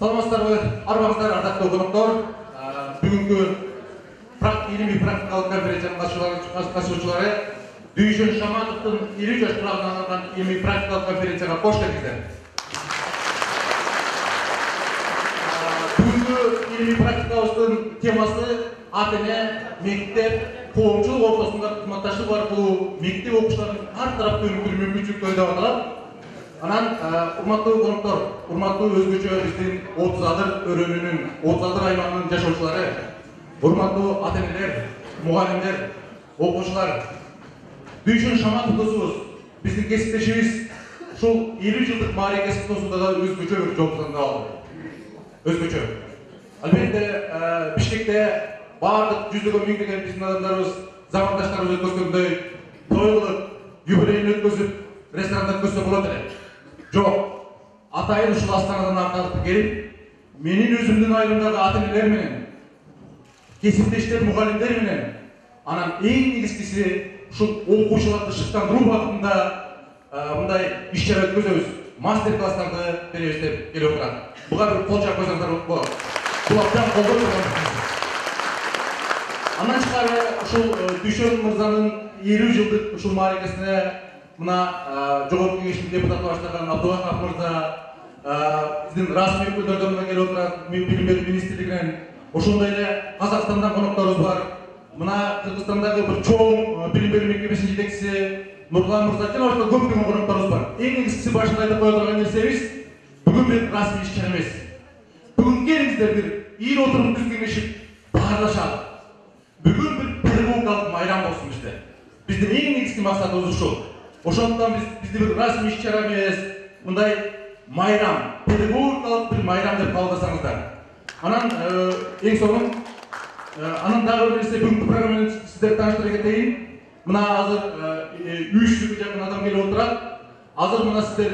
Саламатсыздарбы, арбаңыздар, ардактуу коноктор. Бүгүнкү илимий практикалык конференциянын катышуучулары Дүйшөн Шаматовдун 50 жаш турагына арналган илимий практикалык конференцияга кош келиңиздер. Бүгүнкү илимий практикабыздын темасы ата-эне, мектеп, коомчулук ортосунда кызматташтык аркылуу мектеп окуучуларын ар тараптуу өнүктүрүү мүмкүнчүлүктөрү деп аталат. Анан урматтуу коноктор, урматтуу өзгөчө биздин 30 адыр өрөөнүнүн 30 адыр аймагынын жашоочулары, урматтуу ата-энелер, мугалимдер, окуучулар, Дүйшөн Шаматов досубуз, биздин кесиптешибиз ушул 50 жылдык мааракесин тосууда да өзгөчө бир жолдорду алды. Өзгөчө. Албетте Бишкекте бардык жүздөгөн миңдеген биздин адамдарыбыз, замандаштарыбыз өткөзгөндөй той кылып, юбилейин өткөзүп, ресторанда өткөзсө болот эле. Жок, атайын ушул Астанадан аркалыкты келип, менин өзүмдүн айылымдагы ата-энелер менен, кесиптештер, мугалимдер менен, анан эң негизгиси ушул окуучуларды шыктандыруу багытында мындай иш-чара өткөзөбүз, мастер-класстарды беребиз деп келип отурат. Буга бир кол жаап койсоңуздар болот. Бул абдан колдоо турган. Андан тышкары ушул Дүйшөн мырзанын 50 жылдык ушул мааракесине мына жогорку кеңештин депутаты баштаган Абдуллахов мырза, биздин расмий өкүлдөрдөн мына келип отурат, билим берүү министрлигинен, ошондой эле Казакстандан конокторубуз бар. Мына Кыргызстандагы бир чоң билим берүү мекемесинин жетекчиси Нурлан мырза жана башка көптөгөн конокторубуз бар. Эң негизгиси башында айтып кое турган нерсебиз бүгүн бир расмий иш-чара эмес. Бүгүн келиңиздер бир ир отуруп түзгенешип баарлашалы. Бүгүн бир педагогикалык майрам болсун бизде. Биздин эң негизги максатыбыз ушул. Ошондуктан бизди бир расмий иш-чара эмес, мындай майрам, педагогикалык бир майрам деп кабылдасаңыздар. Анан эң сонун анан дагы бир нерсе бүгүнкү программаны сиздерге тааныштыра кетейин. Мына азыр 300 жакын адам келип отурат. Азыр мына сиздер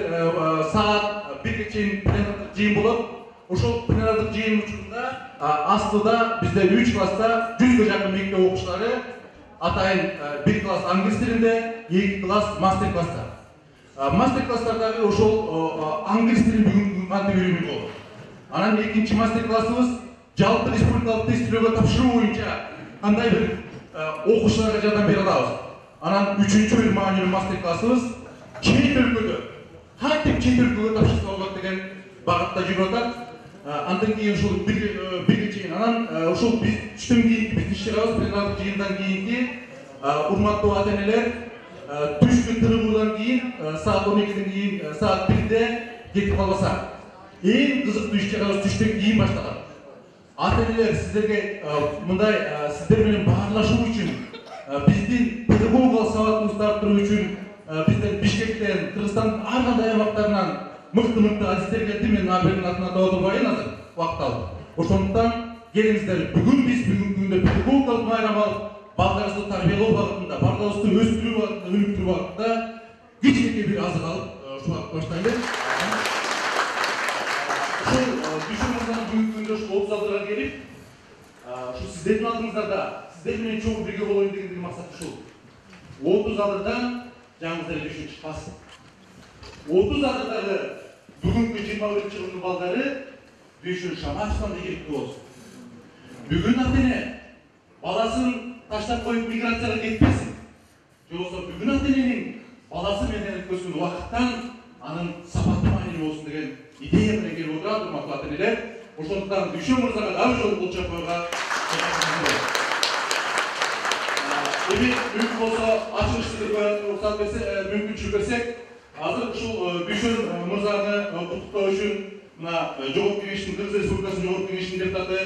саат 1-ге чейин пленардык жыйын болот. Ошол пленардык жыйын учурунда астыда бизде 3 класста 100ге жакын мектеп окуучулары атайын 1 класс англис тилинде, 2 класс мастер-класста. Мастер-класстардагы ошол англис тилин бүгүн кантип үйрөнүү болот. Анан экинчи мастер-классыбыз жалпы республикалык тестирөөгө тапшыруу боюнча кандай бир окуучуларга жардам бере алабыз. Анан үчүнчү бир маанилүү мастер-классыбыз чет өлкөдө кантип чет өлкөгө тапшырса болот деген багытта жүрүп атат. Андан кийин ушул 1-ге чейин анан ушул биз түштөн кийинки биздин иш-чарабыз пленардык жыйындан кийинки урматтуу ата-энелер түшкү тырыгуудан кийин саат 12ден кийин саат 1де кетип калбаса. Эң кызыктуу иш-чарабыз түштөн кийин башталат. Ата-энелер сиздерге мындай сиздер менен баарлашуу үчүн, биздин педагогикалык сабатыбызды арттыруу үчүн бизден Бишкектен, Кыргызстандын ар кандай аймактарынан мыкты адистер келди. Мен абердин атынан да отурбайын азыр убакыт алып. Ошондуктан келиңиздер, бүгүн биз бүгүнкү күндө педагогикалык майрам алып, балдарыбызды тарбиялоо багытында, балдарыбызды өстүрүү багытында, өнүктүрүү багытында кичинекей бир азык алып ушул убакытта баштайлы. Ушул Дүйшөн мырзанын бүгүнкү күндө ушул 30 адырга келип, ушул сиздердин алдыңыздарда сиздер менен чогуу бирге болоюн деген максат ушул. 30 адырдан жаңыңыздар Дүйшөн чыкпасын. 30 адырдагы бүгүнкү 21 жылдын балдары Дүйшөн Шаматовдон ийгиликтүү болсун. Бүгүн ата-эне баласын таштап коюп миграцияга кетпесин. Же болбосо бүгүн ата-эненин баласы менен өткөзгөн убакыттан анын сапаттуу маанилүү болсун деген идея менен келип отурат, урматтуу ата-энелер. Ошондуктан Дүйшөн мырзага дагы жолу кол чаап коюуга эми мүмкүн болсо ачылышты уруксат берсе, мүмкүнчүлүк берсек, азыр ушул Дүйшөн мырзаны куттуктоо үчүн мына жогорку кеңештин, Кыргыз Республикасынын жогорку кеңештин депутаты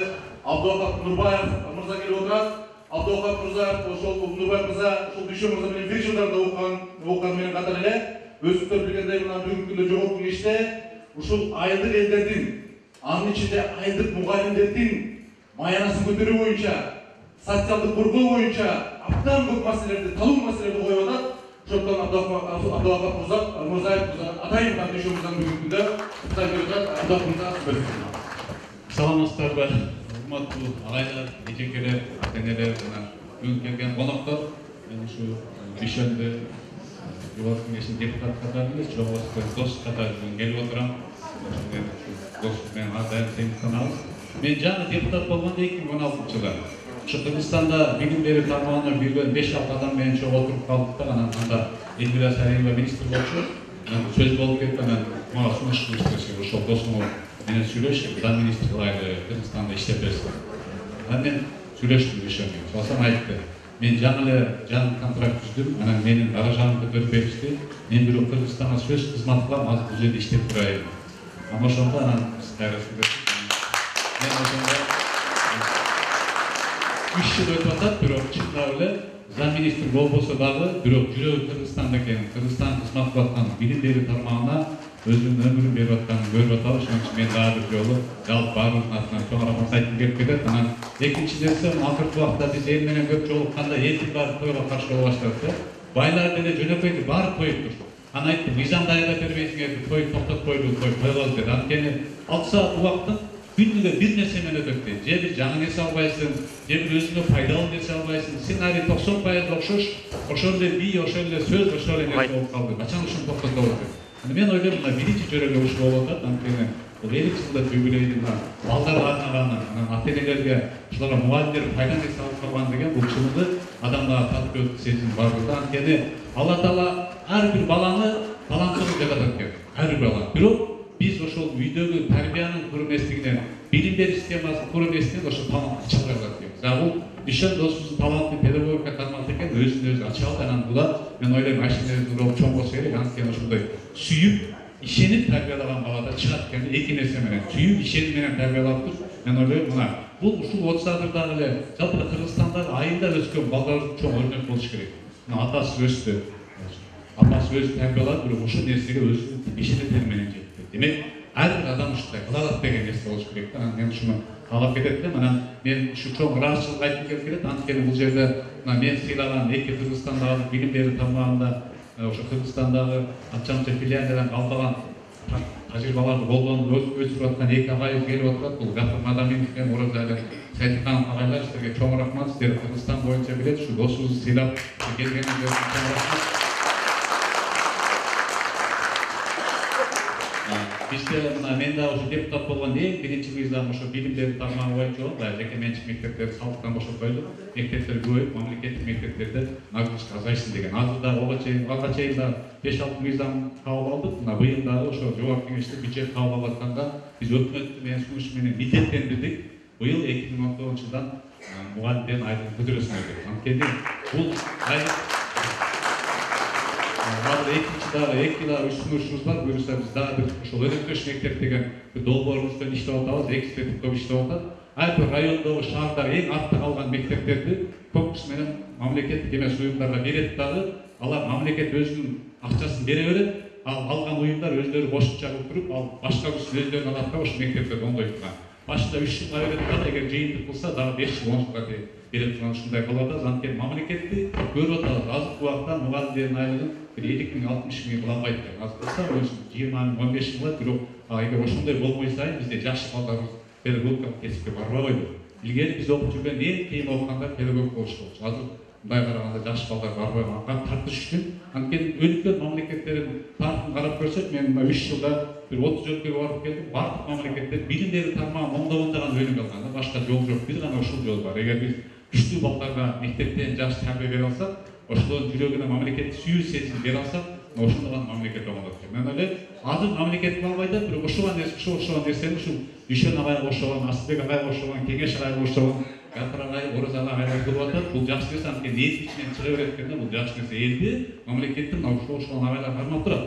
Абдуллахов Нурбаев мырза келип отурат. Абдуллахов мырза, ошол Нурбаев мырза ушул Дүйшөн мырза менен бир жылдарда окуган менен катар эле өзүңүздөр билгендей мына бүгүнкү күндө жогорку кеңеште ушул айылдык элдердин, анын ичинде айылдык мугалимдердин маянасын көтөрүү боюнча, социалдык коргоо боюнча абдан көп маселелерди, талуу маселелерди коюп атат. Ошондуктан Абдуллахов мырзаев атайын Дүйшөн мырзанын бүгүнкү күндө куттуктап берип атат. Абдуллахов мырза, саламатсыздарбы, урматтуу агайлар, эжекелер, ата-энелер, бүгүн келген коноктор, мен ушу Дүйшөндө жогорку кеңештин депутаты катарында, чоң дос катары келип отурам. досым менен ар дайым сыйынстанабыз. Мен жаңы депутат болгондо 2016-жылы ушу Кыргызстанда билим берүү тармагына билген 5-6 адам менен чогуу отуруп калдык да, анан анда Элмира Сариева министр болчу. Сөз болуп кетти, анан мага сунуш кылышты, ошол досуңу менен сүйлөшүп, кудай министр кылайлы, Кыргызстанда иштеп берсин. Анан мен сүйлөштүм ошону. Соосам айтты. Мен жаңы эле жаңы контракт түздүм, анан менин даражамды көтөрүп беришти. Мен бирок Кыргызстанга сөз кызмат кылам, азыр бул жерде иштеп турайын. Анан ошондо анан биз кайра сүйлөштүк. Мен ошондо 3 жыл өтүп атат, бирок чындап эле замминистр болбосо дагы, бирок жүрөгү Кыргызстанда экен, Кыргызстан кызмат кылып аткан билим берүү тармагына өзүнүн өмүрүн берип атканын көрүп атабыз. Ошон үчүн мен дагы бир жолу жалпы баарыбыздын атынан чоң рахмат айткым келип кетет. Анан экинчи нерсе, акыркы убакта биз эл менен көп жолукканда элдин баары тойго каршы боло баштады. Байлар деле жөнөкөйдү баары тоюптур. Анан айттым, мыйзам даярдап бербейсиңерби, той токтотпойлу, той койгоз деди. Анткени 6 саат убактын күнүгө бир нерсе менен өтөт дейт. Же бир жаңы нерсе албайсың, же бир өзүңө пайдалуу нерсе албайсың. Сценарий 90% окшош, ошол эле бий, ошол эле сөз, ошол эле нерсе болуп калды. Качан ушуну токтотобуз деп. Мен ойлойм, мына биринчи жөрөгө ушу болуп атат. Анткени бул 50 жылдык юбилейдин балдарга арнаган, ата-энелерге, ушуларга мугалимдер пайда нерсе алып калган деген бул чынында адамдарга патриоттук сезим бар да. Анткени Алла Таала ар бир баланы таланттуу жаратат экен. Ар бир бала. Бирок биз ошол үйдөгү тарбиянын куру эместигинен, билим берүү системасынын куру эместигинен ошол талантты чыгара алат экен. Бул Бишен досубуздун талантты педагогика тармакта экен, өзүн өзү ача алды. Анан була мен ойлойм Айшенердин ролу чоң болсо керек. Анткени ошондой сүйүп, ишенип тарбиялаган балада чыгат экен. Эки нерсе менен сүйүп, ишенип менен тарбиялаптыр. Мен ойлойм, мына бул ушул 30 азырдагы эле жалпы Кыргызстандагы айылда өскөн балдарыбыз чоң өрнөк болуш керек. Мына атасы өстү. Атасы өзү тарбиялады, бирок ошол нерсеге өзү ишенет менен жетти. Демек, ар бир адам ушундай кыла алат деген нерсе болуш керек. Анан мен ушуну каалап кетет элем. Анан мен ушу чоң ыраазычылык айткым келип келет. Анткени бул жерде мына мен сыйлаган эки Кыргызстандагы билим берүү тармагында ошо Кыргызстандагы анча филиалдардан калдаган тажрыйбаларды колдонуп өсүрүп аткан эки агайыбыз келип отурат. Бул Гапыр Мадаминов менен Оразалы Сайтыканов агайлар, силерге чоң рахмат. Силер Кыргызстан боюнча билет, ушу досубузду сыйлап келгениңиз үчүн чоң рахмат. Бизде мына мен да ошо депутат болгондо эң биринчи мыйзам ошо билим берүү тармагы боюнча болуп, баягы жеке менчик мектептерди салыктан бошотпойлу, мектептер көбөйүп, мамлекеттик мектептерде нагрузка азайсын деген. Азыр да алга чейин да 5-6 мыйзам кабыл алдык. Мына быйыл дагы ошо жогорку кеңеште бюджет кабыл алып атканда биз өкмөттү менен сунуш менен милдеттендирдик. Быйыл 2019-жылдан мугалимдердин айлыгын көтөрөсүн деп. Анткени бул экинчи дагы 2-3 сунушубуз бар. Буюрса биз дагы бир ошол өнөктөш мектеп деген бир долбоорубуз менен иштеп атабыз, эксперттик топ иштеп атат. Ар бир райондогу шаардагы эң артта калган мектептерди конкурс менен мамлекеттик эмес уюмдарга берет дагы. Алар мамлекет өзүнүн акчасын бере берет. Ал алган уюмдар өздөрү кошумча кылып туруп, ал башка курстун өздөрүнө алат да ошол мектептерди оңдой турган. Башында 3 жылга берет дагы, эгер жыйынтык кылса дагы 5 жыл 10 жылга берет турган ушундай кылып атабыз. Анткени мамлекетти көрүп атабыз. Азыркы убакта мугалимдердин айлыгын 50.000-60.000 кыла албайт экен. Азыркы 20.000-15.000 кылат, бирок эгер ошондой болбой сайын бизде жаш балдарыбыз педагогикалык кесипке барбай койду. Илгери биз окуп жүргөн эң кыйын окугандар педагог болуш болчу. Азыр мындай караганда жаш балдар барбай калган, тартыш үчүн. Анткени өлкө мамлекеттердин тарыхын карап көрсөк, мен мына 3 жылда бир 30 өлкөгө барып келдим. Бардык мамлекеттер билим берүү тармагын оңдогондогон өнүгө алган. Башка жол жок, бир гана ушул жол бар. Эгер биз күчтүү балдарга мектептен жаш тарбия бере алсак, ошолордун жүрөгүнө мамлекетти сүйүү сезим бере алсак, ошондо гана мамлекет оңолот. Мен ойлойм, азыр мамлекет албайт, бирок ошого нерсени ушул Дүйшөн агайга кошулган, Асылбек агайга кошулган, Кеңеш агайга кошулган, Гапыр агай, Оразалы агайлар кылып атат. Бул жакшы нерсе, анткени эл ичинен чыга берет экен. Бул жакшы нерсе. Элди мамлекеттин кошулган агайлар кармап турат.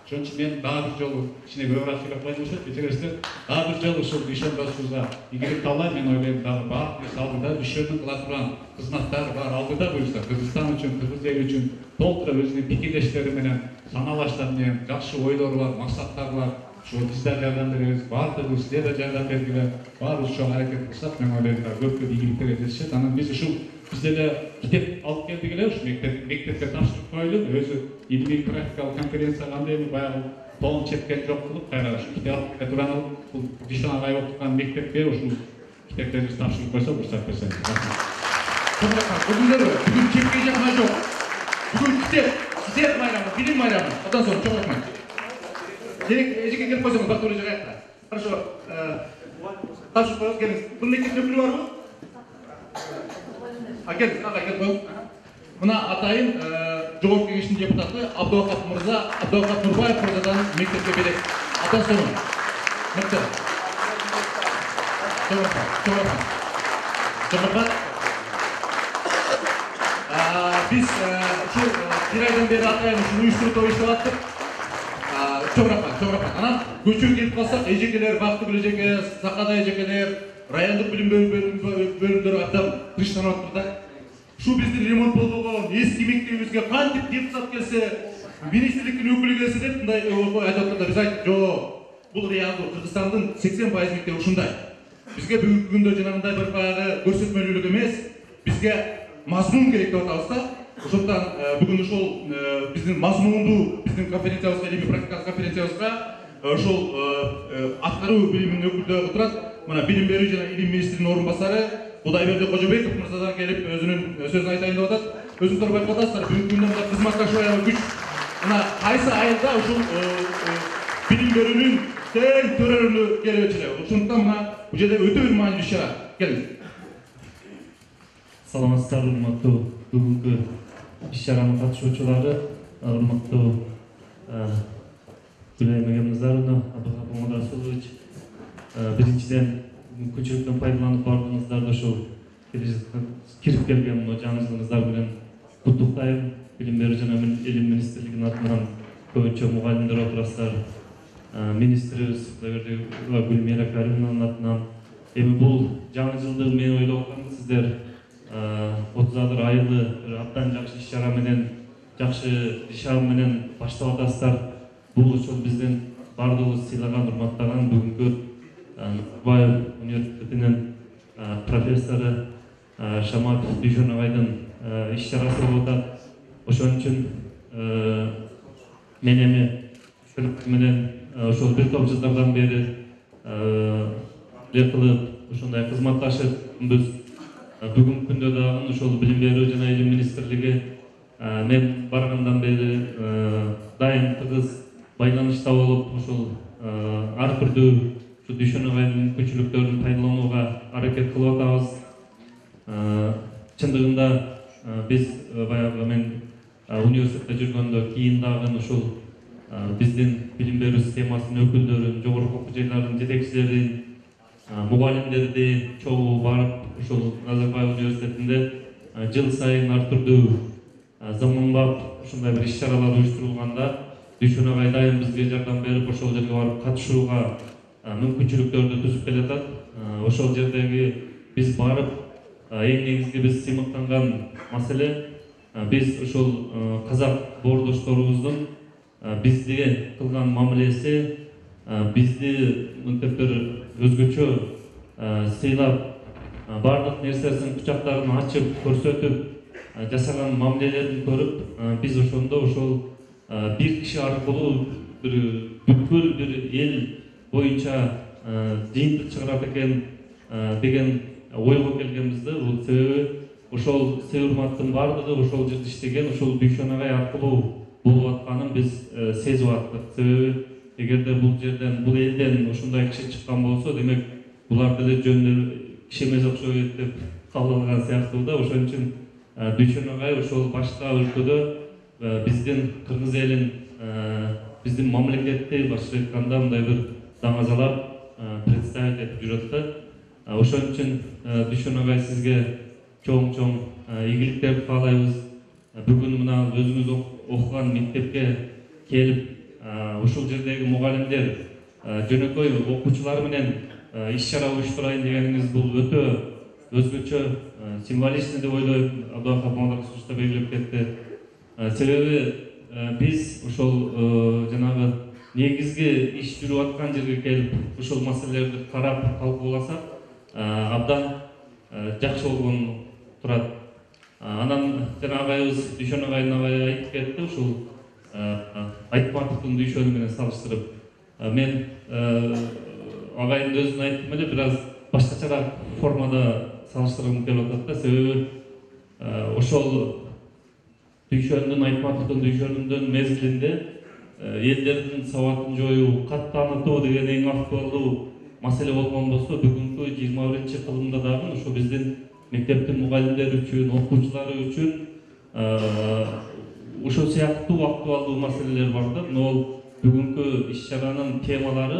Ошон үчүн мен дагы бир жолу кичине көбүрөөк сүйлөп коюм болушат. Кечиресиздер, дагы бир жолу ушул Дүйшөн досубузга ийгилик каалайм. Мен ойлойм, дагы баардык нерсе алдыда, Дүйшөндүн кыла турган кызматтары бар алдыда. Буюрса Кыргызстан үчүн, кыргыз эли үчүн толтура өзүнүн пикирлештери менен, саналаштар менен жакшы ойлору бар, максаттары бар. Ошо биздер жардам беребиз, баардыгы силер да жардам бергиле, баарыбыз чоң аракет кылсак, мен ойлойм, көпкө ийгиликтер жетишет. Анан биз ушул биз деле китеп алып келдик эле, ушу мектепке тапшырып коелу. Өзү илимий практикалык конференция кандай баягы тоон чепкен жок кылып, кайра ушу китеп турган алып, бул Дүйшөн агай окуткан мектепке ушул китептерди тапшырып койсок, уруксат берсеңиз. Рахмат. Бүгүн чепке жакмай жок. Бүгүн китеп майрамы, билим майрамы. Одан соң чоң рахмат. Эжеке келип койсоңуз, бактылуу жагайыкта. Хорошо. Taşı koyuz geliniz. Bunun mekteптің өкілі бар mı? Келіңіз, аға кел қойыңыз. Мына атайын жоғарғы кеңестің депутаты Абдуахап мырза, Абдуахап Нұрбаев мырзадан мектепке береді. Ата соның. Мықты. Жоғарғы. Biz şu bir aydan beri atayın şu uyuşturucu toyuştu attık. Çok rahat. Ana göçü gelip kalsak ecekeler, baktı bileceker, sakada ecekeler, rayonluk bilim bölümleri adam dıştan attırdı. Şu bizde remont olduğu eski mektebimizge kantip депутат gelse, ministrlikin ökülü gelse de bunday aydattırdı. Biz ayttık, jo, bu realdu Kırgızstan'ın 80% mektebi uşunday. Bizge bugünkü günde janagınday bir bayağı görsetmelülük emes, bizge mazmun керек деп атабызда. Ошондон бүгүн ошол биздин мазмунду биздин конференциябызга, илимий практикалык конференциябызга ошол аткаруу билиминин өкүлдөрү турат. Мына билим берүү жана илим министринин орун басары Кудайберди Кожобеков мырзадан келип өзүнүн сөзүн айтайын деп атат. Өзүңүздөр байкап атасыздар, бүгүнкү күндө мына кызматташуу аябай күч. Мына кайсы айылда ушул билим берүүнүн тең төрөлүнү келип эле. Ошондуктан мына бул жерде өтө бир маанилүү иш-чара. Келиңиз. Саламатсыздар, урматтуу бүгүнкү иш-чаранын катышуучулары, урматтуу Гүлайым Эгемназаровна, Абдухапон Расулович. Биринчиден мүмкүнчүлүктөн пайдаланып бардыңыздар да ушул кирип келген жаңылыгыңыздар менен куттуктайм. Билим берүү жана илим министрлигинин атынан көбүнчө мугалимдер отурасыздар. Министрибиз Гүлмира Каримованын атынан. Эми бул жаңы жылды мен ойлоп аткам, сиздер 30 айылы абдан жакшы иш-чара менен, жакшы иш-чара менен баштап атасыздар. Бул ошол биздин бардыгыбыз сыйлаган, урматтаган бүгүнкү Назарбаев университетинин профессору Шаматов Дүйшөн агайдын иш-чарасы болуп атат. Ошон үчүн мен эми менен ошол бир топ жылдардан бери кылып ошондой кызматташыбыз. Бүгүнкү күндө дагы ошол билим берүү жана илим министрлиги мен баргандан бери дайым тыгыз байланышта болуп, ошол ар түрдүү Дүйшөн агайдын мүмкүнчүлүктөрүн пайдаланууга аракет кылып атабыз. Чындыгында биз баягы мен университетте жүргөндө кийин дагы ошол биздин билим берүү системасынын өкүлдөрүн, жогорку окуу жайлардын жетекчилерин, мугалимдерди чогуу барып ошол Назарбаев университетинде жыл сайын ар түрдүү заманбап ушундай бир иш-чаралар уюштурулганда Дүйшөн агай дайым бизге жардам берип ошол жерге барып катышууга мүмкүнчүлүктөрдү түзүп келатат. Ошол жердеги биз барып эң негизги биз сыймыктанган маселе биз ошол казак боордошторубуздун бизге кылган мамилеси, бизди мынтип бир өзгөчө сыйлап, бардык нерсесин кучактарын ачып көрсөтүп жасаган мамилелерин көрүп, биз ошондо ошол бир киши аркылуу бүткүл бир эл боюнча жыйынтык чыгарат экен деген ойго келгенбизди. Бул себеби ошол урматтын бардыгы ошол жерде иштеген, ошол Дүйшөн агай аркылуу болуп атканын биз сезип аттык. Себеби эгерде бул жерден, бул элден ушундай киши чыккан болсо, демек булар деле жөн киши эмес окшойт деп кабыл алган сыяктуу да. Ошон үчүн Дүйшөн агай ошол башка өлкөдө биздин кыргыз элин, биздин мамлекетти башкача айтканда мындай бир даңазалап представить этип жүрөт да. Ошон үчүн Дүйшөн агай сизге чоң ийгиликтерди каалайбыз. Бүгүн мына өзүңүз окуган мектепке келип, ушул жердеги мугалимдер, жөнөкөй окуучулар менен иш-чара уюштурайын дегениңиз бул өтө өзгөчө символичный деп ойлойм. Абдухапон Расулович да белгилеп кетти. Себеби биз ошол жанагы негизги иш жүрүп аткан жерге келип, ушул маселелерди карап талкууласак, абдан жакшы болгон турат. Анан жана агайыбыз Дүйшөн агайдын агайы айтып кетти, ушул Айтматовдун Дүйшөнү менен салыштырып. Мен агайдын өзүн айттым эле, бир аз башкачараак формада салыштыргым келип атат да. Себеби ошол Дүйшөндүн, Айтматовдун Дүйшөнүндүн мезгилинде элдердин сабатын жоюу, кат таанытуу деген эң актуалдуу маселе болгон болсо, бүгүнкү 21-кылымда дагы ошо биздин мектептин мугалимдери үчүн, окуучулары үчүн ошол сыяктуу актуалдуу маселелер бар да. Ол бүгүнкү иш-чаранын темалары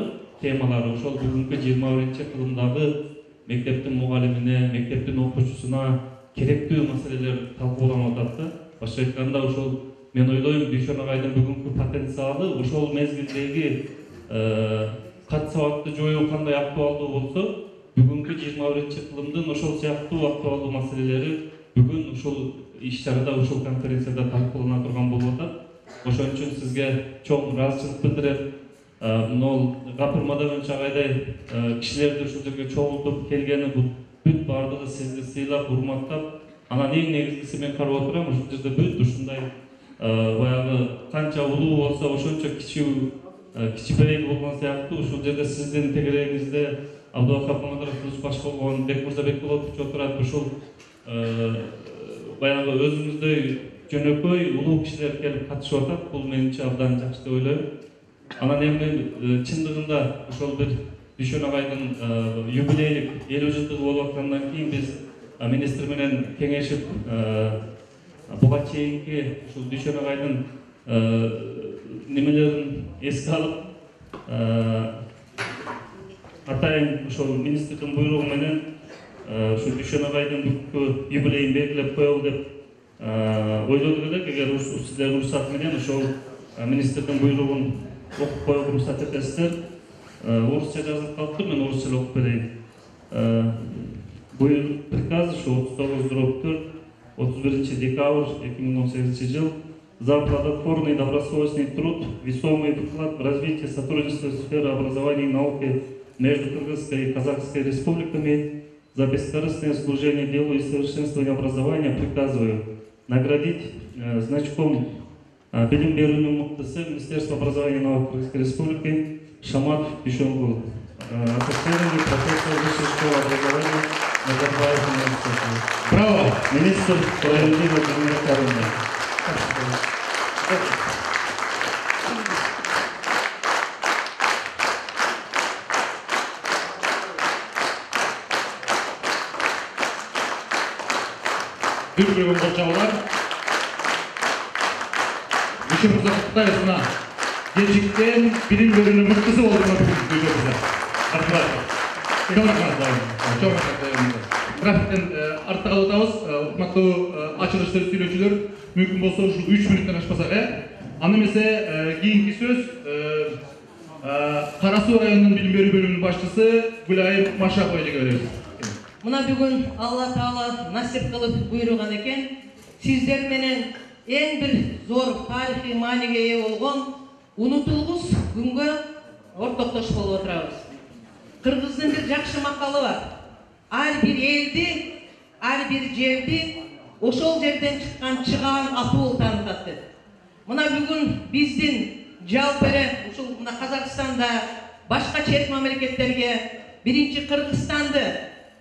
ошол бүгүнкү 21-кылымдагы мектептин мугалимине, мектептин окуучусуна керектүү маселелер талкууланып атат да. Башка айтканда, ошол мен ойлойм, Дүйшөн агайдын бүгүнкү потенциалы ошол мезгилдеги кат сабатты жоюу кандай актуалдуу болсо, бүгүнкү 21-кылымдын ошол сыяктуу актуалдуу маселелери бүгүн ушул иш-чарада, ушул конференцияда талкуулана турган болуп атат. Ошон үчүн сизге чоң ыраазычылык билдирем. Мына Гапырмада агайдай кишилерди ушул жерге чогултуп келгени, бүт бардыгы сизди сыйлап, урматтап, анан эң негизгиси мен карап отурам, ушул жерде бүт ушундай баягы канча улуу болсо ошончо кичибейги болгон сыяктуу, ушул жерде сиздин тегерегиңизде Абдубакыр Мамадалиев баш болгон Бекмырза Бекболотович отурат. Ушул баягы өзүңүздөй жөнөкөй улуу кишилер келип катышып атат. Бул менимче абдан жакшы деп ойлойм. Анан эми чындыгында ошол бир Дүйшөн агайдын юбилейлик 50 жылдыгы болуп аткандан кийин биз министр менен кеңешип буга чейинки ушул Дүйшөн агайдын немелерин эске алып, атайын ошол министрдин буйругу менен ушул Дүйшөн агайдын бүгүнкү юбилейин белгилеп коелу деп ойлодук элек. Эгер сиздердин уруксат менен ошол министрдин буйругун окуп коюуга уруксат этесиздер. Орусча жазылып калыптыр, мен орусча окуп берейин. Буйрук приказ ошо 39/4 31 декабрь 2018 жыл. За плодотворный добросовестный труд, весомый вклад в развитие сотрудничества в сфере образования и науки между Кыргызской и Казахской республиками, за бескорыстное служение делу и совершенствование образования приказываю наградить значком билим берүүнүн мыктысы Министерства образования и науки Кыргызской республики Шаматов Дүйшөнгул, ассоциированный профессор высшей школы образования Назарбаев университета. Браво! Министр Владимир Владимирович. Дүргүлгөн болчалар. Дүйшөн мырза Кытайсына кечиктен билим берүүнүн мыктысы болгон Дүйшөн мырза. Графиктен артта калып атабыз. Урматтуу ачылыш сүйлөөчүлөр, мүмкүн болсо ушул 3 мүнөттөн ашпаса аны эмесе кийинки сөз Кара Суу районунун билим берүү бөлүмүнүн башчысы Гүлайым Машапова эжеге беребиз. Мына бүгүн Алла Таала насип кылып буйруган экен, сиздер менен эң бир зор тарихи мааниге ээ болгон унутулгус күнгө ортоктош болуп отурабыз. Кыргыздын бир жакшы макалы бар. Ар бир элди, ар бир жерди ошол жерден чыккан чыгаан атуу таанытат деп. Мына бүгүн биздин жалпы эле ушул мына Казакстанда башка чет мамлекеттерге биринчи Кыргызстанды,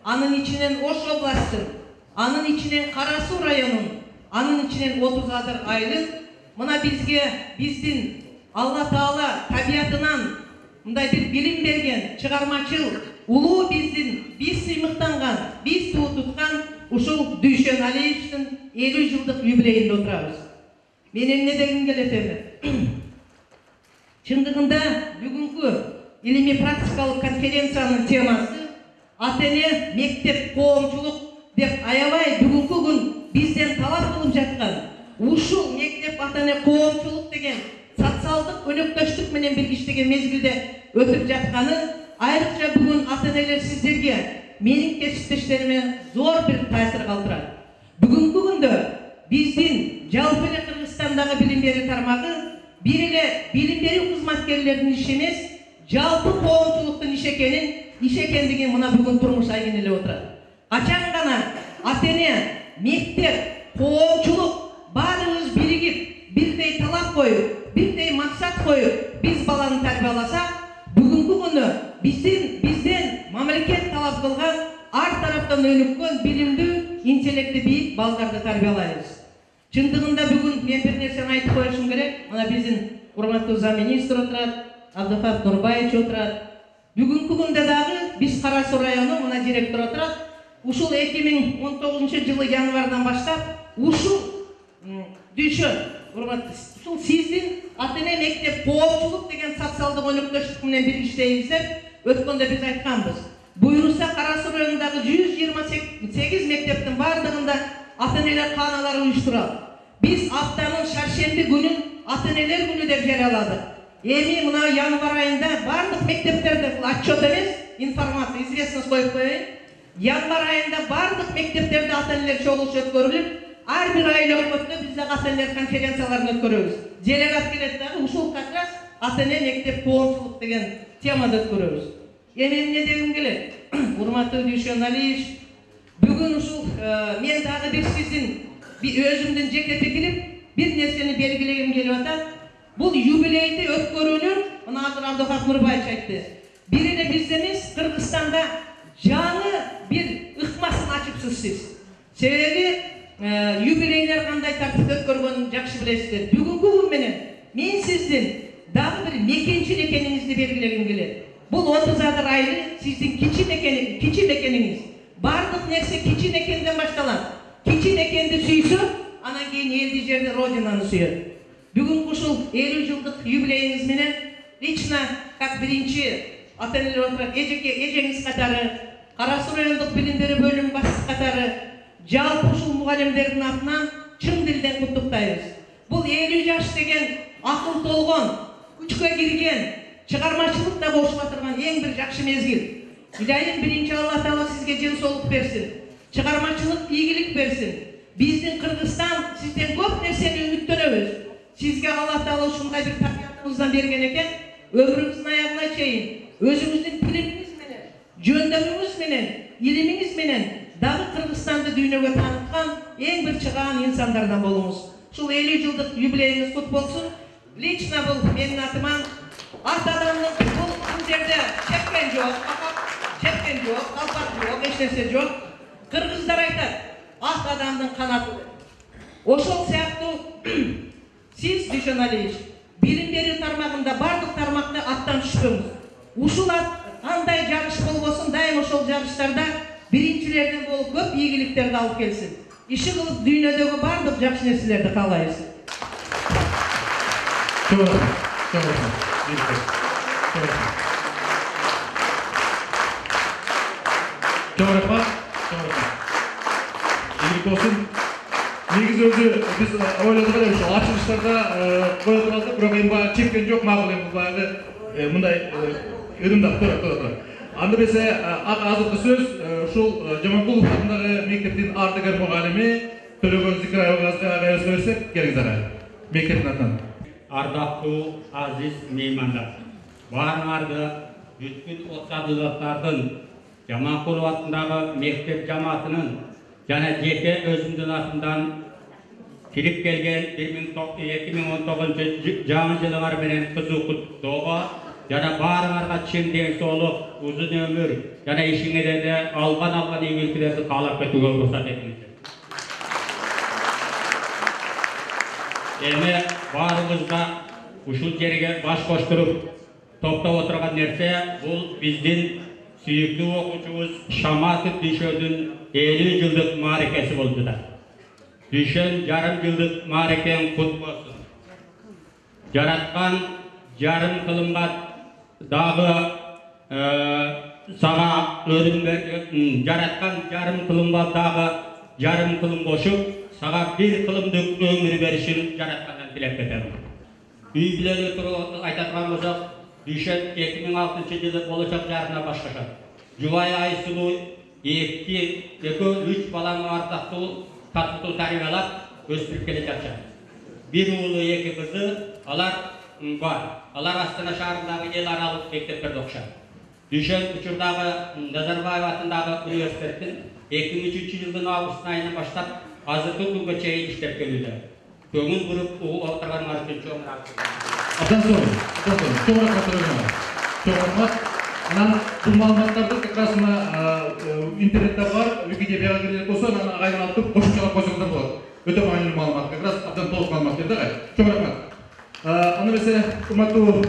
анын ичинен Ош областын, анын ичинен Кара Суу районун, анын ичинен 30 адыр айылын мына бизге биздин Алла Таала табиятынан мындай бир билим берген, чыгармачыл, улуу биз сыймыктанган, биз туу туткан ушул Дүйшөн Алиевичтин 50 жылдык юбилейинде отурабыз. Мен эмне дегим келет эми? Чындыгында бүгүнкү илимий практикалык конференциянын темасы ата-эне, мектеп, коомчулук деп аябай бүгүнкү күн бизден талап кылып жаткан ушул мектеп, ата-эне, коомчулук деген социалдык өнөктөштүк менен биргиштеген мезгилде өтүп жатканын, айрыкча бүгүн ата-энелер сиздерге, менин кесиптештериме зор бир таасир калтырат. Бүгүнкү күндө биздин жалпы эле Кыргызстандагы билим берүү тармагы бир эле билим берүү кызматкерлеринин иши эмес, жалпы коомчулуктун иши экендигин мына бүгүн турмуш айгин эле отурат. Качан гана ата-эне, мектеп, коомчулук баарыбыз биригип, бирдей талап коюп, бирдей максат коюп, биз баланы тарбияласак, бүгүнкү күнү бизден мамлекет талап кылган ар тараптан өнүккөн билимдүү, интеллекти бийик балдарды тарбиялайбыз. Чындыгында бүгүн мен бир нерсени айтып коюшум керек. Мына биздин урматтуу замминистр отурат, Абдыхат Нурбаевич отурат. Бүгүнкү күндө дагы биз Кара Суу району мына директор отурат. Ушул 2019 жылы январдан баштап ушул дүйшөн ушул сиздин ата-эне мектеп коопчулук деген социалдык өнөктөштүк менен бириштейбиз деп өткөндө биз айтканбыз. Буйруса Кара Суу районундагы 128 мектептин бардыгында ата-энелер кааналары уюштурат. Биз аптанын шаршемби күнүн ата-энелер күнү деп жарыяладык. Эми мына январ айында бардык мектептерде бул отчет эмес, информация, известность коюп коеюн. Январ айында бардык мектептерде ата-энелер чогулушу өткөрүлүп, ар бир айыл өкмөттө биз дагы ата-энелер конференцияларын өткөрөбүз. Делегат келет дагы ушул как раз ата-эне мектеп коомчулук деген темада өткөрөбүз. Эми эмне дегим келет? Урматтуу Дүйшөн Алиевич, бүгүн ушул мен дагы бир сиздин өзүмдүн жеке пикирим бир нерсени белгилегим келип атат. Бул юбилейди өткөрүүнү мына азыр Абдыхат Нурбаевич айтты. Бир эле бизде эмес, Кыргызстанда жаңы бир ыкмасын ачыпсыз сиз. Себеби юбилейлер кандай тартипте өткөргөнүн жакшы билесиздер. Бүгүнкү күн менен мен сиздин дагы бир мекенчил экениңизди белгилегим келет. Бул 30 адыр айры сиздин кичи мекениңиз. Бардык нерсе кичи мекенден башталат. Кичи мекенди сүйсө, анан кийин элди жерди, родинаны сүйөт. Бүгүнкү ушул 50 жылдык юбилейиңиз менен лично как биринчи ата-энелер отурат эжеңиз катары, Кара Суу райондук билим берүү бөлүмү башчысы катары жалпы ушул мугалимдердин атынан чын дилден куттуктайбыз. Бул 50 жаш деген акыл толгон, күчкө кирген, чыгармачылыкта кошула турган эң бир жакшы мезгил. Илайым биринчи Алла Таала сизге жен соолук берсин. Чыгармачылык ийгилик берсин. Биздин Кыргызстан сизден көп нерсени үмүттөнөбүз. Сизге Алла Таала ушундай бир табиятыңыздан берген экен. Өмүрүңүздүн аягына чейин өзүңүздүн билимиңиз менен, жөндөмүңүз менен, илимиңиз менен дагы Кыргызстанды дүйнөгө тааныткан эң бир чыгаан инсандардан болуңуз. Ушул 50 жылдык юбилейиңиз кут болсун. Лично бул менин атыма ат адамдын бул жерде чеккен жок, калпак жок, эч нерсе жок. Кыргыздар айтат, ат адамдын канаты. Ошол сыяктуу сиз Дүйшөн Алиевич билим берүү тармагында бардык тармакта аттан түшпөңүз. Ушул ат кандай жарыш болбосун, дайым ошол жарыштарда биринчилерден болуп көп ийгиликтерди алып келсин. Иши кылып дүйнөдөгү бардык жакшы нерселерди каалайбыз. Негизи өзү биз ойлодук эле ушул ачылыштарда кое туралы, бирок эми баягы чеккен жок, макул эми баягы мындай ырымдап тура. Анда бесе азыркы сөз ушул Жаманкулов атындагы мектептин ардыгер мугалими Төлөгөн Зикираевага берсек, келиңиз ага. Мектептин атынан. Ардактуу азиз меймандар, баарыңарды бүткүл отадылыктардын Жаманкулов атындагы мектеп жамаатынын жана жеке өзүмдүн атымдан кирип келген 2019 жаңы жылыңар менен кызуу куттуктоого жана баарыңарга чын ден соолук, узун өмүр жана ишиңерде алган ийгиликтерди каалап кетүүгө уруксат этиңиздер. Эми баарыбызга ушул жерге баш коштуруп топтоп отурган нерсе бул биздин сүйүктүү окуучубуз Шаматов Дүйшөндүн 50 жылдык мааракеси болду да. Дүйшөн жарым жылдык мааракең кут болсун. Жараткан жарым кылымга дагы сага өрүм жараткан жарым кылымга дагы жарым кылым кошуп, сага бир кылымдык өмүр беришин жараткандан тилеп кетем. Үй бүлөлү туруп айтаткан болсок, Дүйшөн 2006 жылы болочок жарына башташат. Жубай Айсулуу 2-3 баланы ардактуу татыктуу тарбиялап өстүрүп келе жатышат. Бир уулу, 2 кызы алар бар. Алар Астана шаарындагы эл аралык мектептерде окушат. Дүйшөн учурдагы Назарбаев атындагы университеттин 2003 жылдын август айынан баштап азыркы күнгө чейин иштеп келүүдө. Көңүл буруп отурганыңар үчүн чоң рахмат. Чоң рахмат. Анан бул маалыматтарды как раз интернетте бар, Википедияга кирген болсо, анан агайдан алып кошумчалап койсоңуздар болот. Өтө маанилүү маалымат, как раз абдан толук маалымат берди агай. Чоң рахмат. Аны mesela урматтуу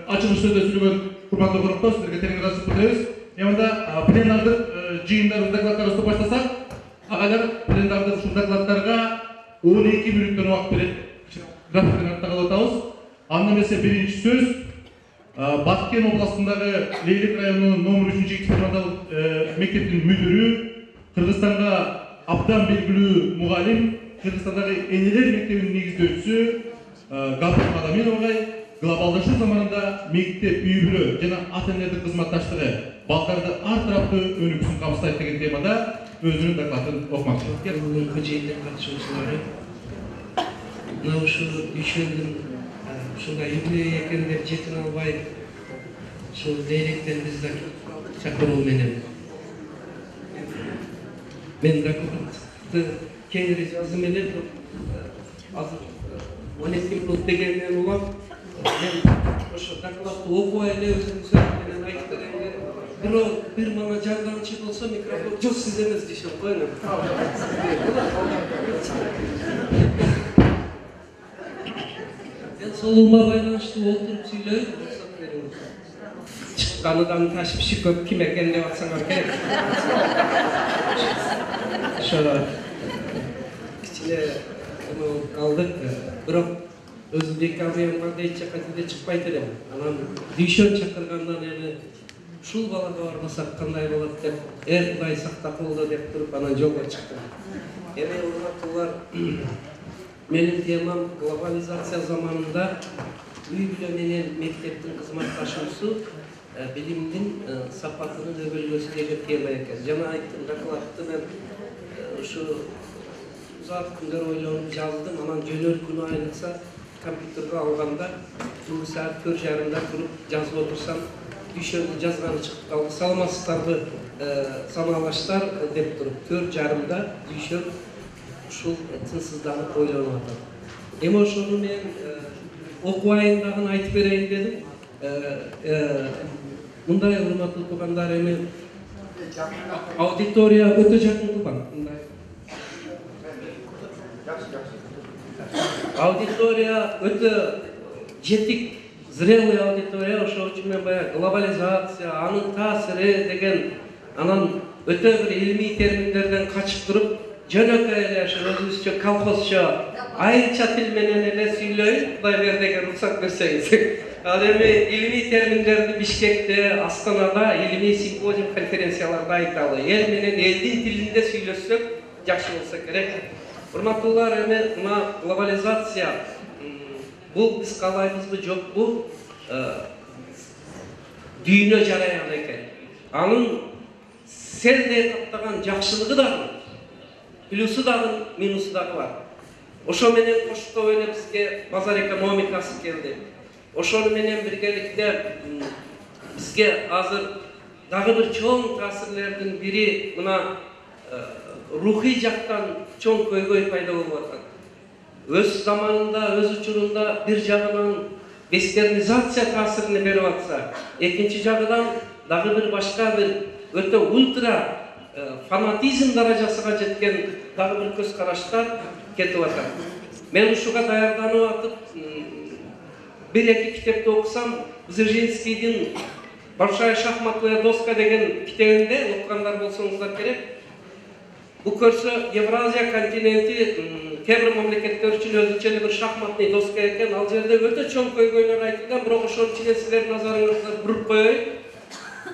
ачылыш сөздө сүйлөгөн урматтуу коноктор, сиздерге терең ыраазычылык билдиребиз. Мында пленардык жыйындарды докладдарыбызды баштасак, агалар пленардык ушул докладдарга 12 мүнөттөн убакыт берет. Графиктен артта калып атабыз. Анда mesela биринчи сөз Баткен областындагы Лейлек районунун номер 3-экспериментал мектептин мүдүрү, Кыргызстанга абдан белгилүү мугалим, Кыргызстандагы энелер мектебинин негиздөөчүсү Гапыр Мадаминовгай глобалдашуу заманында мектеп үй-бүлө жана ата-энелердин кызматташтыгы балдарды ар тараптуу өнүгүүсүн камсыздайт деген темада өзүнүн докладын окумакчы. Бүгүнкү жыйындын катышуучулары мына ушул дүйшөндүн ушундай юбилей экен деп жетине албай ушул Лейлектен бизди чакыруу менен мен докладты кеңири жаздым эле, азыр 12 минут дегенден улам мен ошо докладты окубай эле өзүмдүн сөзүм менен айтып берейин дедим. Бирок бир мага жардамчы болсо микрофон жок сиз эмес дешип коюн. Солума байланыштуу олтуруп сүйлөйүн, уруксат бериңиз. Чыкканыдан ташпиши көп ким экен деп атсаңар керек. Ошо кичине калдык, бирок өзүм декабрга эч жака деле чыкпайт элем. Анан дүйшөн чакыргандан эми ушул балага барбасак кандай болот деп, Кудай сактакылды деп туруп анан жолго чыктым. Эми урматтуулар, менин темам глобализация заманында үй-бүлө менен мектептин кызматташуусу билимдин сапатынын өбөлгөсү деген тема экен. Жана айттым, докладты мен ушу узак күндөр ойлонуп жаздым, анан жөнөр күнү айрыкса компьютерге алганда түнкү саат 4:30 туруп жазып отурсам, дүйшөндү жазганы чыгып калды. Саламатсыздарбы санаалаштар деп туруп 4:30 дүйшөн ушул тынсызданып ойлонуп атат. Эми ошону мен окубайын дагы айтып берейин дедим. Мындай урматтуу туугандар, эми аудитория өтө жакын тууган. Аудитория өтө жетик, зрелый аудитория, ошол үчүн мен баягы глобализация, анын таасири деген, анан өтө бир илимий терминдерден качып туруп, жөнөкөй эле өзүбүзчө колхозчо айрыча тил менен эле сүйлөйүн, Кудай бер деген уруксат берсеңиз. Ал эми илимий терминдерди Бишкекте, Астанада илимий симпозиум конференцияларда айталы. Эл менен элдин тилинде сүйлөшсөк жакшы болсо керек. Урматтуулар, эми мына глобализация бул биз каалайбызбы жокпу? Дүйнө жараян экен. Анын селдей каптаган жакшылыгы дагы, плюсу дагы, минусу дагы бар. Ошо менен коштоп эле бизге базар экономикасы келди. Ошону менен биргеликте бизге азыр дагы бир чоң таасирлердин бири мына рухий жактан чоң көйгөй пайда болуп атат. Өз заманында, өз учурунда бир жагынан вестернизация таасирин берип атса, экинчи жагынан дагы бир башка бир өтө ультра фанатизм даражасына жеткен дагы бир көз караштар кетип атат. Мен ушуга даярданып атып, бир-эки китепти окусам, Бзежинскийдин «Большая шахматная доска» деген китебинде окугандар болсоңуздар керек. Бул көрсө Евразия континенти кээ бир мамлекеттер үчүн өзүнчө эле бир шахматный доска экен. Ал жерде өтө чоң көйгөйлөр айтылган, бирок ошонун ичине силердин назарыңызды буруп коеюн.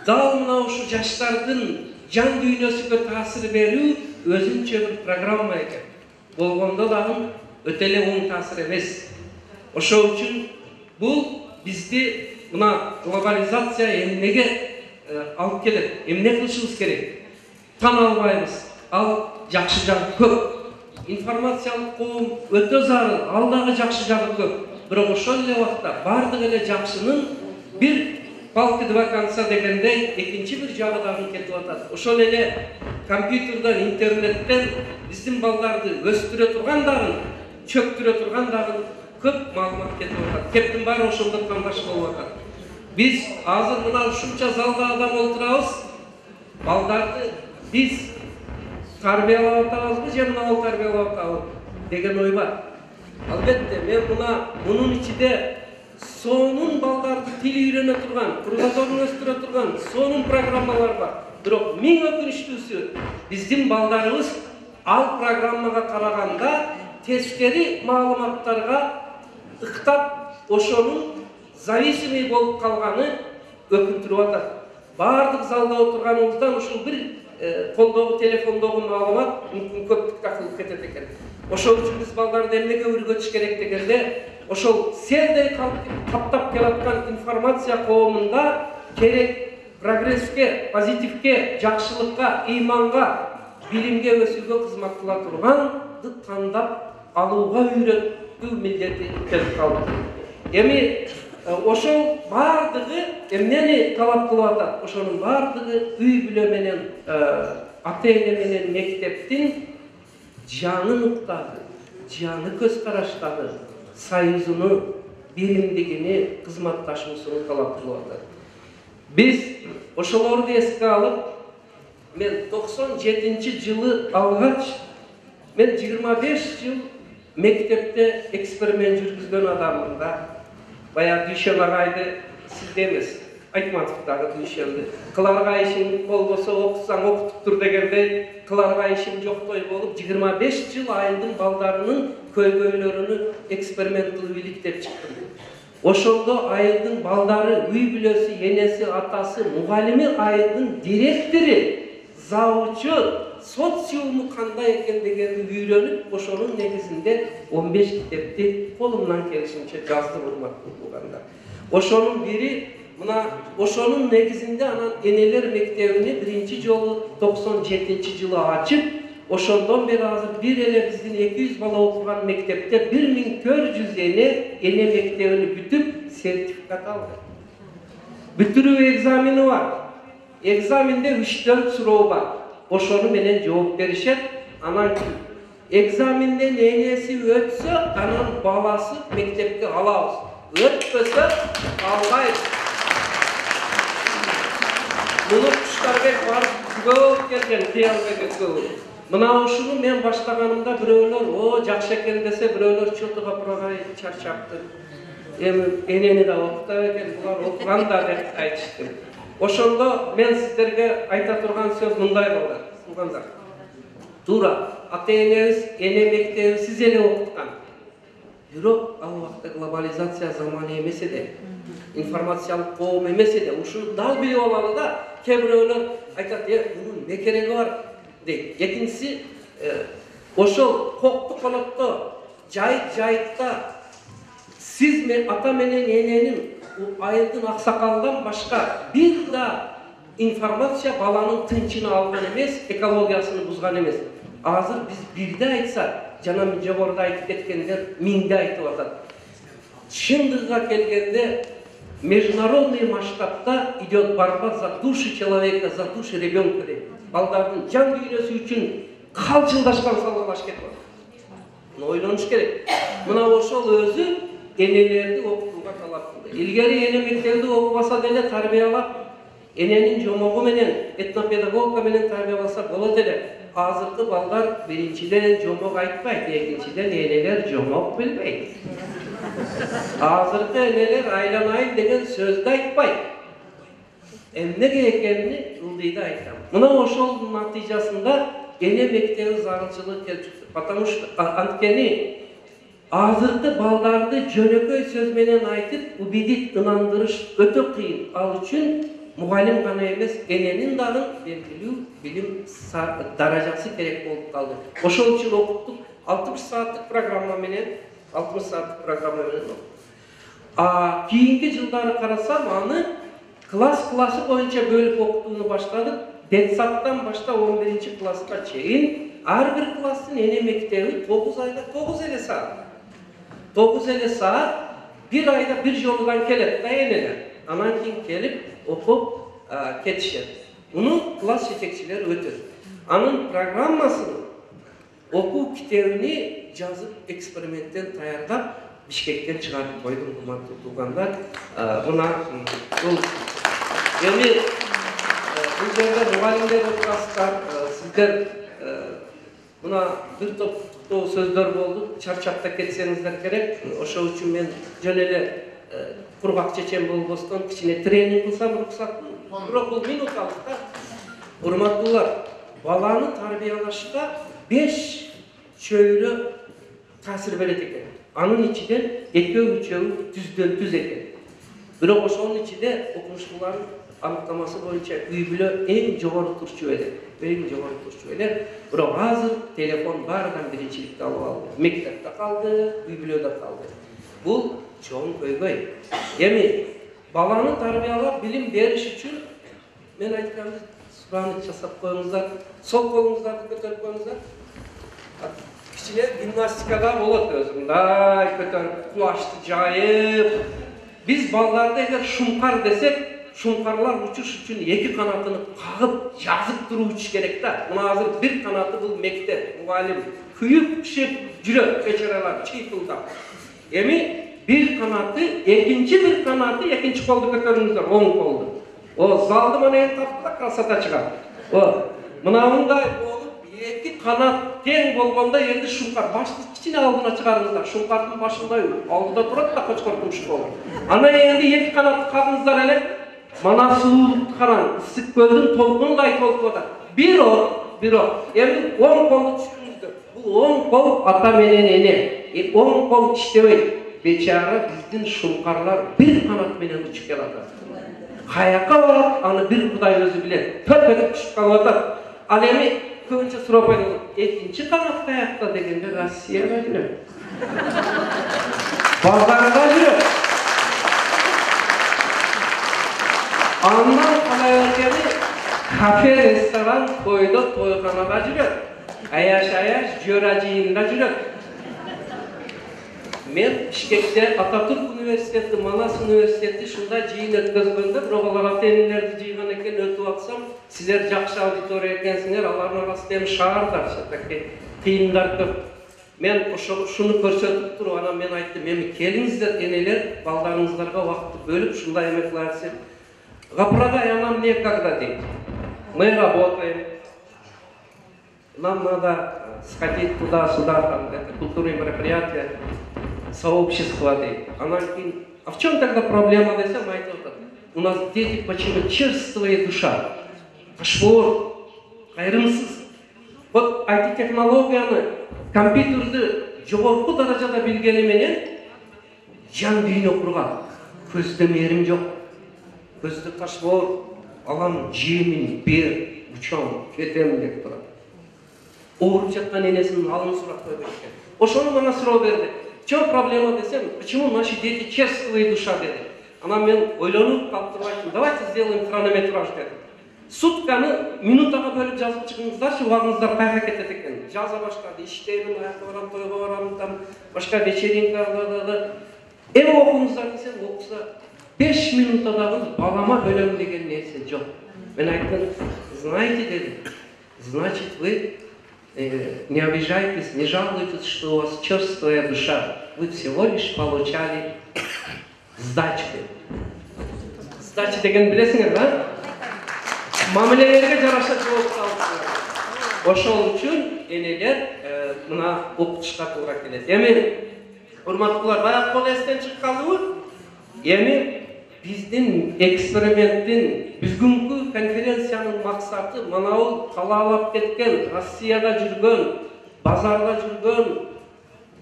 Дал мына ушу жаштардын жан дүйнөсүгө таасир берүү өзүнчө бир программа экен. Болгондо дагы өтө эле оң таасир эмес. Ошол үчүн бул бизди мына глобализация эмнеге алып келет, эмне кылышыбыз керек? Тана албайбыз. Ал жакшы жагы көп. Информациялык коом өтө зарыл, ал дагы жакшы жагы көп. Бирок ошол эле убакта бардык эле жакшынын бир палки два конца дегендей экинчи бир жагы дагы кетип атат. Ошол эле компьютерден, интернеттен биздин балдарды өстүрө турган дагы, чөктүрө турган дагы көп маалымат кетип атат. Кептин баары ошондон тандаш болуп атат. Биз азыр мына ушунча залда адам олтурабыз, балдарды биз тарбиялап атабызбы же мына тарбиялап атабы деген ой бар. Albatta, men bunun içinde sonun balдарды tili үйрөнө турган, кругозорун өстүрө турган sonun программалар бар. Бирок миң өкүнүчтүүсү биздин балдарыбыз ал программага караганда тескери маалыматтарга ыктап, ошонун зависимый болуп калганы өкүнтүрүп атат. Бардык залда отурганыбыздан ушул бир колдогу телефондогу маалымат мүмкүн көптүккө кылып кетет экен. Ошол үчүн биз балдарды эмнеге үйрөтүш керек дегенде, ошол селдей каптап келаткан информация коомунда керек прогресске, позитивке, жакшылыкка, ыйманга, билимге өсүүгө кызмат кыла турганды тандап алууга үйрөтүү милдети келип калды. Эми ошол бардыгы эмнени талап кылып атат? Ошонун бардыгы үй бүлө менен, ата-эне менен мектептин жаңы нуктагы, жаңы көз караштагы союзуну, биримдигини, кызматташуусун талап кылып атат. Биз ошолорду эске алып, мен 97-жылы алгач, мен 25 жыл мектепте эксперимент жүргүзгөн адаммын да. Баягы Дүйшөн агайды сизде эмес, Айтматовдагы Дүйшөндү. Кыларга ишиң болбосо окусаң окутуп тур дегендей, кыларга ишим жоктой болуп, 25 жыл айылдын балдарынын көйгөйлөрүнү эксперимент кылып иликтеп чыктым. Ошондо айылдын балдары, үй бүлөсү, энеси, атасы, мугалими, айылдын директору, завучу, социуму кандай экен дегенди үйрөнүп, ошонун негизинде 15 китепти колумдан келишинче жаздым, урматтуу туугандар. Ошонун бири ошонун негизинде анан энелер мектебини биринчи жолу 97-жылы ачып, ошондон бери азыр бир эле биздин 200 бала окуган мектепте 1400 эне мектебини бүтүп сертификат алды. Бүтүрүү экзамени бар. Экзаменде 3-4 суроо бар. Ошону менен жооп беришет. Анан экзаменден энеси өтсө, анан баласы мектепке алабыз. Өтпөсө албайбыз. Муну Куштарбек барып көп келген, Кыялбек экөө. Мына ушуну мен баштаганымда бирөөлөр, жакшы экен десе, бирөөлөр чотуга прогай чарчапты. Эми энени да окутат экен, булар окуган да деп айтышты. Ошондо мен сиздерге айта турган сөз мындай болду, туугандар. Туура, ата-энебиз, эне мектеби сиз эле окуткан. Бирок ал убакта глобализация заманы эмес эди. Информациялык коом эмес эди. Ушуну дал билип алалы да, кээ бирөөлөр айтат, бунун не кереги бар дейт. Экинчиси, ошол кокту колотто, жайытта сиз ата менен эненин айылдын аксакалынан башка бир да информация баланын тынчын алган эмес, экологиясын бузган эмес. Азыр биз бирде айтсак, жана мен жогоруда айтып кеткендер миңде айтып атат. Чындыгына келгенде международный масштабта идет борьба за души человека, за души ребенка. Балдардын жан дүйнөсү үчүн калчылдашкан салгалаш кетип атат. Ойлонуш керек. Мына ошол өзү энелерди окутууга талап кылды. Илгери эне мектебде окубаса деле тарбиялап, эненин жомогу менен, этнопедагогика менен тарбияласа болот эле. Азыркы балдар биринчиден жомок айтпайт, экинчиден энелер жомок билбейт. Азыркы энелер айланайын деген сөздү айтпайт. Эмнеге экенин ылдыйда айтам. Мына ошол натыйжасында эне мектеби зарылчылык келип чыкты. Потому что анткени азыркы балдарды жөнөкөй сөз менен айтып, убедить, ынандырыш өтө кыйын. Ал үчүн мугалим гана эмес, эненин дагы белгилүү билим даражасы керек болуп калды. Ошол үчүн окуттук 60 сааттык программа менен, кийинки жылдары карасам, аны класс боюнча бөлүп окутууну баштадык. Детсадтан башта 11-чи класска чейин ар бир класстын эне мектеби 9 айда 9 эле саат. 9 эле саат бир айда бир жолудан келет да энелер. Анан кийин келип окуп кетишет. Муну класс жетекчилери өтөт. Анын программасын, окуу китебини жазып, эксперименттен даярдап, Бишкектен чыгарып койдум, урматтуу туугандар. Мына бул эми бул жерде мугалимдер отурасыздар, сиздер мына бир топ куттуктоо сөздөр болду. Чарчап да кетсеңиздер керек. Ошол үчүн мен жөн эле кургак чечен болбостон кичине тренинг кылсам уруксат. Бирок бул минуталык да. Урматтуулар, баланы тарбиялашта 5 чөйрө таасир берет экен. Анын ичинен 2-3 түздөн түз экен. Бирок ошонун ичинде окумуштуулардын аныктамасы боюнча үй бүлө эң жогору турчу эле. Бирок азыр телефон баарынан биринчиликти алып алды. Мектепте калды, үй бүлөдө калды. Бул чоң көйгөй. Эми баланы тарбиялап билим бериш үчүн мен айтканды сураныч жасап коюңуздар. Сол колуңуздарды көтөрүп коюңуздар. Кичине гимнастикада болот өзү. Мындай көтөрүп, кулачты жайып. Биз балдарды эгер шумкар десек, шумкарлар учуш үчүн 2 канатын кагып, жазып туруу керек да. Мына азыр 1 канаты бул мектеп, мугалим, күйүп, пишип жүрөт, бечаралар чыйпылдап. Эми 1 канаты, экинчи 1 канаты, экинчи колду көтөрүңүздөр, оң колду. О, залды менен тапта красота чыгат. О, мынандай болуп 2 канат тең болгондо энди шумкар башты кичине алдына чыгарыңыздар. Шумкардын башында алдыда турат да кочкор тумшук болот. Ана энди 2 канатты кагыңыздар эле. Мана суулукту караң, ысык көлдүн толкундай толкуда. Бир о. Эми оң колду түшүрүңүздөр. Бул оң кол ата менен эне. Оң кол иштебейт. Бечара биздин шумкарлар 1 канат менен учуп келатат. Каяка барат, аны бир Кудай өзү билет. Төп түшүп калып атат. Ал эми көбүнчө сурап коет. Экинчи канат каякта дегенде Россияга жүрөт. Балдарга жүрөт. Андан калай бергени кафе, ресторан, тойдо, тойханага жүрөт. Аяш, жора жыйында жүрөт. Мен Бишкекте Ататүрк университети, Манас университети шундай жыйын өткөзгөндө, бирок алар ата-энелерди жыйган экен, өтүп атсам, силер жакшы аудитория экенсиңер, алардын арасында эми шаардар, кыйындар көп. Мен шуну көрсөтүп туруп, анан мен айттым, эми келиңиздер, энелер, балдарыңыздарга убакытты бөлүп, шундай эме кыларсыз. Гапрагай, а нам некогда дейт. Мы работаем. Нам надо сходить туда-сюда, там, это культурные мероприятия, сообщество дейт. А в чем тогда проблема, десем, у нас дети почему черствая душа, кашпор, кайрымсыз. Вот IT-технологияны, компьютерді жогорку даражада билгени менен жан дүйнө курган. Көздө мээрим жок. Көздө кашпор, алам жемин, бер, учам, кетем деп турат. Ооруп жаткан энесинин алын сурап койбойт экен. Ошону мага суроо берди. В чем проблема десем, почему наши дети черствые душа деди. Анан мен ойлонуп калып айттым, давайте сделаем хронометраж дедим. Сутканы минутага бөлүп жазып чыгыңыздарчы, убагыңыздар кайга кетет экен. Жаза баштады, иштеймин, аякка барам, тойго барам, там башка вечеринкаларда. Эми окуңуздар десем, окуса 5 минутта дагы балама бөлөм деген нерсе жок. Мен айттым, знаете, деди, значит вы не обижайтесь, не жалуйтесь, что у вас черствая душа. Вы всего лишь получали сдачи. Сдачи деген билесиңер, да? Мамилелерге жараша жооп калып. Ошол үчүн энелер мына окутушка туура келет. Эми урматтуулар, баягы кол эстен чыкканбы? Эми биздин эксперименттин бүгүнкү конференциянын максаты манабул калаалап кеткен, Россияда жүргөн, базарда жүргөн,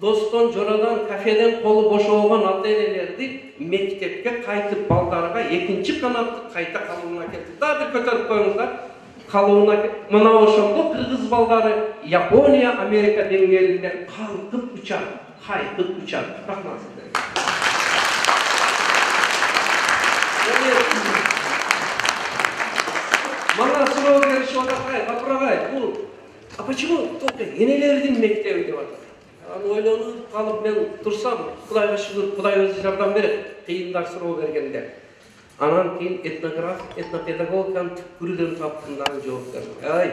достон, жорадан, кафеден колу бошогон ата-энелерди мектепке кайтып балдарга экинчи канатты кайта калууна келтирди. Да бир көтөрүп коюңуздар. Калууна мына ошондо кыргыз балдары Япония, Америка деңгээлинде кайтып учат. Рахмат. Мана суроо беришип атат, Гапрагай, бул а почему только энелердин мектеби деп атат? Аны ойлонуп калып мен турсам, Кудайга шүгүр, Кудай өзү жардам берет. Кыйындар суроо бергенде. Анан кийин этнограф, этнопедагогтан түкүрүдөн таптым дагы жооп берди. Ай,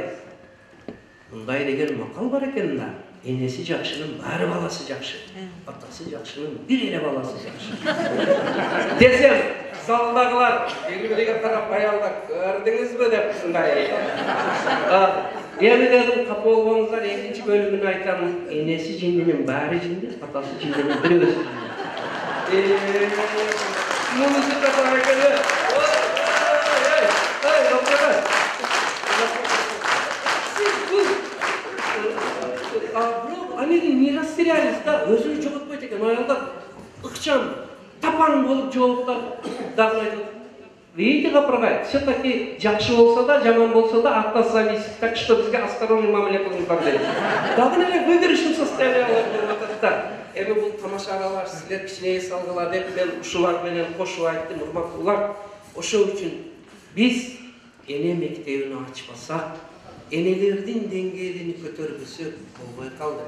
мындай деген макал бар экен да. Энеси жакшынын баары баласы жакшы. Атасы жакшынын бир эле баласы жакшы. Десем, Залдағылар, белгілерге қарап баялда көрдіңіз бе деп шындай. Енді дедім, қапы болғаныңыздар, екінші бөлігін айтамын. Енесі жеңгенің бәрі жеңді, атасы жеңгенің бір өзі жеңді. Музыка бар екені. Анеден не растерялись, да, өзін жоғытпайды екен, аялдар ықчам, тапан болып жоғыптар дағын айтады. Видите, қапырғай, все-таки жақшы болса да, жаман болса да, от нас зависит, так что бізге осторожный мамиле қылыңыздар дейді. Дағын әлі выигрышный состояние болып жатыр. Эми бұл тамашалар, сіздер кішіне ес алғыла деп, мен ұшыларменен қошу айттым, ұрмақтылар. Ошо үшін біз ене мектебін ашпасақ, энелердің деңгейini көтөргүсү болбой калды.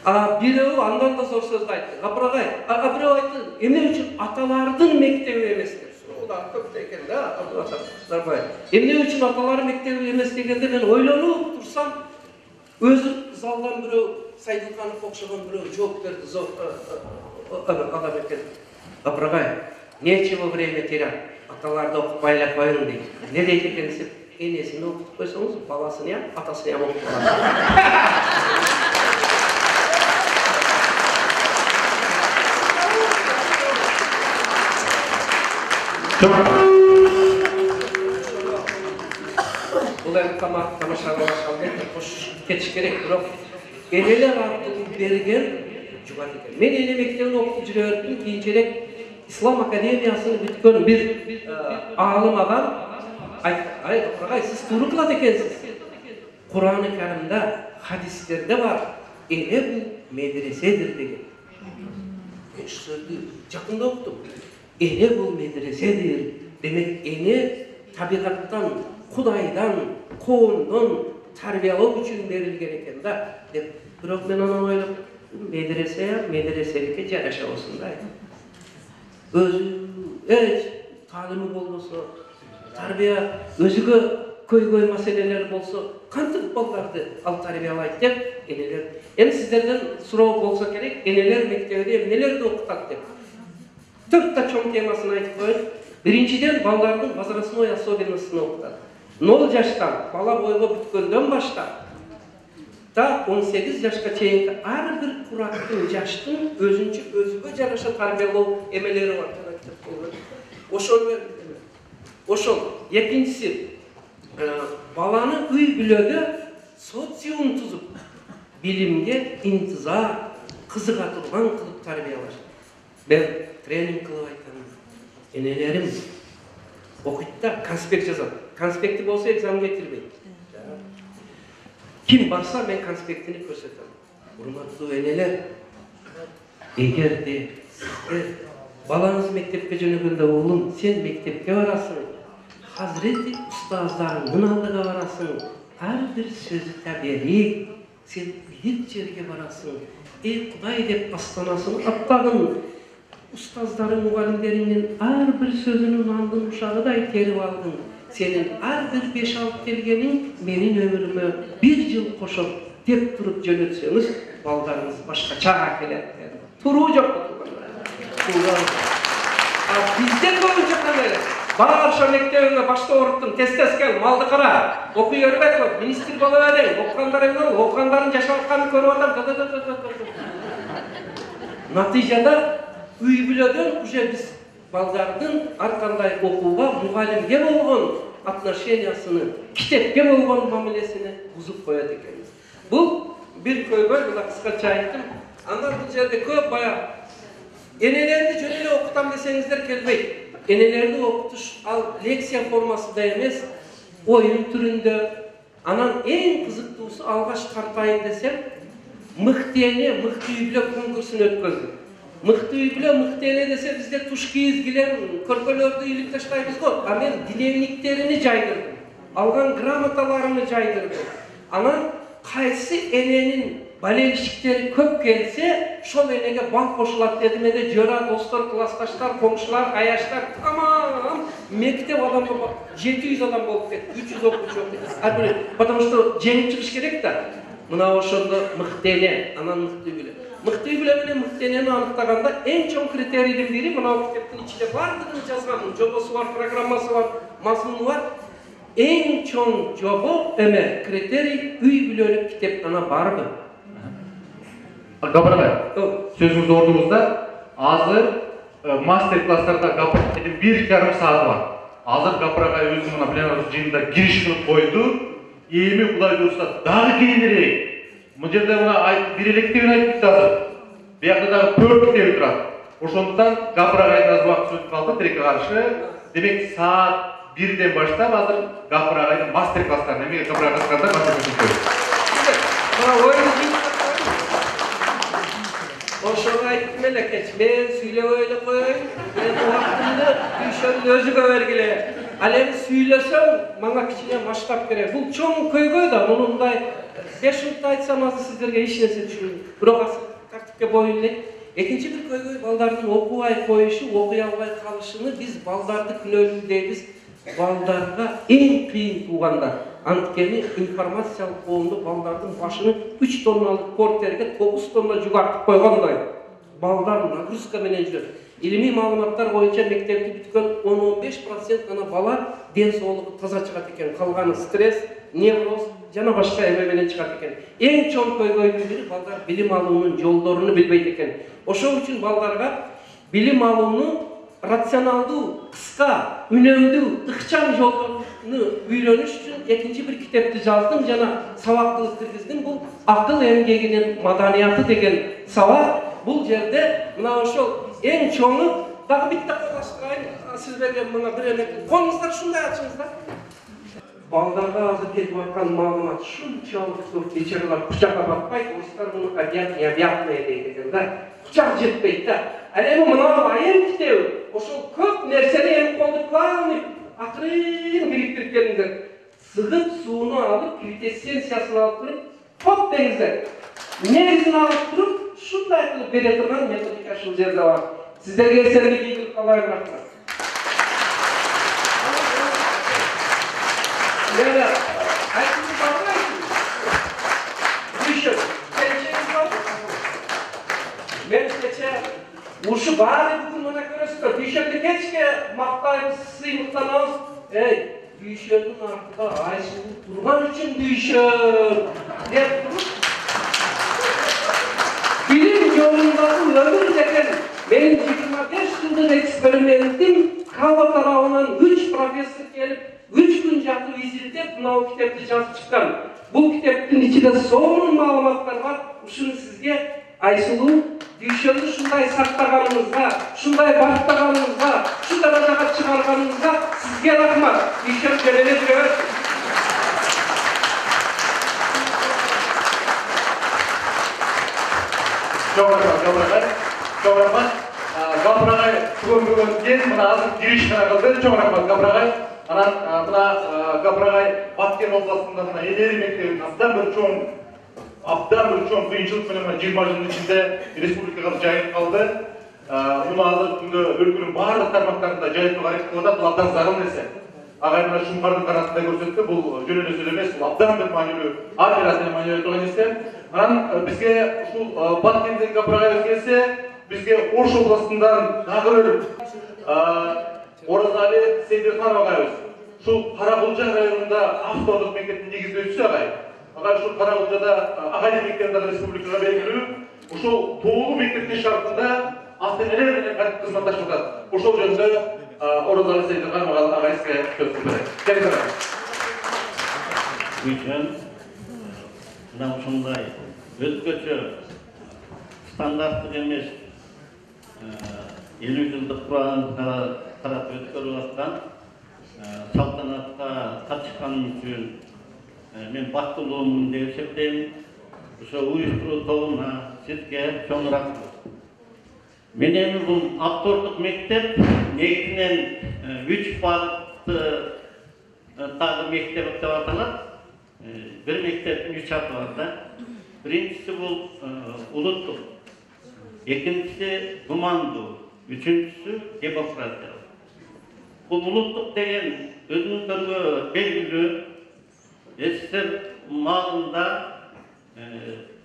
Бирөө андан да зор сөздү айтты. Капырагай, бирөө айтты, эмне үчүн аталардын мектеби эмес деп. Суроо көп экен да, Назарбаев. Эмне үчүн аталар мектеби эмес дегенде мен ойлонуп турсам, өзү залдан бирөө Сайдылганов окшогон бирөө жооп берди. Адам экен. Капырагай, нечего время терять. Аталарды окупайлап коюң дейт. Не дейт экенсиз? Енесini okutup koysanız, babasını yap, atasını yap okutup Бұл ән тамашаға кetiş керек, бірақ енелер арқылы берген жұбат екен. Мен ене мектебін оқып жүрердім, кейінчерек İslam Akademiyasını бүткөн bir ağalım adam Ay, siz turu kılat ekensiz. Kur'an-ı Kerim'de, hadislerde var. Ene bu medresedir degen. Ben şu sözü yakında okudum. Ene bu medresedir. Demek ene tabiattan, Kudaydan, koğundan tarbiyalау üçün verilgen eken da. Bırak ben ona oylap, medreselike jaraşa olsun da. Özü, talimi bolmasa, tarbiya özüge köy meseleleri bolsa, kantip ballardı al tarbiyalayt dep, eneler. Yani sizlerden surao bolsa gerek, eneler mektebide neler de okutak dep. 4 çoğun temasını aytıp koyun. Birinciden ballardın возрастной особенностьсini okutak. 0 yaştan, bala boyga bütkönden başta, da 18 yaşka çeyinki ar bir kuraktın, yaştın özünçü özüge jaraşa tarbiyalao emeleri var. Oşol, ikincisi, balanın üy bülögü sosyum tuzup, bilimge intizar, kızıga turgan kılıp tarbiyalar. Ben trening kılıp aytanım, enelerim okuytta konspekt yazam. Konspekti bolsa egzam getirmeyin. Kim barsa ben konspektini көрсөтөм. Урматтуу энелер, эгерде сиздер балаңыз мектепке жөнөгөндө уулум, сен мектепке барасың, Hazreti ustazlarının aldığı varasın, her bir sözü tabirik, sen büyük жерге barasın, Kuday dep astanasını attağın, ustazların, mugallimlerinin her bir sözünün andın uşağıday terip aldın, senin her bir 5-6 kelgenin menin ömürüme 1 yıl koşup dep turup jönötsöңүz, baldarınız başkaça kelet. Turuu jok. Bizden boyunca böyle. Bana akşam mektebinde başta öğrettim, tez gel, maldı kara, okuyu öğretmek, ministr boluverdi, okuyanların yaşamaklarını görüp adam, Natijada üy bülödön, уже biz baldarının arkanday okuğa, mugallimge bolğon отношениясını, kitepge bolğon mamilesini buzup koyat ekeniz. Bu bir köy var, buna kıskaça ayttım. Anlar bu yerde köp baya, enelerdi jönele okutam desеңizdер kelbeyt. Enelerdi okutuş al leksiya forması da emes, oyun türünde. Anan en kızıklısı algaç tartayın desem, mıhtiyene, mıhtiyüyle konkursunu ötküzdü. Mıhtiyene dese bizde tuşkiyiz gilen, körpölördü iyilik taştayımız koy. Amen dinevniklerini caydırdım. Algan gramatalarını caydırdım. Anan kaysı enenin balelişikleri köp gelse, şol enege bank koşulat dedim de jöra, dostlar, klastaşlar, komşular, ayaşlar, tamam. Mektep adamı 700 adam bolup ketти, 300 okuyucu oldu. Потому что жеңип чыгыш керек да. Мына ошондо мыктене, анан мыкты биле. мыкты үй менен мыкты энени аныктаганда эң чоң критерийдин бири мына китептин ичинде бардыгын жазган, жобосу бар, программасы бар, мазмуну бар. Эң чоң жобо эме критерий үй бүлөлүк китепкана барбы? Гапырагай, сөзіңіз орныңызда. Азыр мастер-класстарда гапырагайдың 1,5 сааты бар. Азыр гапырагай өзінің мына пленарлық жиында кириш кылып койду. Эми Кудай буйрса дагы кейинирээк. Мына жерде мына бир эле китебин айтып кетти азыр. Биякта дагы 4 китеби турат. Ошондуктан гапырагайдын аз убакыт өтүп калды, тилекке каршы. Демек саат 1ден баштап азыр гапырагайдын мастер-класстарын, эми гапырагайда мастер-класс коюп. Мына ойун Ошоға айттым эле кеч, мен сүйлөбөй эле коеюн, мен убактымды Дүйшөнүн өзүгө бергиле. Ал эми сүйлөсөм, мага кичине масштаб керек. Бул чоң көйгөй да, мундай 5 минутта айтсам азыр сиздерге эч нерсе түшүнбөйм. Бирок азыр тартипке боюн элек. Экинчи бир көйгөй балдардын окубай коюшу, окуй албай калышыны биз балдарды күнөөлүү дейбиз. Балдарга эң кыйын туугандар. Анткени информациялык коомдо балдардын башыны 3 тонналык портерге 9 тонна жүк артып койгондой. Балдар нагрузка менен жүрөт. Илимий маалыматтар боюнча мектепти бүткөн 10-15% гана бала ден соолугу таза чыгат экен. Калганы стресс, невроз жана башка эме менен чыгат экен. Эң чоң көйгөйдүн бири балдар билим алуунун жолдоруну билбейт экен. Ошол үчүн балдарга билим алууну рационалдуу, кыска, үнөмдүү, ыкчам жолдоруну үйрөнүш үчүн экинчи бир китепти жаздым жана сабактылык киргиздим. Бул акыл эмгегинин маданияты деген сабак. Бул жерде мына ошол эң чоңу дагы битте колаштырайын. Сиз берген мына бир эле колуңуздар шундай ачыңыздар. Балдарга азыр кетип аткан маалымат шунчалык көп, бечаралар кучакка батпайт, орустар муну объятное дейт экен да. Кучак жетпейт да. Ал эми мына айыл китеби ошол көп нерсени эми колдоп акырын бириктирип келиңиздер. Сыгып сууну алып, квинтэссенциясын алып туруп, топ деңиздер. Негизин алып туруп, шундай кылып бере турган методика ушул жерде бар. Сиздерге эсериңизди ийгилик каалайм, рахмат. Мына айтып барбайсың. Дүйшөн, келчегиз барбы? Мен кече ушу баары бүгүн мына көрөсүздөр. Дүйшөндү кечке мактайбыз, сыймыктанабыз. Дүйшөндүн артында Айсулуу турган үчүн Дүйшөн деп туруп. Билим жолундагы өмүр деген менин 25 жылдык экспериментим Кава тарабынан 3 профессор келип, 3 күн жатып изилдеп, мына китепти жазып чыккан. Бул китептин ичинде сонун маалыматтар бар. Ушуну сизге Айсулуу Дүйшөндү шундай сактаганыңызга, шундай бактаганыңызга, шу даражага чыгарганыңызга сизге рахмат. Дүйшөн келеле жүрө берсин. Çok rahmat. Gapıragay бүгүн мына азыр кириш гана кылды. Çok rahmat Gapıragay. Анан мына Gapıragay Баткен областында мына Элери мектебинин абдан бир чоң кыйынчылык менен 20 жылдын ичинде республикага жайылып калды. Муну азыр күндө өлкөнүн баардык тармактарында жайылтууга аракет кылып атат. Бул абдан зарыл нерсе. Агай мына Шумкардын карасында көрсөттү. Бул жөн эле сөз эмес, бул абдан бир маанилүү, ар бир азыр маанилүү турган нерсе. Анан бизге ушул Баткенден Gapıragay келсе, бизге Ош областынан дагы бир Оразали Сейдирхан агайыбыз. Ушул Каракулжа районунда автордук мектептин негиздөөчүсү агай. Агай ушул Каракулжада агай мектебинде республикага белгилүү. Ушул тоолуу мектептин шартында ата-энелер менен кантип кызматташып атат. Ошол жөнүндө Оразали Сейдирхан агайыбызга сөз берет. Келиңиздер. Дүйшөн мына ушундай өзгөчө стандарттык эмес 50 жылдык тарап өткөрүп аткан салтанатка катышканым үчүн мен бактылуумун деп эсептейм. Ошо уюштуруу тобуна сизге чоң рахмат. Мен эми бул автордук мектеп негизинен 3 багытты дагы мектеп деп аталат. Бир мектептин 3 аты бар да. Биринчиси бул улуттук, экинчиси гумандуу, үчүнчүсү демократия. Бул улуттук деген өзүңүздөргө белгилүү СССР маалында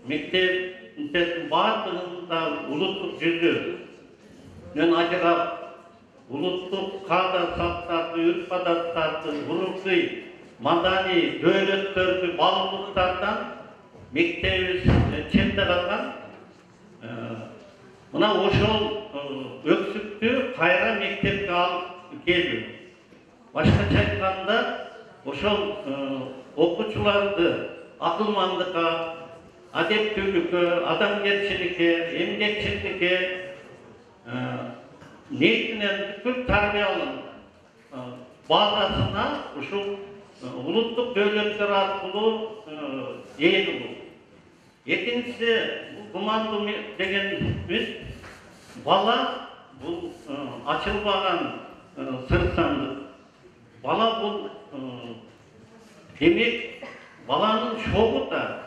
мектеп бардығында ұлттық жүзі мен ажырап ұлттық қада салттарды, үрп-адаттарды, ғұрпи, мадани дөйлеттерді балылықтардан мектебimiz четте қалған. Мына ошол өксікті қайра мектепке алып келді. Башкача айтканда, ошол окуучуларды акылмандыкка, адептүүлүккө, адамгерчиликке, эмгекчиликке ниетинен бүткүл тарбияланып, базасына ушул улуттук дөөлөттөр аркылуу ээ болду. Экинчиси, команду дегенimiz бала бул ачылбаган сырсандык. Бала бул демек баланын шогу да,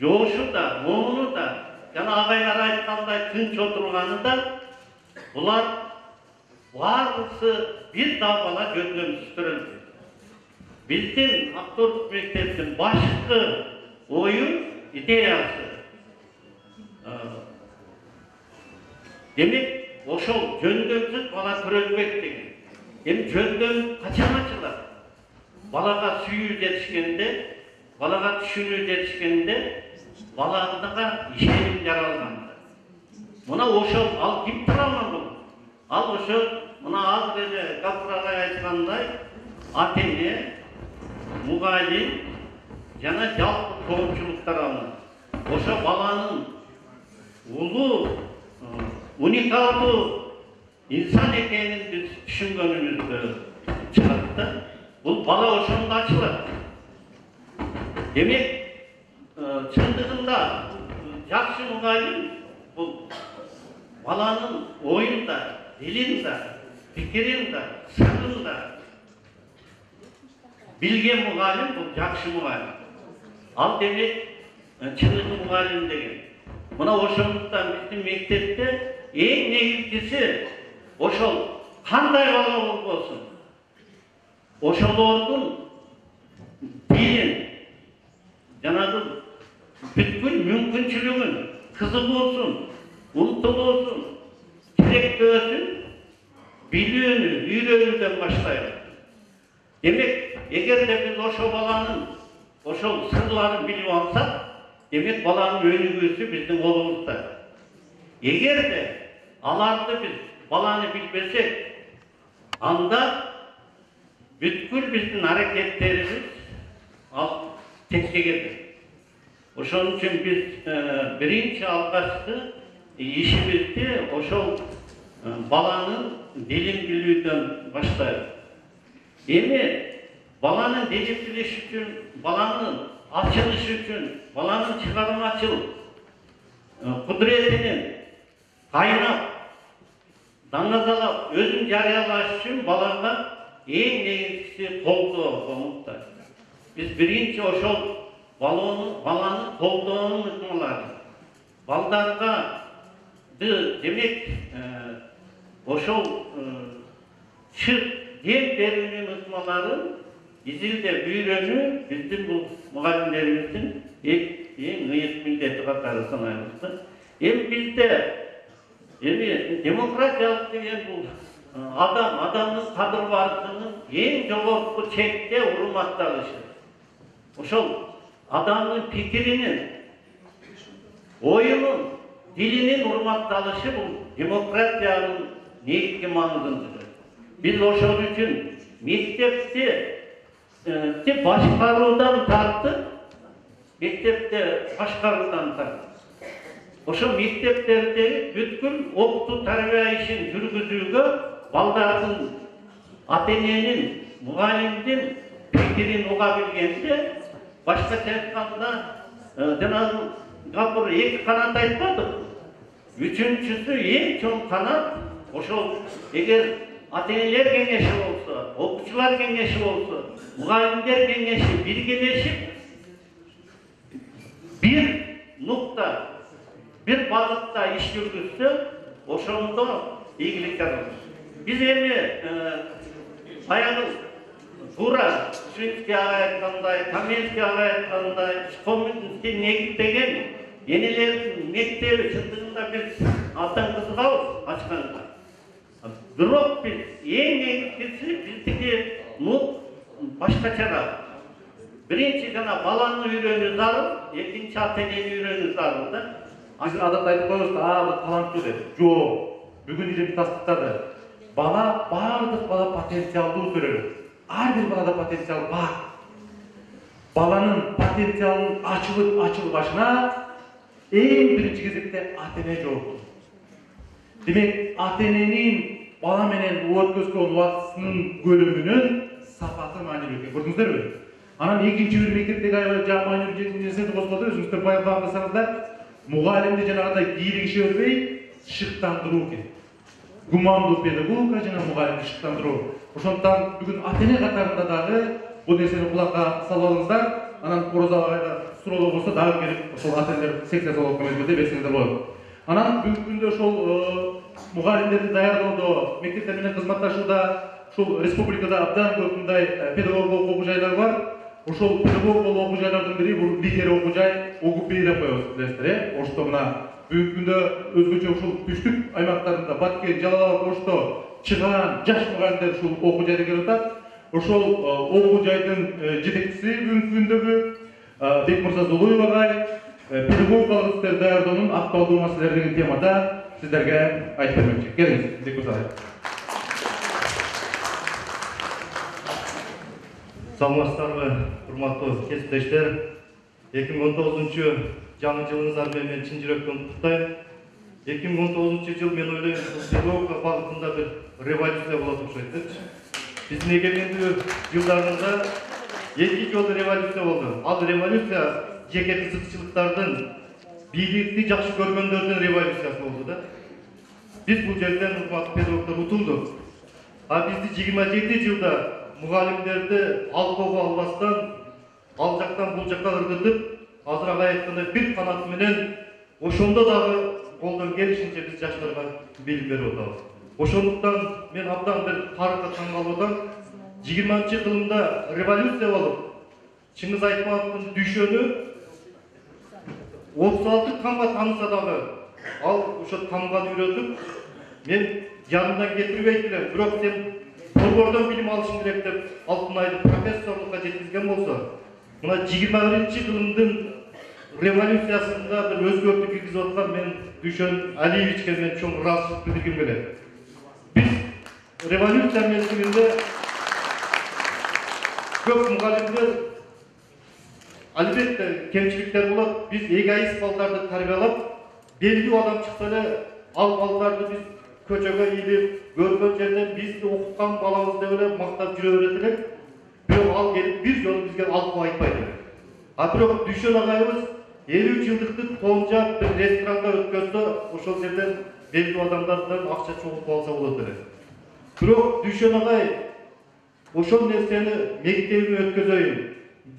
жоошу да, момуну да, жана агайлар айткандай тынч отурганы да, булар баарысы бир да бала жөндөмсүздөрүлдү. Биздин актордук мектептин башкы ою, идеясы демек ошол жөндөмсүз бала көрөлбөк деген. Эми жөндөм качан ачылат? Балага сүйүү жетишкенде, балага түшүнүү жетишкенде, балага ишеним жаралганда. Мына ошол ал ким тураман бул? Ал ошол мына азыр эле Гапур агай айткандай, ата-эне, мугалим жана жалпы коомчулуктар алынат. Ошо баланын улуу, уникалдуу инсан экенин биз түшүнгөнүбүздө чыгат да. Бул бала ошондо ачылат. Демек, чындыгында жакшы мугалим бул баланын оюнда, дилинде, пикиринде, сырында билген мугалим бул жакшы мугалим. Ал демек чындыгы мугалим деген. Мына ошондуктан биздин мектепте эң негизгиси ошол кандай бала болбосун, ошолордун дилин, жанагы бүткүл мүмкүнчүлүгүн, кызыгуусун, умтулуусун, тилектөөсүн билүүнү, үйрөнүүдөн баштайбыз. Демек, эгерде биз ошол баланын ошол сырларын билип алсак, демек баланын өнүгүүсү биздин колубузда. Эгерде аларды биз баланы билбесек, анда бүткүл биздин аракеттерибиз ал текке кетет. Ошон үчүн биз биринчи алгачкы ишибизди ошол баланын дилин билүүдөн баштайбыз. Эми баланын дилин билиш үчүн, баланын ачылыш үчүн, баланын чыгармачыл кудуретинин кайнап, даңазалап, өзүн жарыялаш үчүн балага эң негизгиси колдоо муктай. Биз биринчи ошол баланы колдоонун ыкмалары. Балдарга демек ошол дем берүүнүн ыкмаларын изилдеп үйрөнүү биздин бул мугалимдерибиздин эң ыйык милдети катары санайбыз да. Эми бизде демократиялык деген бул адамдын кадыр-баркынын эң жогорку чекте урматталышы. Ошол адамдын пикиринин, оюнун, дилинин урматталышы бул демократиянын негизги маңызындагы. Биз ошол үчүн мектепти башкаруудан тартып, ошо мектептердеги бүткүл окутуу тарбия ишин жүргүзүүгө балдардын, ата-эненин, мугалимдин пикирин уга билгенде, башкача айтканда, жанагы Гапур эки канат айтпадык. Үчүнчүсү эң чоң канат ошол эгер ата-энелер кеңеши болсо, окуучулар кеңеши болсо, мугалимдер кеңеши биргелешип, бир нукта, бир багытта иш жүргүзсө, ошондо ийгилик жаралат. Биз эми баягы туура Шведский агай айткандай, Каменский агай айткандай, Скоминский негиздеген Енелердің мектебі шындығында біз аттан қызығауыз ашқанға. Бирок біз ең негізгісі біздікі башкачараак. Биринчи жана баланы үйрөнүү зарыл, экинчи ата-энени үйрөнүү зарыл да. Biz adat айтып коебуз, бұл таланттуу деп. Жок. Бүгүн илим тастыктады. Бала, бардык бала потенциалдуу төрөлөт. Ар бир балада потенциал бар. Баланын потенциалын ачылбашына эң биринчи кезекте ата-эне жоопту. Демек, ата-эненин бала менен өткөзгөн убактысынын көлөмүнүн сапаты маанилүү экен. Көрдүңүздөрбү? Анан экинчи бир мектептеги аябай маанилүү нерсени козгоду. Өзүңүздөр баяндагансаңыздар, мугалимди жанагындай кийлигише бербей, шыктандыруу керек. Гумандуу педагогика жана мугалимди шыктандыруу. Ошондуктан бүгүн ата-эне катарында дагы бул нерсени кулакка салып алыңыздар. Анан Ороза агайга суроолор болсо дагы келип, ошол ата-энелер секциясы болуп мезгилде берсеңиздер болот. Анан бүгүнкү күндө ошол мугалимдерди даярдоодо, мектептер менен кызматташууда ушул республикада абдан көп мындай педагогдук окуу жайлар бар. Ошол педагогдук окуу жайлардын бири бул лидер окуу жай ОГП деп коебуз, билесиздер, Ошто мына бүгүнкү күндө өзгөчө ушул түштүк аймактарында, Баткен, Жалал Абад, Ошто чыгаан жаш мугалимдер ушул окуу жайда келип атат. Ошол окуу жайдын жетекчиси бүгүнкү күндөгү Бекмырза Зулуев агай педагогикалык истер даярдоонун актуалдуу маселелери деген темада сиздерге айтып бермекчи. Келиңиз, Бекмырза агай. Саламатсыздарбы, урматтуу кесиптештер. 2019 жаңы жылыңыздар менен мен чын жүрөктөн куттуктайм. 2019 жыл мен ойлойм, педагогика багытында бир революция болот окшойт. Биздин эгемендүү жылдарында 2 жолу революция болду. Ал революция жеке кызыкчылыктардын, бийликти жакшы көргөндөрдүн революциясы болду да. Биз бул жерден урматтуу педагогдор утулдук. А бизди 27 жылда мугалимдерди алкоого албастан, ал жактан бул жакка ыргытып, азыраак айтканда бир канат менен ошондо дагы колдон келишинче биз жаштарга билим берип атабыз. Ошондуктан мен абдан бир тарыхка таң калып, 20-кылымда революция болуп, Чыңгыз Айтматовдун düşөнү 36 камга таныса дагы, ал ошо камганы үйрөтүп, мен жанымдан кетирбейт элем, бирок сен Борбордон билим алышың керек деп Алтынайды профессорлукка жеткизген болсо, мына 21-кылымдын революциясында бир өзгөртүү киргизип аткан мен Düşөн Алиевичке мен чоң ыраазычылык билдиргим келет. Биз революция мезгилинде көп мугалимдер албетте кемчиликтер болот. Биз эгоист балдарды тарбиялап, белгилүү адам чыкса эле, ал балдарды биз көчөгө ийип, көргөн жерден бизди окуткан балабыз деп эле мактап жүрө берет элек. Бирок ал келип бир жолу бизге алып айтпайт элек. А бирок Düşөн агайыбыз 50 жылдыкты тоонжап бир ресторанга өткөздө, ошол жерден белгилүү адамдардан акча чогултуп алса болот элек. Бирок Düşön агай ошол нерсени мектебиме өткөзөйүн,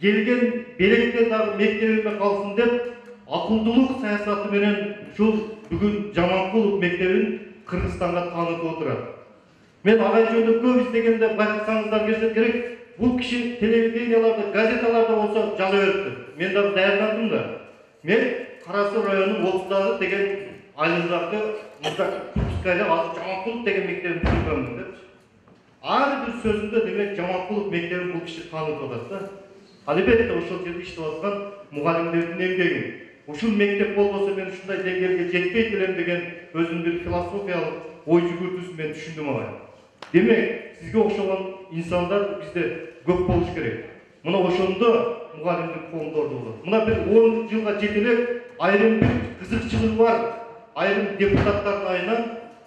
келген белектер дагы мектебиме калсын деп акылдуулук саясаты менен ушул бүгүн Жаманкулов мектебин Кыргызстанга таанытып отурат. Мен агай жөнүндө көп издегенде байкасаңыздар керек, бул киши телевиденияларда, газеталарда болсо жаза берипти. Мен дагы даярдандым да. Мен Карасу районунун 30 деген айылдагы мында Кыргызстайда Жаманкулов деген мектебин бүтүргөнмүн деп. Ар бир сөзүндө демек Жаманкулов мектебин бул киши таанытып атат да. Албетте ошол жерде иштеп аткан мугалимдердин эмгегин. Ушул мектеп болбосо мен ушундай деңгээлге жетпейт элем деген өзүнүн бир философиялык ой жүгүртүүсүн мен түшүндүм агай. Демек, сизге окшогон инсандар бизде көп болуш керек. Мына ошондо мугалимдик коомдорду болот. Мына бир 10 жылга жетелеп, айрым бир кызыкчылыгы бар, айрым депутаттардын айынан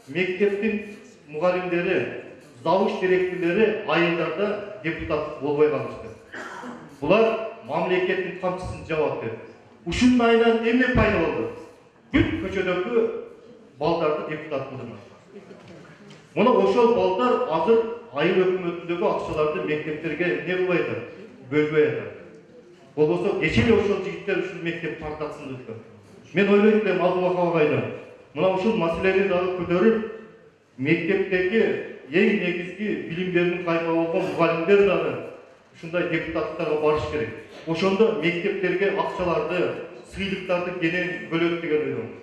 мектептин мугалимдери, завуч директорлори айылдарда депутат болбой калышты. Булар мамлекеттин камчысын жабат деп. Ушунун айынан эмне пайда болду? Бүт көчөдөгү балдарды депутат кылдырмак. Мына ошол балдар азыр айыл өкмөтүндөгү акчаларды мектептерге не кылбай атат? Бөлбөй атат. Болбосо кече эле ошол жигиттер ушул мектеп партасын өткөн. Мен ойлойм элем Абдуллах агайдан. Мына ушул маселени дагы көтөрүп, мектептеги эң негизги билимдерин кайма болгон мугалимдер дагы ушундай депутаттарга барыш керек. Ошондо мектептерге акчаларды сыйлыктарды кенен бөлөт деген ойдомун.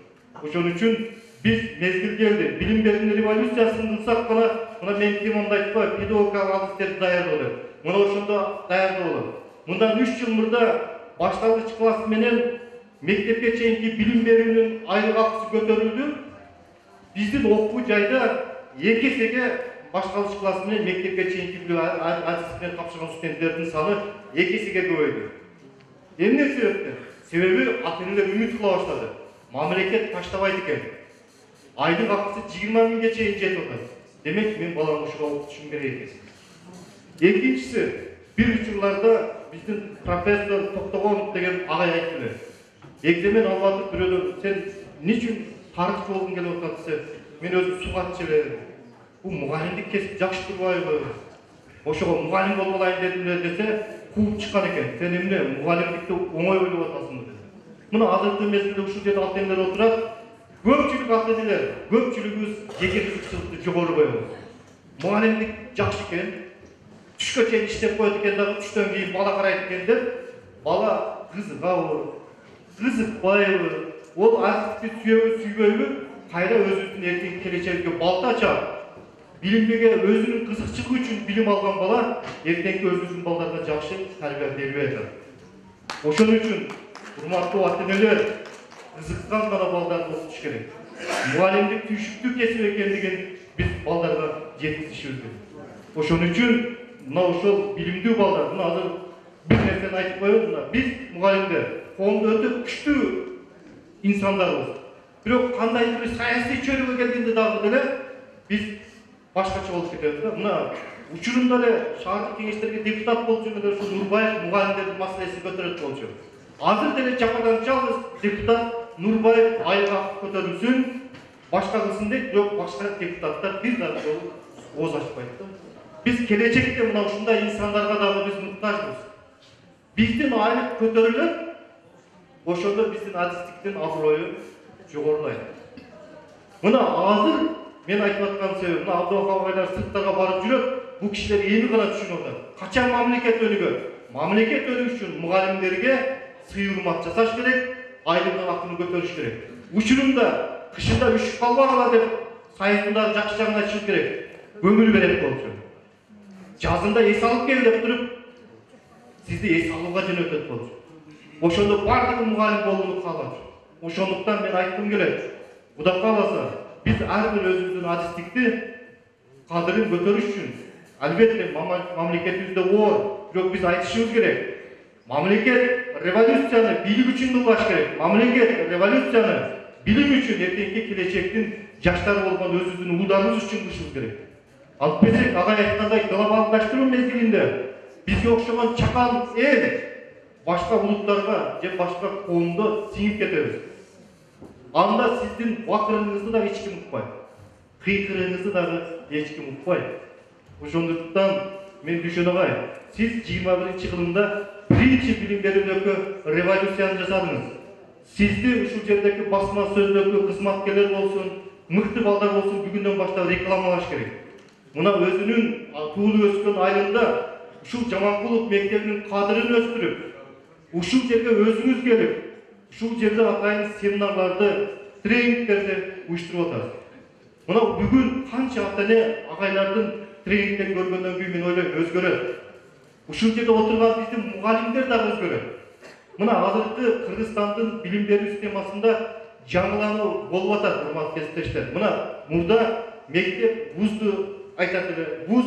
Ошон үчүн biz mezgil geldi. Bilim berinin revolüsyasını ılsak bana, buna men kimamda aytpa, pedagogikалық адистерди даярдоо. Мына ошондо даярдоо. Мындан 3 жыл мурда башталгыч класс менен мектепке чейинки билим берүүнүн айлык акысы көтөрүлдү. Биздин окуу жайда 2 эсеге башталгыч класс менен мектепке чейинки билим адистиктерин тапшырган студенттердин саны 2 эсеге көбөйдү. Эмне себептен? Себеби ата-энелер үмүт кыла баштады. Мамлекет таштабайт экен. Айлык акысы 20 миңге чейин жетип атат. Демек мен баламды ушуга окутушум керек экен. Экинчиси, бир учурларда биздин профессор Токтогонов деген агай айттылар. Экзамен албатып бирөөдөн сен эмне үчүн тарыхчы болгуң келип атат десе, мен өзүм сугатчы элем. Бул мугалимдик кесип жакшы турбайбы? Ошого мугалим болуп алайын дедим десе, кууп чыккан экен. Сен эмне мугалимдикти оңой ойлоп атасың деп. Мына азыркы мезгилде ушул жерде ата-энелер отурат. Көпчүлүк ата-энелер, көпчүлүгүбүз жеке кызыкчылыкты жогору коебуз. Мугалимдик жакшы экен, түшкө чейин иштеп коет экен дагы түштөн кийин бала карайт экен деп, бала кызыгабы, кызыкпайбы, ол артикти сүйөбү, сүйбөйбү, кайра өзүнүн эркин келечегиге балта ачат. Билимге өзүнүн кызыкчылыгы үчүн билим алган бала эртеңки өзүнүн балдарына жакшы тарбия бербей атат. Ошон үчүн урматтуу ата-энелер кызыккан гана балдарды окутуш керек. Мугалимдик түйшүктүү кесип экендигин биз балдарга жеткизишибиз керек. Ошон үчүн мына ошол билимдүү балдар, мына азыр бир нерсени айтып коеюн, мына биз мугалимдер коомдо өтө күчтүү инсандарбыз. Бирок кандайдыр бир саясий чөйрөгө келгенде дагы деле биз башкача болуп кетебиз да. Мына учурунда эле шаардык кеңештерге депутат болуп жүргөндө ушу Нурбаев мугалимдердин маселесин көтөрөт болчу. Азыр деле жападан жалгыз депутат Нурбаев айга көтөрүлсүн, башка кылсын дейт, бирок башка депутаттар бир дагы жолу ооз ачпайт да. Биз келечекте мына ушундай инсандарга дагы биз муктажбыз. Биздин айлык көтөрүлөт, ошондо биздин адистиктин аброю жогорулайт. Мына азыр мен айтып аткан себебим, мына абдыбакалар сырттарга барып жүрөт, бул кишилер эми гана түшүнүп атат. Качан мамлекет өнүгөт? Мамлекет өнүгүш үчүн мугалимдерге сый-урмат жасаш керек, айлыктын акын көтөрүш керек. Учурунда кышында үшүп калбагыла деп сайысында жакшы жагын айтыш керек. Көмүл берет болчу. Жазында эс алып кел деп туруп, сизди эс алууга жөнөтөт болчу. Ошондо бардыгы мугалим болууну каалап. Ошондуктан мен айткым келет. Кудай кааласа, биз ар бир өзүбүздүн адистикти кадырын көтөрүш үчүн албетте мамлекетибизде оор, бирок биз айтышыбыз керек. Мамлекет революцияны билик үчүн кылбаш керек. Мамлекет революцияны билим үчүн эртеңки келечектин жаштары болгон өзүбүздүн уулдарыбыз үчүн кылышыбыз керек. Албетте агай айткандай глобалдаштыруу мезгилинде бизге окшогон чакан эл башка улуттарга же башка коомдо сиңип кетебиз. Анда сиздин бакырыңызды да эч ким укпайт. Кыйкырыңызды дагы эч ким укпайт. Ошондуктан мен Дүйшөн агай, сиз 21-кылымда биринчи билим берүүдөгү революцияны жасадыңыз. Сизди ушул жердеги басма сөздөгү кызматкерлер болсун, мыкты балдар болсун бүгүндөн баштап рекламалаш керек. Мына өзүнүн туулуп өскөн айылында ушул Жаманкулов мектебинин кадырын өстүрүп, ушул жерге өзүңүз келип, ушул жерде атайын семинарларды, тренингтерди уюштуруп атасыз. Мына бүгүн канча ата-эне агайлардын тренингден көргөндөн кийин мен ойлойм өзгөрөт. Ушул жерде отурган биздин мугалимдер дагы өзгөрөт. Мына азыркы Кыргызстандын билим берүү системасында жаңылануу болуп атат, урматтуу кесиптештер. Мына мурда мектеп вузду айтат эле, вуз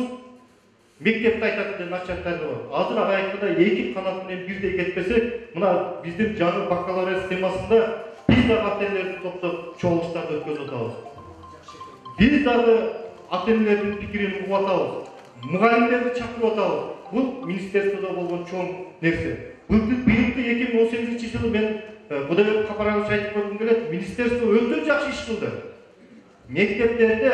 мектепти айтат эле начальниктер бар. Азыр ага айтканда эки канат менен бирдей кетпесек, мына биздин жаңы бакалавриат системасында биз дагы ата-энелерди топтоп чогулуштарды өткөзүп атабыз. Биз дагы ата-энелердин пикирин угуп атабыз. Мугалимдерди чакырып атабыз. Бул министерстводо болгон чоң нерсе. Быйылкы 2018-жылы мен Кудайбек Капарович айтып көргүм келет, министерство өтө жакшы иш кылды. Мектептерде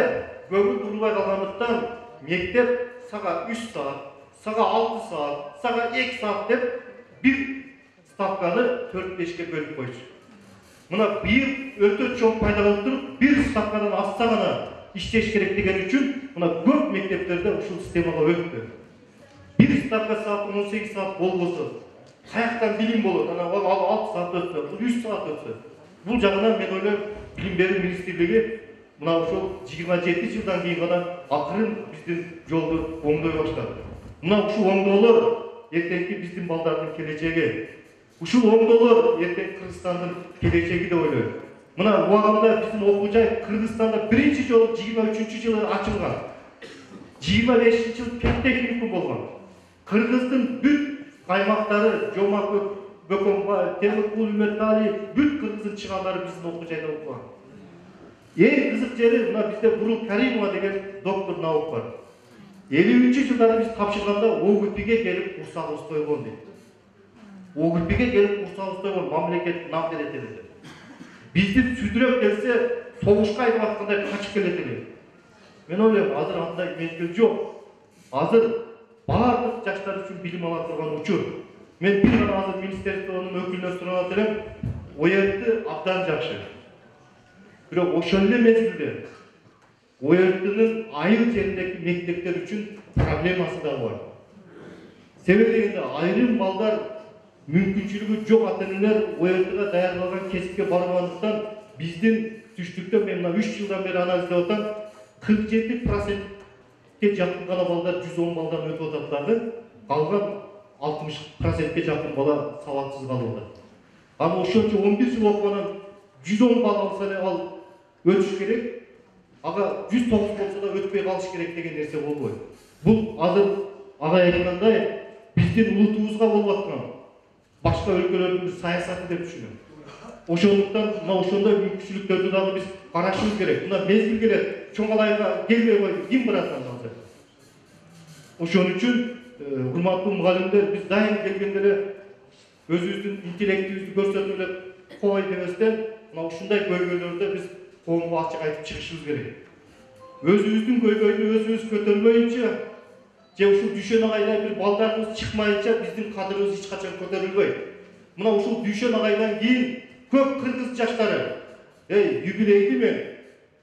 көбү турбай калгандыктан мектеп сага 3 саат, сага 6 саат, сага 2 саат деп бир ставканы 4-5ке бөлүп койчу. Мына быйыл өтө чоң пайда болуп туруп, бир ставкадан асса гана иштеш керек деген үчүн мына көп мектептерде ушул системага өттү. Бир ставка саат 18 саат болбосо, каяктан билим болот, ана 6 саат өтсө, бул 3 саат өтсө. Бул жагынан мен ойлойм, билим берүү министрлиги мына ошол 27 жылдан кийин гана акырын биздин жолду оңдой баштады. Мына ушул оңдоолор эртеңки биздин балдардын келечеги. Ушул оңдоолор эртең Кыргызстандын келечеги деп ойлойм. Мына убагында биздин окуу жай Кыргызстанда биринчи жолу 23-жылы ачылган. 25-жылы Пентехникум болгон. Кыргыздын бүт каймактары, Жомарт Бөкөнбаев, Темиркул Үмөтали, бүт кыргыздын чыгандары биздин окуу жайда окуган. Эң кызык жери мына бизде Бурул Каримова деген доктор наук бар. 50-жылдары биз тапшырганда Огүпиге келип курсагыбыз койгон дейт. Огүпиге келип курсагыбыз койгон, мамлекет нам берет эле. Биздин сүдүрөп келсе, согушка айдап аткандай качып келет эле. Мен ойлойм, азыр андай мезгил жок. Азыр баардык жаштар үчүн билим ала турган учур. Мен бир гана азыр министрликтин өкүлүнөн сурап атырам, ОЕРТ абдан жакшы. Бирок ошол эле мезгилде ОЕРТнын айыл жериндеги мектептер үчүн проблемасы да бар. Себеби дегенде айрым балдар мүмкүнчүлүгү жок ата-энелер ОЕРТга даярдалган кесипке барбагандыктан биздин түштүктө мен мына 3 жылдан бери анализдеп атам, 47%ке жакын гана балдар 110 балдан өтүп атат дагы, калган 60%ке жакын бала сабатсыз калып атат. Аны ошончо 11 жыл окугандан 110 бала алса эле ал өтүш керек, ага 109 болсо да өтпөй калыш керек деген нерсе болбойт. Бул азыр ага айткандай биздин улутубузга болуп аткан башка өлкөлөрдүн саясаты деп түшүнөм. Ошондуктан мына ошондой мүмкүнчүлүктөрдү дагы биз карашыбыз керек. Мына мезгил келет, чоңалайга келбей койду, ким барат азыр? Ошон үчүн урматтуу мугалимдер, биз дайым келгенде эле өзүбүздүн интеллектибизди көрсөтүп эле кой деместен, мына ушундай көйгөйлөрдө биз коомго ачык айтып чыгышыбыз керек. Өзүбүздүн көйгөйдү өзүбүз көтөрбөйүнчө, же ушул Дүйшөн агайдай бир балдарыбыз чыкмайынча биздин кадырыбыз эч качан көтөрүлбөйт. Мына ушул Дүйшөн агайдан кийин көп кыргыз жаштары, юбилейди мен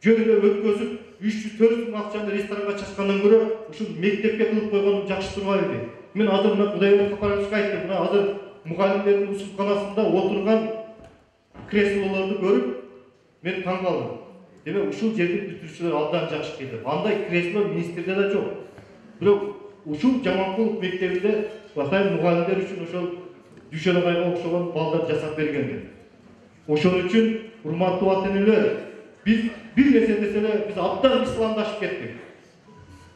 жөнүндө өткөзүп 300-400 миң акчаны ресторанга чачкандан көрө ушул мектепке кылып койгонум жакшы турбайбы? Мен азыр мына Кудайбек Капаровичке айттым, мына азыр мугалимдердин усулканасында отурган креслолорду көрүп мен таң калдым. Демек ушул жердин бүтүрүүчүлөр абдан жакшы келди. Андай кресло министрде да жок. Бирок ушул Жаманкулов мектебинде атайын мугалимдер үчүн ошол Дүйшөн агайга окшогон балдар жасап бергенди. Ошон үчүн урматтуу ата-энелер, биз бир нерсе десе эле биз абдан исламдашып кеттик.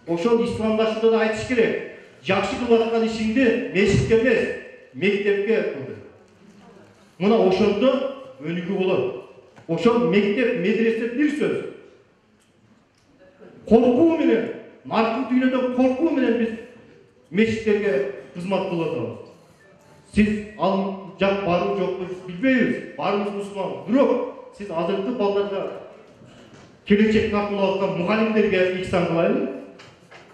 Ошол исламдашууда да айтыш керек. Жакшы кылып аткан ишиңди мешитке эмес, мектепке кылды. Мына ошондо өнүгүү болот. Ошол мектеп, медресе бир сөз. Коркуу менен, наркы дүйнөдө коркуу менен биз мешиттерге кызмат кылып атабыз. Сиз ал жак барбы жокпу билбейбиз, баарыбыз мусулман. Бирок сиз азыркы балдарга келечек тартуулап аткан мугалимдерге ихсан кылайлы.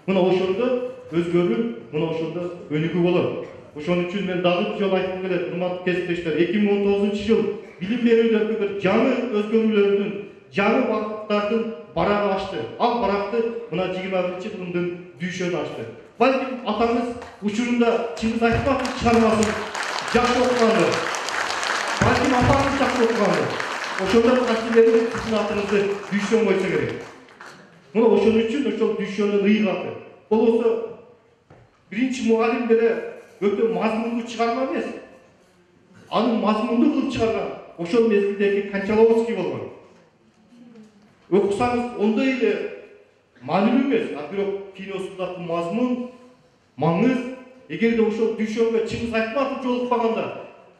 Мына ошондо өзгөрүү, мына ошондо өнүгүү болот. Ошон үчүн мен дагы бир жолу айткым келет, урматтуу кесиптештер, 2019-жыл билим берүүдөгү бир жаңы өзгөрүүлөрдүн, жаңы багыттардын барагы ачты. Ал баракты мына 21-кылымдын Дүйшөнү ачты. Балким атаңыз учурунда Чыңгыз Айтматовдун чыгармасын жакшы окуганды. Балким атаңыз жакшы окуганды. Ошондой касиелерин сиздин атыңызды Дүйшөн койсо керек. Мына ошон үчүн ошол Дүйшөндүн ыйгаты. Болбосо биринчи мугалим деле өтө мазмундуу чыгарма эмес. Анын мазмундуу кылып чыгарган ошол мезгилдеги Кончаловский болгон. Окусаңыз ондой эле маанилүү эмес, бирок киносундагы мазмун, маңыз, эгерде ошол Дүйшөнгө Чыңгыз Айтматов жолукпаганда,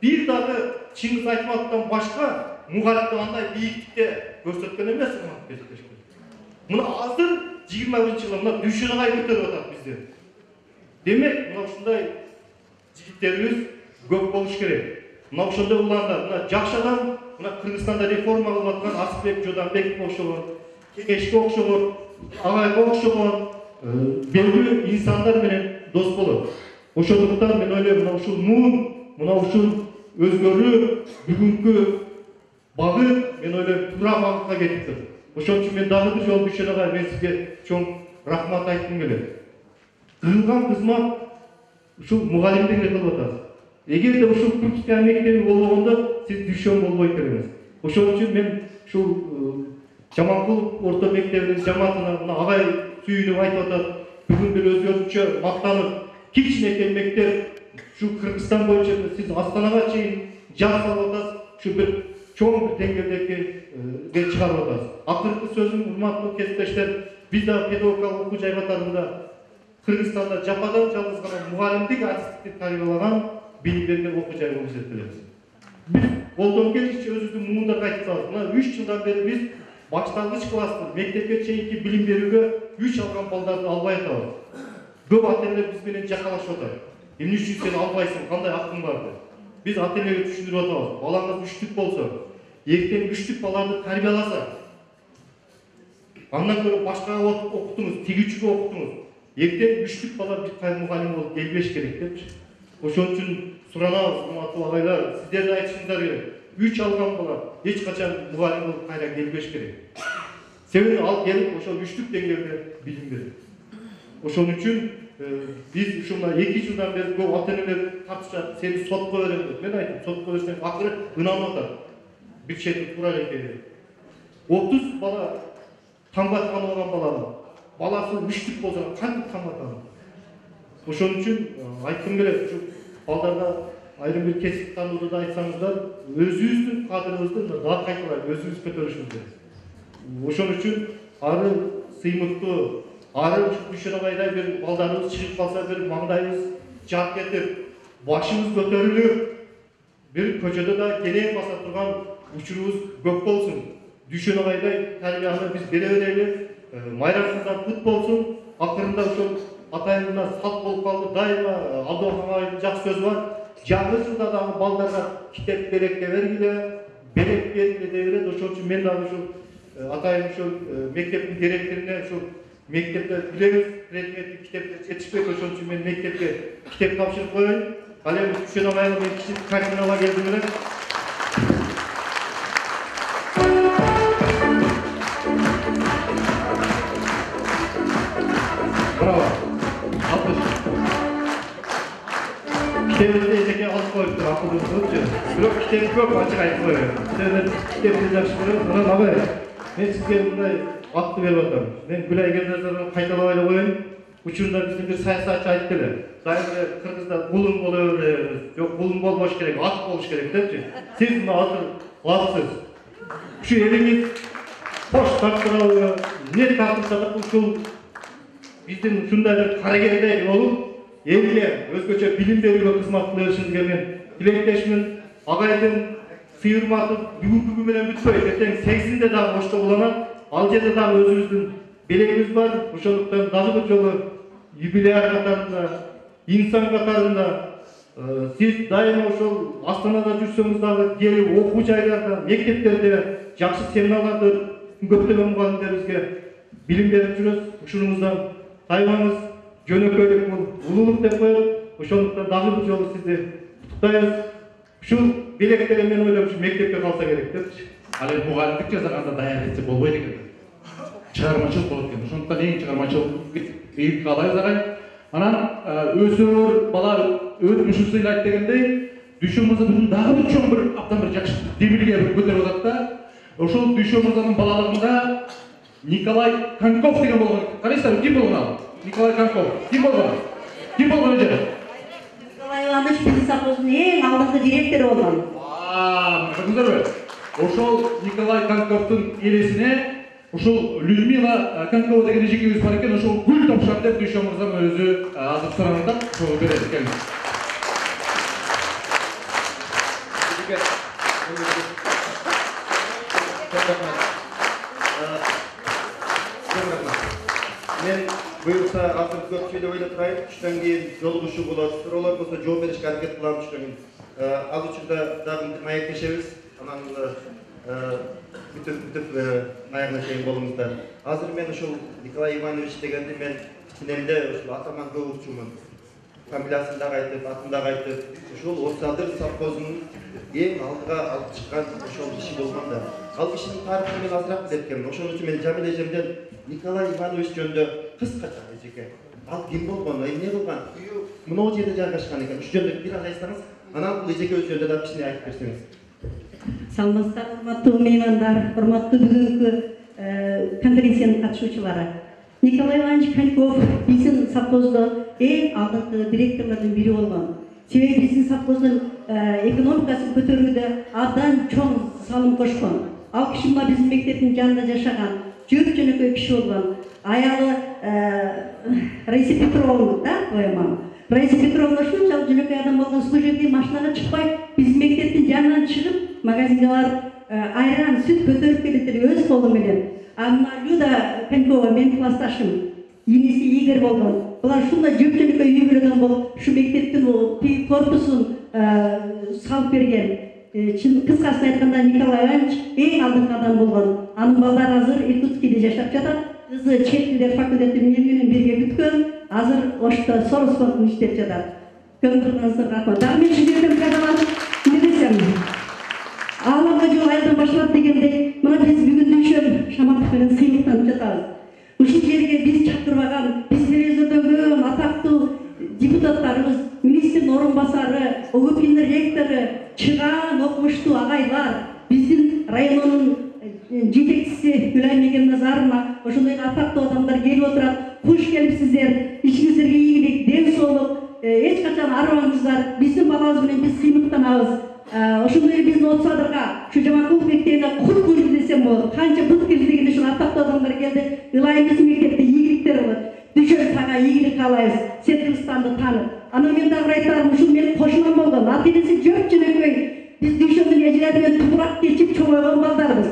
бир дагы Чыңгыз Айтматовдон башка мугалимди андай бийиктикте көрсөткөн эмес. Мына азыр 21-жылда мына Дүйшөн агай көтөрүп атат бизди. Демек, мына ушундай жигиттерибиз көп болуш керек. Мына ошондой уландар, мына жакшы адам, мына Кыргызстанда реформа кылып аткан Асылбек Жодонбеков окшогон, Кеңешке окшогон, агайга окшогон белгилүү инсандар менен дос болот. Ошондуктан мен ойлойм, мына ушул муун, мына ушул өзгөрүү бүгүнкү багыт мен ойлойм туура багытка кетиптир. Ошон үчүн мен дагы бир жолу Дүйшөн агай, мен сизге чоң рахмат айткым келет. Кылган кызмат ушул мугалимдерге кылып атасыз. эгерде ушул Туркия мектеби болгондо сиз дүйшөн болбойт элеңиз. Ошол үчүн мен ушул Жаманкулов орто мектебинин жамаатына мына агай сүйүнүп айтып атат. Бүгүн бир өзгөчө мактанып, кичинекей мектеп şu Kırgızistan boyunca siz Astana'ya çeyin, can salvataz, şu bir çoğun bir dengedeki çıkarvataz. Akırkı sözüm urmatlı kespeşler, biz de pedagogik okul caybatarında Kırgızistan'da Japadan çalışkan muhallimlik artistik tarihalanan bilimlerinde okuyacağız ettiririz. Biz Golden Gelişçi özüzü muğunda kayıtsalız. 3 yıldan beri biz başlangıç klasında mektepke çeyinki bilim veriyorga 3 algan baldarını almaya tavız. Көп ата-энелер биз менен жакалашып атат. Эмне үчүн сен албайсың, кандай акың бар деп. Биз ата-энелерге түшүндүрүп атабыз. Балаңыз үчтүк болсо, эртең үчтүк баларды тарбияласа, андан көрө башкага окутуңуз, тигүүчүгө окутуңуз. Эртең үчтүк бала бир кай мугалим болуп келбеш керек депчи. Ошон үчүн суранабыз, урматтуу агайлар, сиздер да айтышыңыздар керек. 3 алган бала эч качан мугалим болуп кайра келбеш керек. Себеби ал келип ошол үчтүк деңгээлде билим берет. Ошон үчүн biz ушундай 2 жылдан бери көп ата-энелер тартышат, сени сотко берем деп. Мен айттым, сотко берсең акыры ынанып атат. Бир чети туура экен. 30 бала таңбаткан болгон баласы үчтүк болсо кантип таңбатады? Ошон үчүн айткым келет, ушу балдарга айрым бир кесип танууду да айтсаңыздар, өзүбүздүн кадырыбызды да кайталайбыз, өзүбүз көтөрүшүбүз керек. Ошон үчүн ары сыймыктуу Arı düşüremeyden bir baldarımız çıkıp kalsa bir mağdayımız cevap getir. Başımız götürülür. Bir köşede de gene basa durgan uçurumuz gök olsun. Düşüremeyden terbiyasını biz bile ödeyelim. Mayramımızdan kut olsun. Akırında şu atayımızdan salt olup kaldı. Daima Abdülhamid'in jak söz var. Canlı sırada da baldarda kitap belekle vergile. Belek vergile devre. Oşun için ben de şu atayım şu mektebin direklerine şu mektepte bilemiz, predmetli kitaplar yetişpek, ошон үчүн мен мектепке kitap тапшырып коеюн. Ал эми түшүнө албай мен кичи картинага келдим эле. Браво. Алкыш. Kitapты эжеке алып коюптур, акылдуусузчу. Бирок китеп көп ачык айтып коеюн. Китепти жакшы көрөм. Анан абай, мен сизге мындай атты берип атам. Мен Гүлай Гердазовдун кайталабай эле коеюн. Учурда биздин бир саясатчы айтты эле. Дайыма Кыргызда булун боло беребиз. Жок, булун болбош керек, ат болуш керек депчи. Сиз мына азыр атсыз. Ушу элиңиз бош тартырабы, эмне тартырса да ушул биздин ушундай бир карагердей болуп, элге өзгөчө билим берүүгө кызмат кыла беришиңизге мен тилектешмин. Агайдын сый-урматы бүгүнкү менен бүтпөйт. Эртең 8-inde дагы бошто уланат. Ал жерде дагы өзүбүздүн белегибиз бар. Ошондуктан дагы бир жолу юбилей катарында, инсан катарында сиз дайыма ошол Астанада жүрсөңүз дагы келип окуу жайларда, мектептерде жакшы семинарларды көптөгөн мугалимдерибизге билим берип жүрөбүз. Ушунуңуздан тайбаңыз, жөнөкөйлүк бул улуулук деп коет. Ошондуктан дагы бир жолу сизди куттуктайбыз. Ушул белектер мен ойлойм ушу мектепке калса керек депчи. Ал эми мугалимдик жасаганда даяр этсе болбойт экен. Чыгармачылык болот экен. Ошондуктан эң чыгармачылык ийгилик каалайбыз агай. Анан өсөр бала өтмүшүн сыйлайт дегендей, Дүйшөн мырза бүгүн дагы бир чоң бир абдан бир жакшы демилге көтөрүп атат да. Ошол Дүйшөн мырзанын балалыгында Николай Коньков деген болгон. Карайсыздарбы, ким болгон ал? Николай Коньков. Ким болгон? Ким болгон эже? Николай Иванович Пятисоковдун эң алдыңкы директору болгон. Көрдүңүздөрбү? Ошол Николай Коньковдун элесине ошол Людмила Конькова деген эжекебиз бар экен, ошол гүл тапшырам деп Дүйшөн мырзам өзү азыр суранат, ошого берет экен. Мен буюрса азыр көп сөйлөп эле турайын, түштөн кийин жолугушуу болот, суроолор болсо жооп беришке аракет кылам түштөн кийин. Ал учурда дагы маектешебиз, анан бүтүп аягына чейин болуңуздар. Азыр мен ушул Николай Иванович дегенди мен кинемде ушул атаман көп укчумун. Фамилиясын дагы айтып, атын дагы айтып, ушул Орсадыр совхозунун эң алдыга алып чыккан ошол киши болгон да. Ал кишинин тарыхын мен азыраак билет экенмин. Ошон үчүн мен Жамил эжемден Николай Иванович жөнүндө кыскача эжеке. Ал ким болгон, эмне кылган? Үйү мынау жерде жайгашкан экен. Ушу жөнүндө бир аз айтсаңыз. Анан бул эжеке өз жөнүндө да кичине айтып берсеңиз. Саламатсыздар, урматтуу меймандар, урматтуу бүгүнкү конференциянын катышуучулары. Николай Иванович Коньков биздин совхоздо эң алдыңкы директорлордун бири болгон. Себеби биздин совхоздун экономикасын көтөрүүдө абдан чоң салым кошкон. Ал киши мына биздин мектептин жанында жашаган, жөнөкөй киши болгон. Аялы Раиса Петровна, да, твоя мама? Раиса Петровна ушунчалык жөнөкөй адам болгон, служебный машинага чыкпай, биздин мектептин жанынан чыгып, магазинге барып, айран, сүт көтөрүп келет өз колу менен. А мына Люда Конькова менин классташым, енеси Игорь болгон. Булар ушундай жөнөкөй үй бүлөдөн болуп, ушу мектептин корпусун салып берген. Кыскасын айтканда Николай Иванович эң алдыңкы адам болгон. Анын балдары азыр Иркутскийде жашап жатат. Кызы чет тилдер факультетин менен бирге бүткөн. Азыр ошто Сороскондун иштеп жатат. Көңүлүңүзгө рахмат. Дагы мен сиздерден кайрадан не десем? Ааламга жол айылдан башталат дегендей, мына биз бүгүн Дүйшөн Шаматов менен сыйлыктанып жатабыз. Ушул жерге биз чакырбаган, биз телевизордон көргөн атактуу депутаттарыбыз, министрдин орун басары, ОГПнин ректору, чыгаан окумуштуу агайлар, биздин районунун жетекчиси Гүлай Мегенназаровна, ошондой атактуу адамдар келип отурат. Куш келипсиздер, ичиңиздерге ийгилик, ден соолук, эч качан арыбаңыздар. Биздин балабыз менен биз сыймыктанабыз. Ошондой биздин Отсадырга, ушу Жаманкулов мектебине кут курду десем болот. Канча кут келди дегенде ушул атактуу адамдар келди. Ылайым биздин мектепте ийгиликтер болот. Дүшөн сага ийгилик каалайбыз. Сен Кыргызстанды таанып. Анан мен дагы айтарым, ушул менин кошунам болгон. Ата-энеси жок жөнөкөй. Биз Дүйшөндүн эжелеринен тупурак кечип чоңойгон балдарбыз.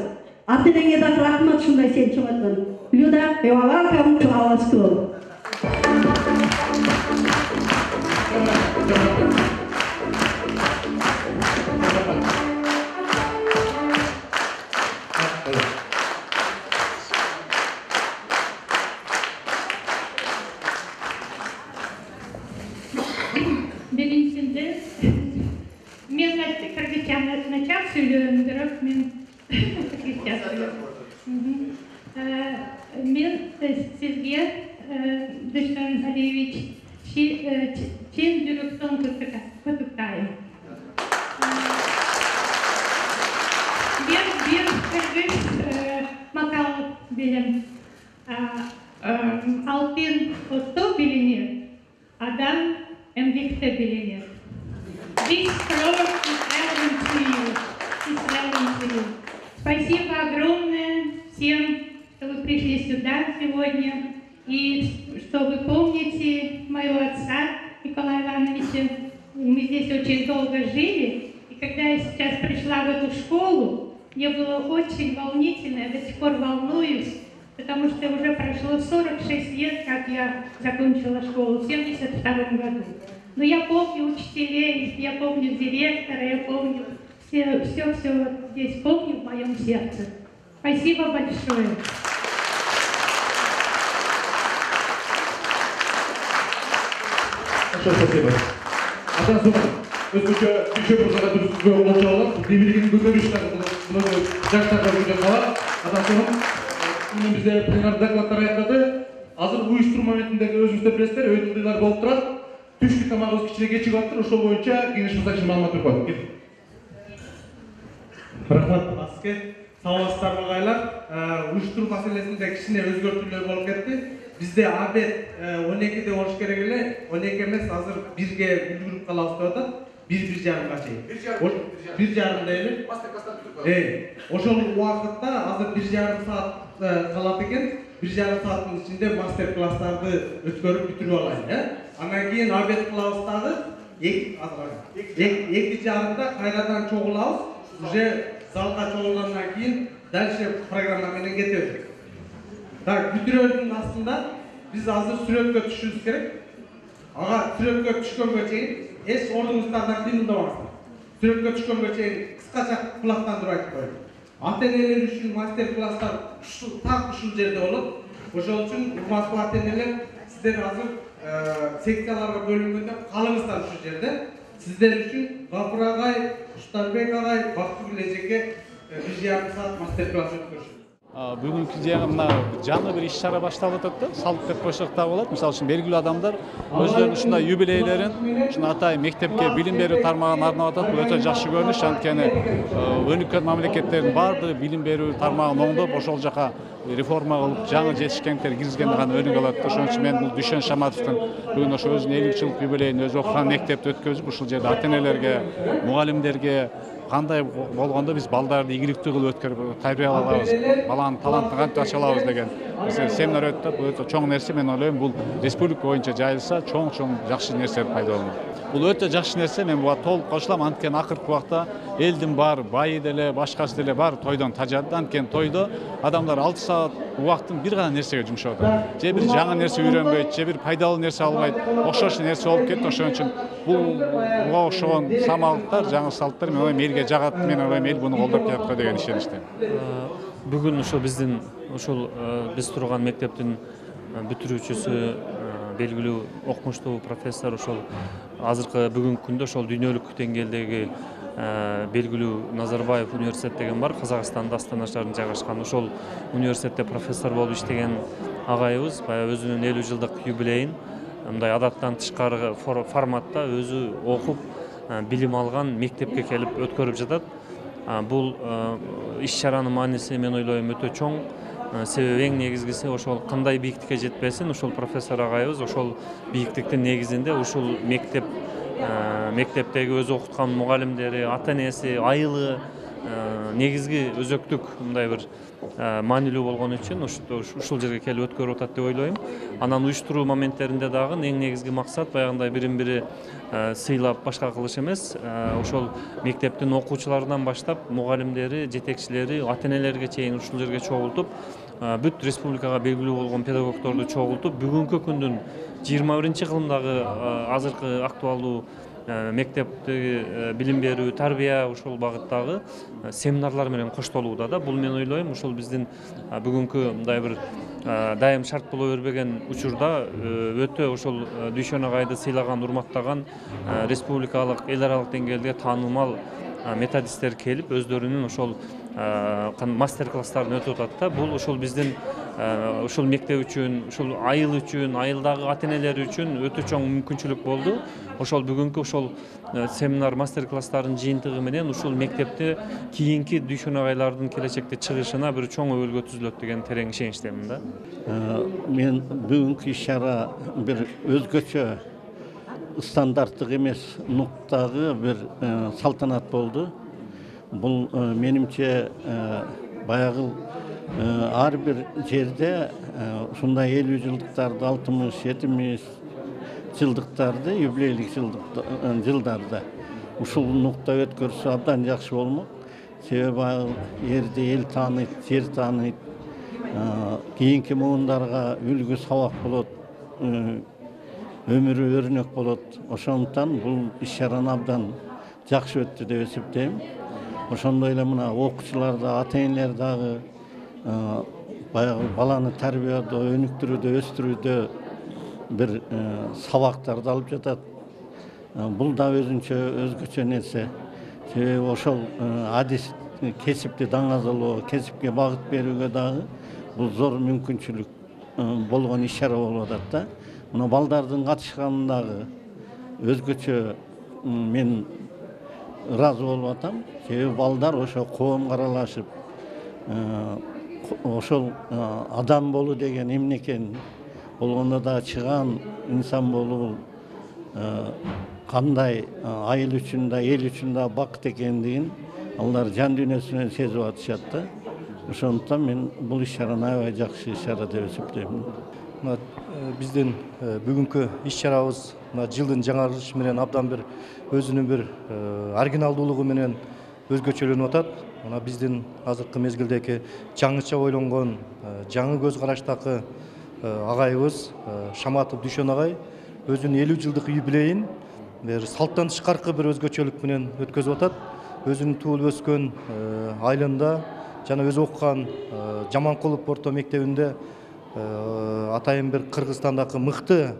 Ата-энеңе дагы рахмат ушундай сени чоңойткон. Люда, you are welcome to our school. Биринчиде мен кыргызчаны начал сүйлөйм, бирок мен кыргызча сүйлөйм. Мен сизге Дүйшөн Алиевич чын жүрөктөн куттуктайм. Бир кыргыз макал билем. Алтын отто билинер, адам эмгекте билинер. This floor is relevant to you. Спасибо огромное всем, что вы пришли сюда сегодня, и что вы помните моего отца Николая Ивановича. Мы здесь очень долго жили, и когда я сейчас пришла в эту школу, мне было очень волнительно, я до сих пор волнуюсь, потому что уже прошло 46 лет, как я закончила школу в 1972 году. Но я помню учителей, я помню директора, я помню все здесь помню в моем сердце. Спасибо большое. Спасибо. Атан өзгөчө Дүйшөн мырзага дүрүстүгө болчу алган бийлигин көтөрүштөр жаштарга жүргөн кала. Атан бизде пленар докладдар айтылды. Азыр уюштуруу моментиндеги өзүңүздөр билесиздер, өйдүлөр болуп турат. Түшкү тамагыбыз кичине кечигип атыр, ошол боюнча кеңеш мырза маалымат берип коет. Рахмат Аске. Саламатсыздар агайлар. Уюштуруу маселесинде кичине өзгөртүүлөр болуп кетти. Бизде абет 12-де болуш керек эле, 12 эмес, азыр 1-ге үлгүрүп калабыз деп атат. 1-1:30га чейин. 1:30 эле. Ошол убакытта азыр 1:30 саат калат экен. 1:30 сааттын ичинде мастер класстарды өткөрүп бүтүрүп алайын, Андан кийин абет кылабыз дагы. 2:30-да кайрадан чогулабыз. Уже залга чогулгандан кийин дальше программа менен кетебиз. Так, бүтүрөөнүн астында биз азыр сүрөткө түшүбүз керек. Ага сүрөткө түшкөнгө чейин эч ордуңуздардан кыймылдабаңыздар. Сүрөткө түшкөнгө чейин кыскача кулактандырып айтып коеюн. Ата-энелер үчүн мастер класстар ушул жерде болот. Ошол үчүн урматтуу ата-энелер, сиздер азыр секцияларга бөлүнгөндө калыңыздар ушул жерде. Сиздер үчүн Гафур агай, Куштарбек агай, Бактыгүл эжеке 1:30 саат мастер класс өткөрүшөт. Бүгүнкү мына жаңы бир иш-чара башталып атат да, салт деп койсок да болот. Мисалы үчүн белгилүү адамдар өздөрүнүн ушундай юбилейлерин ушуна атайын мектепке билим берүү тармагына арнап атат. Бул өтө жакшы көрүнүш, анткени өнүккөн мамлекеттердин баардыгы билим берүү тармагын оңдоп, ошол жака реформа кылып, жаңы жетишкендер киргизгенди гана өнүгө алат. Ошон үчүн мен бул Дүйшөн Шаматовдун бүгүн ошо өзүнүн 50 жылдык юбилейин өзү окуган мектепте өткөзүп, ушул жерде ата-энелерге, мугалимдерге кандай болгондо биз балдарды ийгиликтүү кылып өткөрүп тарбиялабыз, баланын талантын кантип ача алабыз деген семинар өтүп, бул өтө чоң нерсе. Мен ойлойм, бул республика боюнча жайылса чоң жакшы нерсе пайда болот. Бул өтө жакшы нерсе, мен буга толук кошулам. Анткени акыркы убакта элдин баары, байы деле, башкасы деле баары тойдон тажады. Анткени тойдо адамдар 6 саат убактын бир гана нерсеге жумшап атат. Же бир жаңы нерсе үйрөнбөйт, же бир пайдалуу нерсе албайт, окшош нерсе болуп кетти. Ошон үчүн буга окшогон самалдыктар, жаңы салттар мен ойлойм элге жагат. Мен ойлойм, эл буну колдоп келет го деген ишеничтемин. Бүгүн ошо биздин ошол биз турган мектептин бүтүрүүчүсү белгилүү окумуштуу профессор ошол азыркы бүгүнкү күндө ошол дүйнөлүк деңгээлдеги белгилүү Назарбаев университет деген бар, Казакстанда Астана шаарында жайгашкан. Ошол университетте профессор болуп иштеген агайыбыз баягы өзүнүн 50 жылдык юбилейин мындай адаттан тышкары форматта өзү окуп билим алган мектепке келип өткөрүп жатат. Бул иш-чаранын мааниси мен ойлойм өтө чоң. Себеби эң негизгиси ошол кандай бийиктикке жетпесин, ошол профессор агайыбыз ошол бийиктиктин негизинде ушул мектептеги өзү окуткан мугалимдери, ата-энеси, айылы негизги өзөктүк мындай бир маанилүү болгон үчүн ушул жерге келип өткөрүп атат деп ойлойм. Анан уюштуруу моменттеринде дагы эң негизги максат баягындай бирин-бири сыйлап башка кылыш эмес. Ошол мектептин окуучуларынан баштап мугалимдери, жетекчилери, ата-энелерге чейин ушул жерге чогултуп, бүт республикага белгилүү болгон педагогдорду чогултуп, бүгүнкү күндүн 21-кылымдагы азыркы актуалдуу мектепти билим берүү, тарбия ушул багыттагы семинарлар менен коштолууда да. Бул мен ойлойм, ушул биздин бүгүнкү мындай бир дайым шарт боло бербеген учурда өтө ошол Дүйшөн агайды сыйлаган, урматтаган республикалык, эл аралык деңгээлде таанымал методисттер келип, өздөрүнүн ошол мастер-класстарын өтүп атат да. Бул ошол биздин ушул мектеп үчүн, ушул айыл үчүн, айылдагы ата-энелер үчүн өтө чоң мүмкүнчүлүк болду. Ошол бүгүнкү ошол семинар, мастер-класстардын жыйынтыгы менен ушул мектепте кийинки Дүйшөн агайлардын келечекте чыгышына бир чоң өбөлгө түзүлөт деген терең ишеничтемин да. Мен бүгүнкү иш-чара бир өзгөчө стандарттык эмес нуктагы бир салтанат болду. Бул менимче баягы ар бир жерде ушундай 50 жылдыктарды, 60-70 жылдыктарды, юбилейлик жылдарды ушул нукта өткөрсө абдан жакшы болмок. Себеби жерди эл тааныйт, жер тааныйт, кийинки муундарга үлгү сабак болот, өмүрү өрнөк болот. Ошондуктан бул иш-чараны абдан жакшы өттү деп эсептейм. Ошондой эле мына окуучулар да, ата-энелер дагы баягы баланы тарбиядоо, өнүктүрүүдө, өстүрүүдө бир сабактарды алып жатат. Бул да өзгөчө нерсе. Себеби ошол адис кесипти даңазалоо, кесипке багыт берүүгө дагы бул зор мүмкүнчүлүк болгон иш-чара болуп атат да. Мына балдардын катышканындагы өзгөчө мен ыраазы болуп атам. Себеби балдар ошо коомго аралашып, ошол адам болуу деген эмне экенин, болгондо да чыгаан инсан болуу кандай айыл үчүн да, эл үчүн да бакыт экендигин алар жан дүйнөсүнөн сезип атышат да. Ошондуктан мен бул иш-чараны аябай жакшы иш-чара деп эсептейм. Биздин бүгүнкү иш-чарабыз жылдын жаңарышы менен абдан бир өзүнүн бир оригиналдуулугу менен өзгөчөлөнүп атат. Мына биздин азыркы мезгилдеги жаңыча ойлонгон, жаңы көз караштагы агайыбыз Шаматов Дүйшөн агай өзүнүн 50 жылдык юбилейин бир салттан тышкаркы бир өзгөчөлүк менен өткөзүп атат. Өзүнүн туулуп өскөн айылында жана өзү окуган Жаманкулов орто мектебинде атайын бир Кыргызстандагы мыкты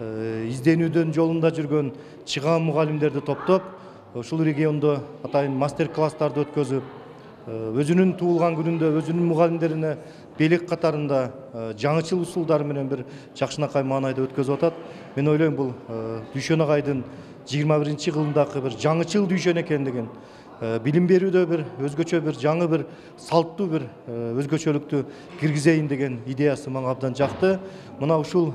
изденүүдөн жолунда жүргөн чыгаан мугалимдерди топтоп, ушул региондо атайын мастер-класстарды өткөзүп, өзүнүн туулган күнүндө өзүнүн мугалимдерине белек катарында жаңычыл усулдары менен бир жакшынакай маанайда өткөзүп атат. Мен ойлойм бул Дүйшөн агайдын 21 кылымдагы бир жаңычыл Дүйшөн экендигин, билим берүүдө бир өзгөчө бир жаңы бир салттуу бир өзгөчөлүктү киргизейин деген идеясы мага абдан жакты. Мына ушул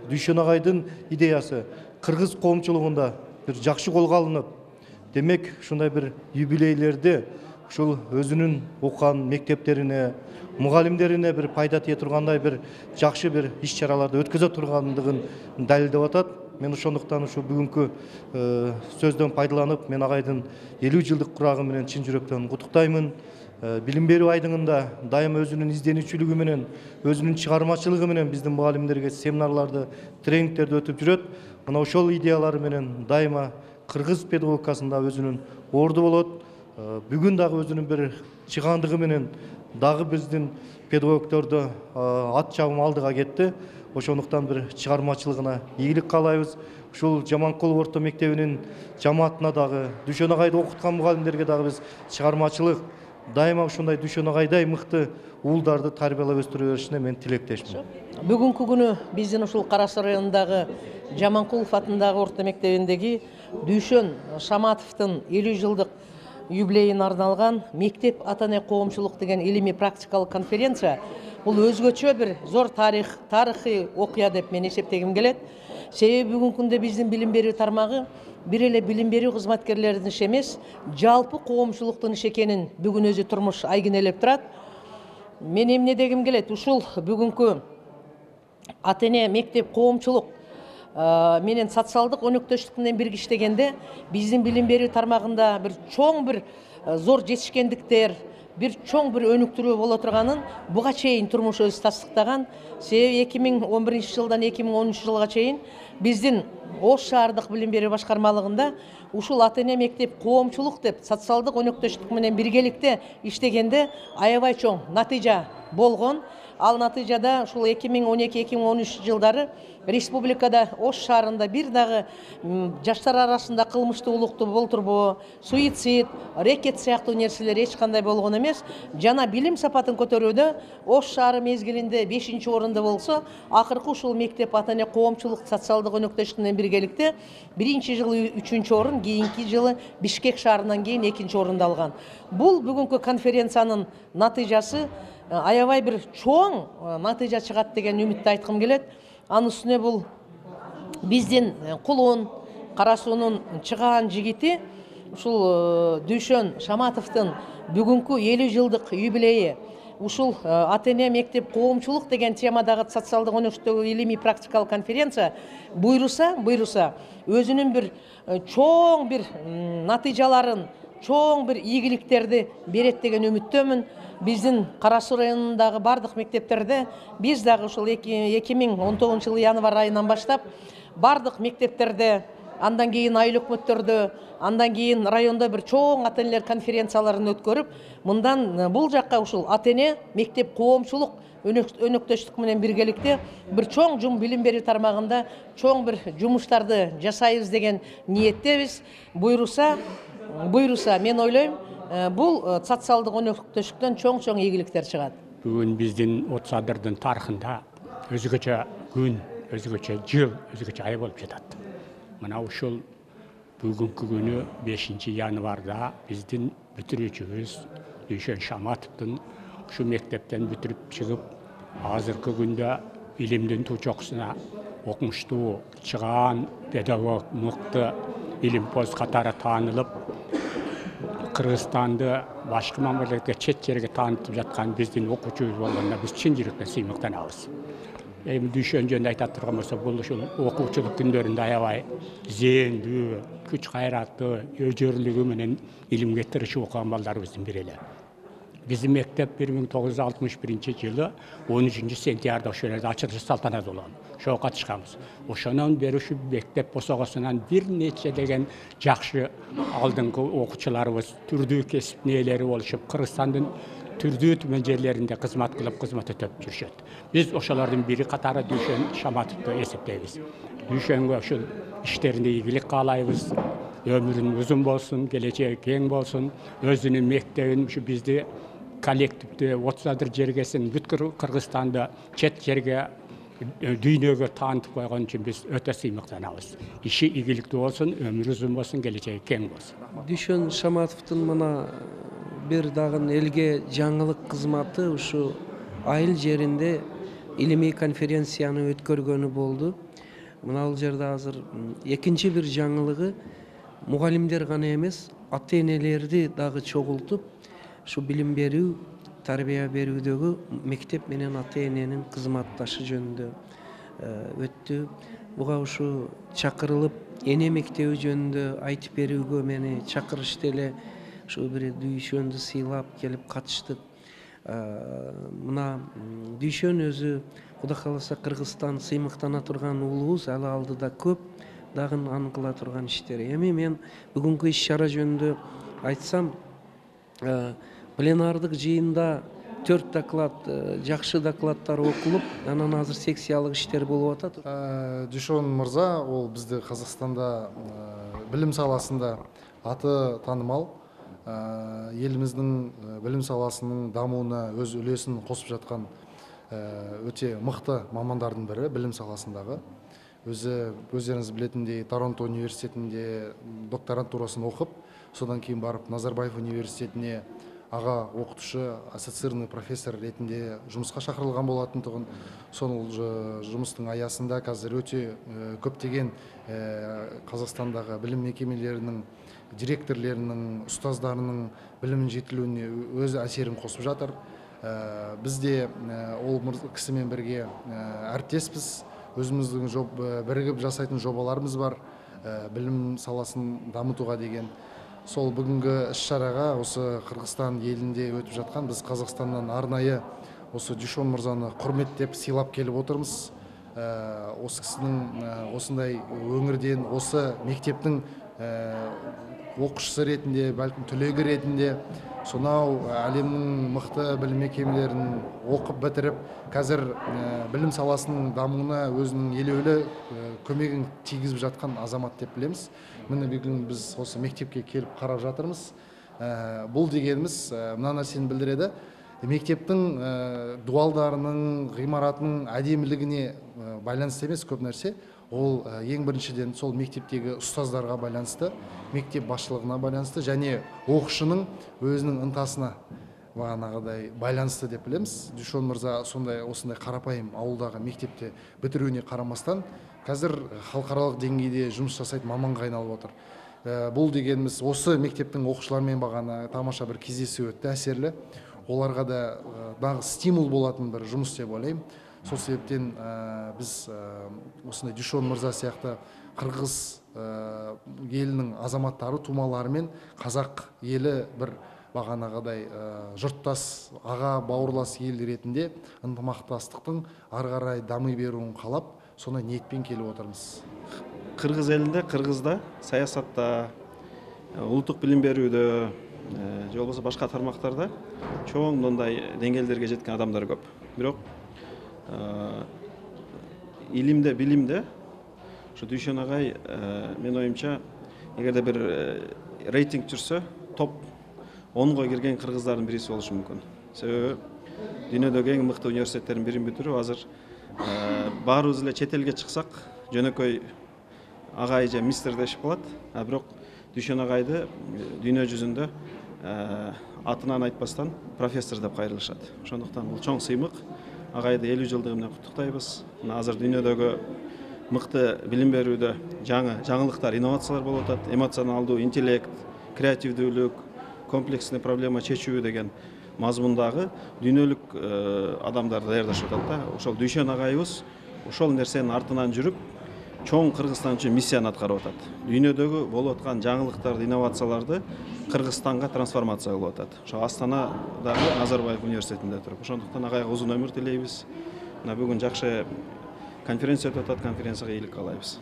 Дүйшөн агайдын идеясы кыргыз коомчулугунда бир жакшы колго алынып, демек ушундай бир юбилейлерди ушул өзүнүн окуган мектептерине, мугалимдерине бир пайда тие тургандай бир жакшы бир иш-чараларды өткөзө тургандыгын далилдеп атат. Мен ошондуктан ушу бүгүнкү сөздөн пайдаланып, мен агайдын 50 жылдык курагы менен чын жүрөктөн куттуктаймын. Билим берүү айдыңында дайыма өзүнүн изденүүчүлүгү менен, өзүнүн чыгармачылыгы менен биздин мугалимдерге семинарларды, тренингтерди өтүп жүрөт. Мына ошол идеялары менен дайыма кыргыз педагогикасында өзүнүн орду болот. Бүгүн дагы өзүнүн бир чыгандыгы менен дагы биздин педагогдорду ат чабым алдыга кетти. Ошондуктан бир чыгармачылыгына ийгилик каалайбыз. Ушул Жаманкулов орто мектебинин жамаатына дагы, Дүйшөн агайды окуткан мугалимдерге дагы биз чыгармачылык дайыма ушундай Дүйшөн агайдай мыкты уулдарды тарбиялап өстүрө беришине мен тилектешмин. Бүгүнкү күнү биздин ушул Кара Суу районундагы Жаманкулов атындагы орто мектебиндеги Дүйшөн Шаматовдун 50 жылдык юбилейине арналган мектеп ата-эне коомчулук деген илимий практикалык конференция бул өзгөчө бир зор тарыхый окуя деп мен эсептегим келет. Себеби бүгүнкү күндө биздин билим берүү тармагы бир эле билим берүү кызматкерлеринин иши эмес, жалпы коомчулуктун иши экенин бүгүн өзү турмуш айгинелеп турат. Мен эмне дегим келет, ушул бүгүнкү ата-эне мектеп коомчулук менен социалдык өнөктөштүк менен бирге иштегенде биздин билим берүү тармагында бир чоң бир зор жетишкендиктер, бир чоң бир өнүктүрүү боло турганын буга чейин турмуш өзү тастыктаган. Себеби 2011 жылдан 2013 жылга чейин биздин Ош шаардык билим берүү башкармалыгында ушул ата-эне мектеп коомчулук деп социалдык өнөктөштүк менен биргеликте иштегенде аябай чоң натыйжа болгон. Ал натыйжада ушул 2012-2013 жылдары республикада Ош шаарында бир дагы жаштар арасында кылмыштуулукту болтурбоо, суицид, рекет сыяктуу нерселер эч кандай болгон эмес. Жана билим сапатын көтөрүүдө Ош шаары мезгилинде 5-орунда болсо, акыркы ушул мектеп ата-эне коомчулук социалдык өнөктөштүк менен биргеликте 1-жылы 3-орун, кийинки жылы Бишкек шаарынан кийин 2-орунду алган. Бул бүгүнкү конференциянын натыйжасы аябай бир чоң натыйжа чыгат деген үмүттү айткым келет. Анын үстүнө бул биздин кулун, Кара Суунун чыгаан жигити ушул Дүйшөн Шаматовдун бүгүнкү 50 жылдык юбилейи, ушул ата-эне мектеп коомчулук деген темадагы социалдык өнөктөштүк илимий практикалык конференция буйруса өзүнүн бир чоң бир натыйжаларын, чоң бир ийгиликтерди берет деген үмүттөмүн. Биздин Кара Суу районундагы бардык мектептерде биз дагы ушул 2019 жылы январь айынан баштап бардык мектептерде, андан кийин айыл өкмөттөрдө, андан кийин райондо бир чоң ата-энелер конференцияларын өткөрүп, мындан бул жакка ушул ата-эне мектеп коомчулук өнөктөштүк менен биргеликте бир чоң билим берүү тармагында чоң бир жумуштарды жасайбыз деген ниеттебиз. Буйруса мен ойлойм, бул социалдык өнөктөштүктөн чоң ийгиликтер чыгат. Бүгүн биздин 30 адырдын тарыхында өзгөчө күн, өзгөчө жыл, өзгөчө ай болуп жатат. Мына ушул бүгүнкү күнү 5 январда биздин бүтүрүүчүбүз Дүйшөн Шаматовдун ушу мектептен бүтүрүп чыгып, азыркы күндө илимдин тучокусуна окумуштуу чыгаан педагог мыкты илимпоз катары таанылып, Кыргызстанды башка мамлекетке чет жерге таанытып жаткан биздин окуучубуз болгондо биз чын жүрөктөн сыймыктанабыз. Эми Дүйшөн жөнүндө айта турган болсок, бул ушул окуучулук күндөрүндө аябай зээндүү, күч кайраттуу, өжөрлүгү менен илимге тырышып окуган балдарыбыздын бири эле. Биздин мектеп 1961 жылы 13 сентябрда ошол жерде ачылыш салтанаты болгон. Ошого катышканбыз. Ошонон бери ушу мектеп босогосунан бир нече деген жакшы алдыңкы окуучуларыбыз, түрдүү кесип ээлери болушуп, Кыргызстандын түрдүү түмөн жерлеринде кызмат кылып, кызмат өтөп жүрүшөт. Биз ошолордун бири катары Дүйшөн Шаматовду эсептейбиз. Дүйшөнгө ушул иштеринде ийгилик каалайбыз. ömürün uzun bolsun, geleceği keng bolsun, özünün mектebin şu bizde kollektivde 30 жергесин бүткүл Кыргызстанда чет жерге дүйнөгө таанытып койгон үчүн биз өтө сыймыктанабыз. Иши ийгиликтүү болсун, өмүрү узун болсун, келечеги кең болсун. Дүйшөн Шаматовдун мына бир дагы элге жаңылык кызматы ушу айыл жеринде илимий конференцияны өткөргөнү болду. Мына бул жерде азыр экинчи бир жаңылыгы мугалимдер гана эмес, ата-энелерди дагы чогултуп, şu bilim берүү, тарбия берүүдөгү мектеп менен ата-эненин кызматташы жөнүндө өттү. Буга ушу чакырылып, эне мектеби жөнүндө айтып берүүгө мени чакырышты эле. Ушу бир Дүйшөндү сыйлап келип катыштык. Мына Дүйшөн өзү Кудай кааласа Кыргызстан сыймыктана турган уулубуз, алы алдыда көп дагы анын кыла турган иштери. Эми мен бүгүнкү иш-чара жөнүндө айтсам, пленардык жыйында 4 доклад, жакшы докладдар окулуп, анан азыр секциялык иштер болуп атат. Дүйшөн мырза, ол бизде Казакстанда билим саласында аты таанымал, элибиздин билим саласынын дамууна өз үлесин косуп жаткан өтө мыкты мамандардын бири билим саласындагы. Өздеріңіз білетіндей Торонто университетінде докторантурасын оқып, содан кейін барып Назарбаев университетіне аға оқытушы, ассоциированный профессор ретінде жұмысқа шақырылған болатындығын, сол жұмыстың аясында қазір өте көптеген Қазақстандағы білім мекемелерінің директорлерінің, ұстаздарының білімін жетілуіне өз әсерін қосып жатыр. Бізде ол кісімен бірге әріптеспіз. Өзіміздің бірігіп жасайтын жобаларымыз бар, білім саласын дамытуға деген. Сол бүгінгі іс-шараға осы Қырғызстан елінде өтіп жатқан, біз Қазақстаннан арнайы осы Дүйшөн мырзаны құрметтеп сыйлап келіп отырмыз. Осы кісінің осындай өңірден, осы мектептің оқушысы ретінде, бәлкім түлегі ретінде сонау әлемнің мықты білім мекемелерін оқып бітіріп, қазір білім саласының дамуына өзінің елеулі көмегін тигізіп жатқан азамат деп білеміз. Міне бүгін біз осы мектепке келіп қарап жатырмыз. Бұл дегеніміз мына нәрсені білдіреді. Мектептің дуалдарының, ғимаратының әдемілігіне байланысты емес көп нәрсе. Ол ең біріншіден сол мектептегі ұстаздарға байланысты, мектеп басшылығына байланысты және оқушының өзінің ынтасына бағанағыдай байланысты деп білеміз. Дүйшөн мырза осындай қарапайым ауылдағы мектепте бітіруіне қарамастан қазір халықаралық деңгейде жұмыс жасайтын маманға айналып отыр. Бұл дегеніміз осы мектептің оқушыларымен бағана тамаша бір кездесу өтті, әсерлі. Оларға да дағы стимул болатын бір жұмыс деп ойлаймын. Сол себептен біз осындай Дүйшөн мырза сияқты Қырғыз елінің азаматтары, тумаларымен қазақ елі бір бағанағыдай жұрттас, аға бауырлас ел ретінде ынтымақтастықтың ары қарай дами беруін қалап, сондай ниетпен келіп отырмыз. Қырғыз елінде, Қырғызда саясатта, ұлттық білім беруді, же болмаса башқа тармақтарда чоң мындай деңгээлдерге жеткен адамдар көп. Бирок илимде, билимде ушу Дүйшөн агай мен оюмча эгерде бир рейтинг жүрсө, топ 10го кирген кыргыздардын бириси болушу мүмкүн. Себеби дүйнөдөгү эң мыкты университеттердин бирин бүтүрүп, азыр баарыбыз эле чет элге чыксак, жөнөкөй агай же мистер дешип калат. Бирок Дүйшөн агайды дүйнө жүзүндө атынан айтпастан профессор деп кайрылышат. Ошондуктан бул чоң сыймык. Агайды 50 жылдыгы менен куттуктайбыз. Азыр дүйнөдөгү мыкты билим берүүдө жаңылыктар, инновациялар болуп атат. Эмоционалдуу, интеллект, креативдүүлүк, комплексный проблема чечүү деген мазмундагы дүйнөлүк адамдарды даярдашып атат да. Ошол Дүйшөн агайыбыз ошол нерсенин артынан жүрүп, чоң Кыргызстан үчүн миссияны аткарып атат. Дүйнөдөгү болуп аткан жаңылыктарды, инновацияларды Кыргызстанга трансформация кылып атат. Ошо Астанадагы Назарбаев университетинде туруп. Ошондуктан агайга узун өмүр тилейбиз. Мына бүгүн жакшы конференция өтүп атат, конференцияга ийгилик каалайбыз.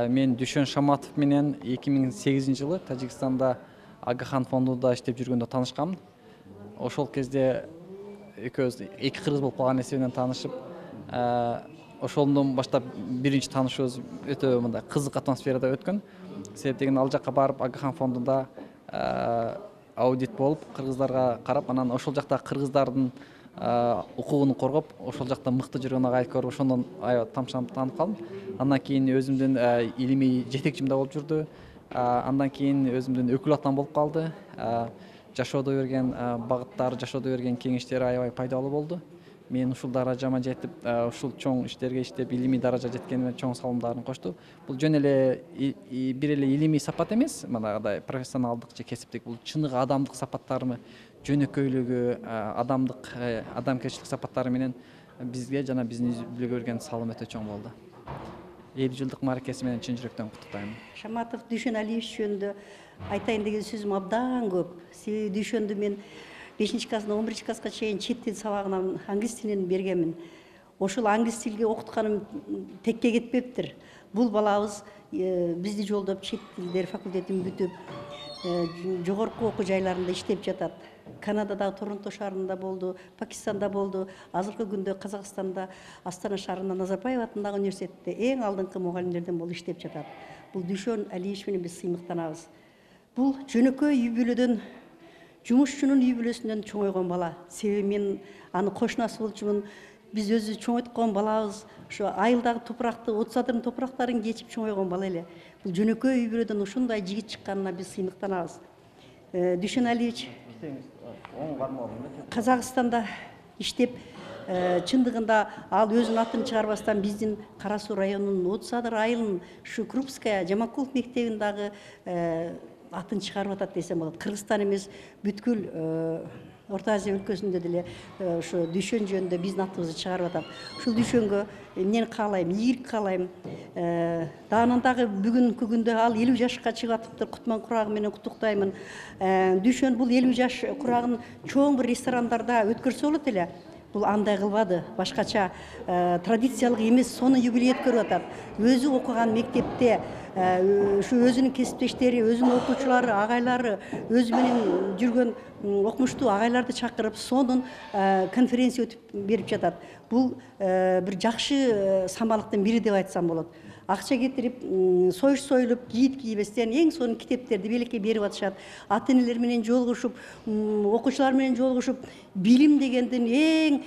Мен Дүйшөн Шаматов менен 2008 жылы Тажикстанда Агахан фондунда иштеп жүргөндө таанышканмын. Ошол кезде экөөбүз эки кыргыз болуп калган эсебинен таанышып, ошондон баштап биринчи таанышуубуз өтө мындай кызык атмосферада өткөн. себеп деген ал жакка барып Агахан фондунда аудит болуп кыргыздарга карап, анан ошол жакта кыргыздардын укугун коргоп, ошол жакта мыкты жүргөн агайды көрүп, ошондон аябай тамшанып таанып калдым. Андан кийин өзүмдүн илимий жетекчим да болуп жүрдү. Андан кийин өзүмдүн өкүл атам болуп калды. Жашоодо берген багыттары, жашоодо берген кеңештери аябай пайдалуу болду. Мен ушул даражама жетип, ушул чоң иштерге иштеп, илимий даража жеткениме чоң салымдарын кошту. Бул жөн эле бир эле илимий сапат эмес, манагыдай профессионалдык же кесиптик, бул чыныгы адамдык сапаттарымы, жөнөкөйлүгү, адамгерчилик сапаттары менен бизге жана биздин үй-бүлөгө берген салым өтө чоң болду. 50 жылдык мааракеси менен чын жүрөктөн куттуктайм. Шаматов Дүйшөн Алиевич жөнүндө айтайын деген сөзүм абдан көп. Себеби Дүйшөндү мен 5-классынан 11-класска чейин чет тил сабагынан англис тилин бергенмин. Ошол англис тилге окутканым текке кетпептир. Бул балабыз бизди жолдоп чет тилдер факультетин бүтүп, жогорку окуу жайларында иштеп жатат. Канададагы Торонто шаарында болду, Пакистанда болду. Азыркы күндө Казакстанда Астана шаарында Назарбаев атындагы университетте эң алдыңкы мугалимдерден болуп иштеп жатат. Бул Дүйшөн Алиевич менен биз сыймыктанабыз. Бул жөнөкөй үй-бүлөдөн, жумушчунун үй-бүлөсүнөн чоңойгон бала. Себеби мен аны кошунасы болчумун. Биз өзү чоңойткон балабыз, ошо айылдагы топуракты, отуз адырдын топурактарын кечип чоңойгон бала эле. Бул жөнөкөй үй-бүлөдөн ушундай жигит чыкканына биз сыймыктанабыз. Дүйшөн Алиевич Казакстанда иштеп, чындыгында ал өзүнүн атын чыгарбастан биздин Кара Суу районунун 30 адыр айылын ушу Крупская Жаманкулов мектебиндагы атын чыгарып атат десем болот. Кыргызстан эмес, бүткүл Орто Азия өлкөсүндө деле ошо Дүйшөн жөнүндө биздин атыбызды чыгарып атат. Ушул Дүйшөнгө эмнени каалайм, ийгилик каалайм. Анан дагы бүгүнкү күндө ал 50 жашка чыгып атыптыр. Кутман курагы менен куттуктаймын. Дүйшөн бул 50 жаш курагын чоң бир ресторандарда өткөрсө болот эле. Бул андай кылбады, башкача традициялык эмес, сонун юбилей өткөрүп атат. Өзү окуган мектепте ушу өзүнүн кесиптештери, өзүнүн окуучулары, агайлары, өзү менен жүргөн окумуштуу агайларды чакырып, сонун конференция өтүп берип жатат. Бул бир жакшы самалыктын бири деп айтсам болот. Акча кетирип, союш союлуп, кийит кийбестен эң сонун китептерди белекке берип атышат. Ата-энелер менен жолугушуп, окуучулар менен жолугушуп, билим дегендин эң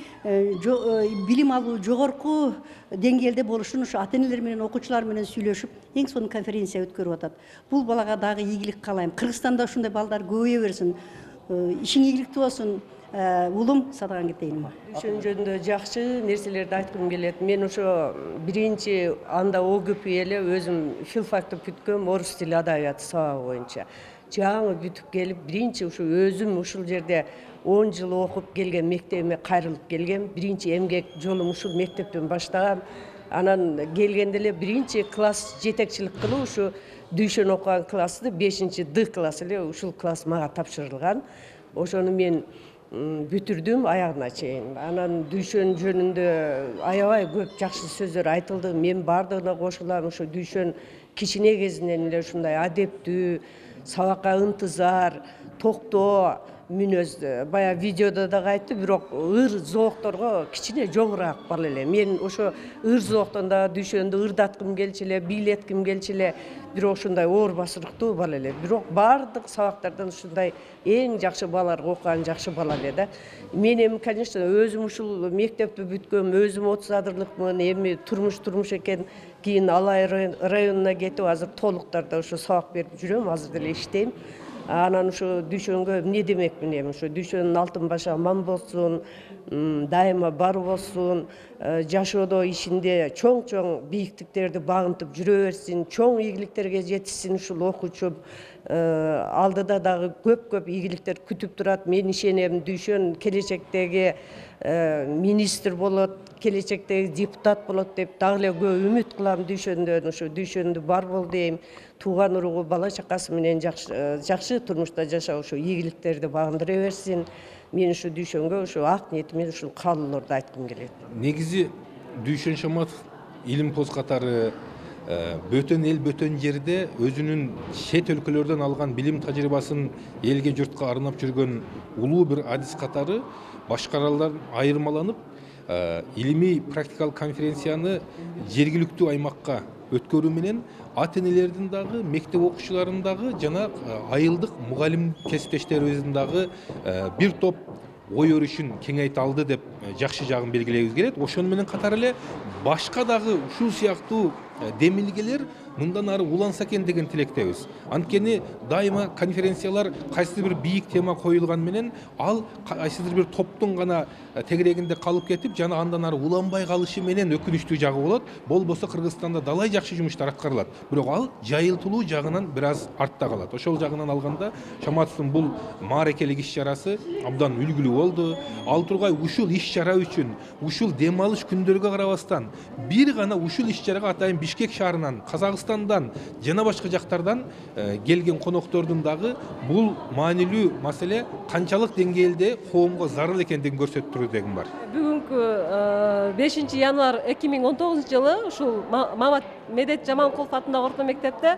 билим алуу жогорку деңгээлде болушун ушу ата-энелер менен окуучулар менен сүйлөшүп, эң сонун конференция өткөрүп атат. Бул балага дагы ийгилик каалайм. Кыргызстанда ушундай балдар көбөйө берсин. Ишиң ийгиликтүү болсун. Улум садаган кетейин. Дүйшөн жөнүндө жакшы нерселерди айткым келет. Мен ошо биринчи анда ОГП эле өзүм филфакты бүткөм, орус тили адабияты сабагы боюнча. Жаңы бүтүп келип, биринчи ушу өзүм ушул жерде 10 жыл окуп келген мектебиме кайрылып келгем. Биринчи эмгек жолум ушул мектептен баштагам. Анан келгенде эле биринчи класс жетекчилик кылып ушу Дүйшөн окуган классты 5-Д класс эле ушул класс мага тапшырылган. Ошону мен бүтүрдүм аягына чейин. Анан Дүйшөн жөнүндө аябай көп жакшы сөздөр айтылды. Мен бардыгына кошулам. Ошо Дүйшөн кичине кезинен эле ушундай адептүү, сабакка ынтызар, токтоо мүнөздө. Бая видеодо да айтты, бирок ыр зоокторго кичине жоңураак бала эле. Мен ошо ыр зооктон да Дүйшөндү ырдаткым келчү эле, бийлетким келчү эле, бирок ушундай оор басырыктуу бала эле. Бирок бардык сабактардан ушундай эң жакшы балалар окуган жакшы бала эле да. Мен эми, конечно, өзүм ушул мектепти бүткөм, өзүм 30 адырлыкмын, эми турмуш экен. Кийин Алай районуна кетип, азыр толуктарда ошо сабак берип жүрөм, азыр деле иштейм. Анан ошо Дүйшөнгө эмне демекмин эми, ошо Дүйшөнүн алтын башы аман болсун, дайыма бар болсун, жашоодо ишинде чоң бийиктиктерди багынтып жүрө берсин, чоң ийгиликтерге жетишсин ушул окуучум. Алдыда дагы көп ийгиликтер күтүп турат. Мен ишенем, Дүйшөн келечектеги министр болот, келечектеги депутат болот деп дагы эле көп үмүт кылам Дүйшөндөн. Ошо Дүйшөндү бар бол дейм. Тууган уругу, бала чакасы менен жакшы турмушта жашап, ошо ийгиликтерди багындыра берсин. Мен ушу Дүйшөнгө ошо ак ниетимен ушул каалоолорду айткым келет. Негизи Дүйшөн Шаматов илим поз катары бөтөн эл, бөтөн жерде өзүнүн чет өлкөлөрдөн алган билим тажрыйбасын элге журтка арнап жүргөн улуу бир адис катары башкалардан айырмаланып, илимий практикалык конференцияны жергиликтүү аймакка өткөрүү менен ата энелердин дагы мектеп окуучуларынын дагы жана айылдык мугалим кесиптештерибиздин дагы бир топ ой өрүшүн кеңейте алды деп жакшы жагын белгилегибиз келет. Ошону менен катар эле башка дагы ушул сыяктуу демилгелер мындан ары уланса экен деген тилектебиз. Анткени дайыма конференциялар кайсыдыр бир бийик тема коюлган менен ал кайсыдыр бир топтун гана тегерегинде калып кетип, жана андан ары уланбай калышы менен өкүнүчтүү жагы болот. Болбосо Кыргызстанда далай жакшы жумуштар аткарылат. Бирок ал жайылтылуу жагынан бир аз артта калат. Ошол жагынан алганда Шаматовдун бул маарекелик иш-чарасы абдан үлгүлүү болду. Ал тургай ушул иш-чара үчүн, ушул дем алыш күндөргө карабастан бир гана ушул иш-чарага атайын Бишкек шаарынан, Казакстандан жана башка жактардан келген коноктордун дагы бул маанилүү маселе канчалык деңгээлде коомго зарыл экендигин көрсөтүп туруу деген бар. Бүгүнкү 5 январь 2019 жылы ушул Мамат Медет Жаманкулов атындагы орто мектепте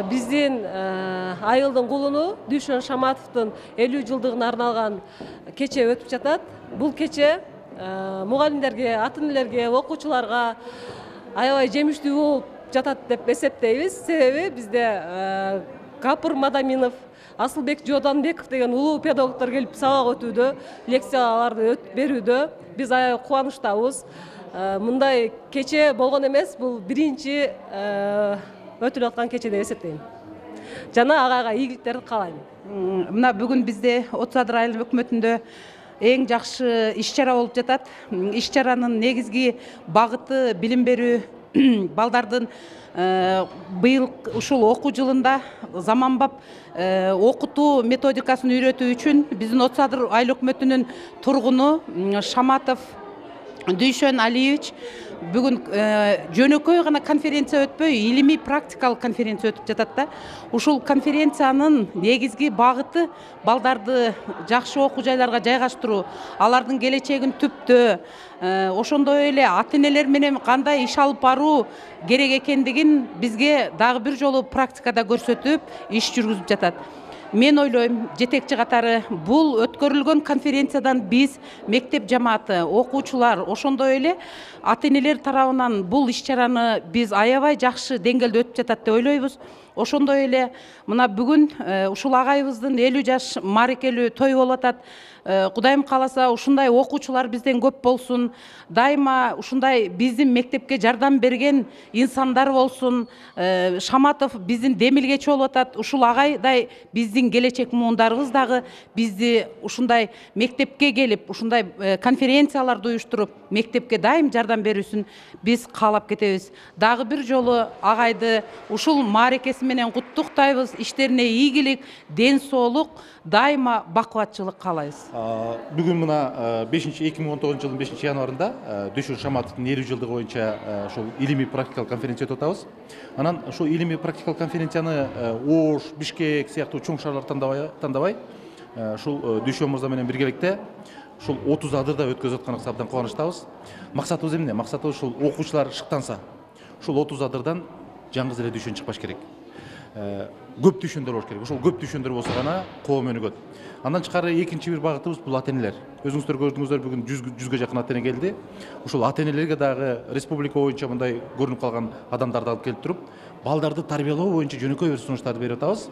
биздин айылдын кулуну Дүйшөн Шаматовдун 50 жылдыгына арналган кече өтүп жатат. Бул кече мугалимдерге, ата энелерге, окуучуларга аябай жемиштүү болуп жатат деп эсептейбиз. Себеби бизде Капыр Мадаминов, Асылбек Жоданбеков деген улуу педагогдор келип сабак өтүүдө, лекцияларды берүүдө биз аябай кубанычтабыз. Мындай кече болгон эмес, бул биринчи өтүлүп аткан кече деп эсептейм. Жана агайга ийгиликтерди каалайм. Мына бүгүн бизде 30 айыл өкмөтүндө эң жакшы иш-чара болуп жатат. Иш-чаранын негизги багыты билим берүү, балдардын быйыл ушул окуу жылында заманбап окутуу методикасын үйрөтүү үчүн биздин 30 айыл өкмөтүнүн тургуну Шаматов Дүйшөн Алиевич бүгүн жөнөкөй гана конференция өтпөй, илимий практикалык конференция өтүп жатат да. Ушул конференциянын негизги багыты балдарды жакшы окуу жайларга жайгаштыруу, алардын келечегин түптөө, ошондой эле ата энелер менен кандай иш алып баруу керек экендигин бизге дагы бир жолу практикада көрсөтүп, иш жүргүзүп жатат. Мен ойлойм, жетекчи катары бул өткөрүлгөн конференциядан биз мектеп жамааты, окуучулар, ошондой эле ата энелер тарабынан бул иш-чараны биз аябай жакшы деңгээлде өтүп жатат деп ойлойбуз. Ошондой эле мына бүгүн ушул агайыбыздын 50 жаш маарекелүү той болуп атат. Кудайым кааласа ушундай окуучулар бизден көп болсун, дайыма ушундай биздин мектепке жардам берген инсандар болсун. Шаматов биздин демилгечи болуп атат. Ушул агайдай биздин келечек муундарыбыз дагы бизди ушундай мектепке келип, ушундай конференцияларды уюштуруп, мектепке дайым жардам берүүсүн биз каалап кетебиз. Дагы бир жолу агайды ушул маарекеси менен куттуктайбыз. Иштерине ийгилик, ден соолук, дайыма бакубатчылык каалайбыз. Бүгүн мына 2019 жылдын 5 январында Дүйшөн Шаматовдун 50 жылдыгы боюнча ошол илимий практикалык конференция өтүп атабыз. Анан ошол илимий практикалык конференцияны Ош, Бишкек сыяктуу чоң шаарлар тандабай, ушул Дүйшөн мырза менен биргеликте ушул 30 адырда өткөзүп атканыбызга абдан кубанычтабыз. Максатыбыз эмне? Максатыбыз ушул окуучулар шыктанса, ушул 30 адырдан жаңгыз эле Дүйшөн чыкпаш керек. Көп дүйшөндөр болуш керек. Ошол көп дүйшөндөр болсо гана коом өнүгөт. Андан тышкары экинчи бир багытыбыз бул ата энелер. Өзүңүздөр көрдүңүздөр, бүгүн 100га жакын ата эне келди. Ушул ата энелерге дагы республика боюнча мындай көрүнүп калган адамдарды алып келип туруп, балдарды тарбиялоо боюнча жөнөкөй бир сунуштарды берип атабыз.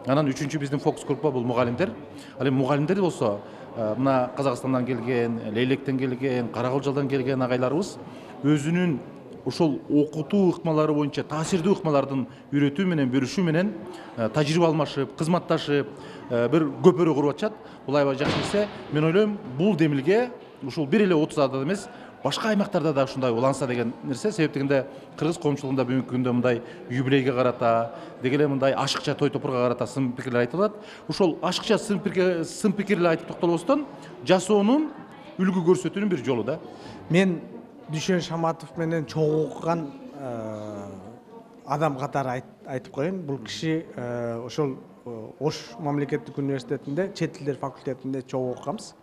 Анан үчүнчү биздин фокус группа бул мугалимдер. Ал эми мугалимдер болсо, мына Казакстандан келген, Лейлектен келген, Каракылжалдан келген агайларыбыз өзүнүн ошол окутуу ыкмалары боюнча таасирдүү ыкмалардын үйрөтүү менен, бөлүшүү менен тажрыйба алмашып, кызматташып, бир көпөрө куруп атышат. Бул аябай жакшы нерсе. Мен ойлойм, бул демилге ушул бир эле 30 адада эмес, башка аймактарда да ушундай уланса деген нерсе. Себеп дегенде кыргыз коомчулугунда бүгүнкү күндө мындай юбилейге карата, деги эле мындай ашыкча той топурга карата сын пикирлер айтылат. Ушол ашыкча сын пикирлер айтып токтолбостон, жасоонун, үлгү көрсөтүүнүн бир жолу да. Мен Дүйшөн Шаматов менен чогуу окуган адам катары айтып коеюн. Бул киши ошол Ош мамлекеттик университетинде, чет тилдер факультетинде чогуу окуганбыз.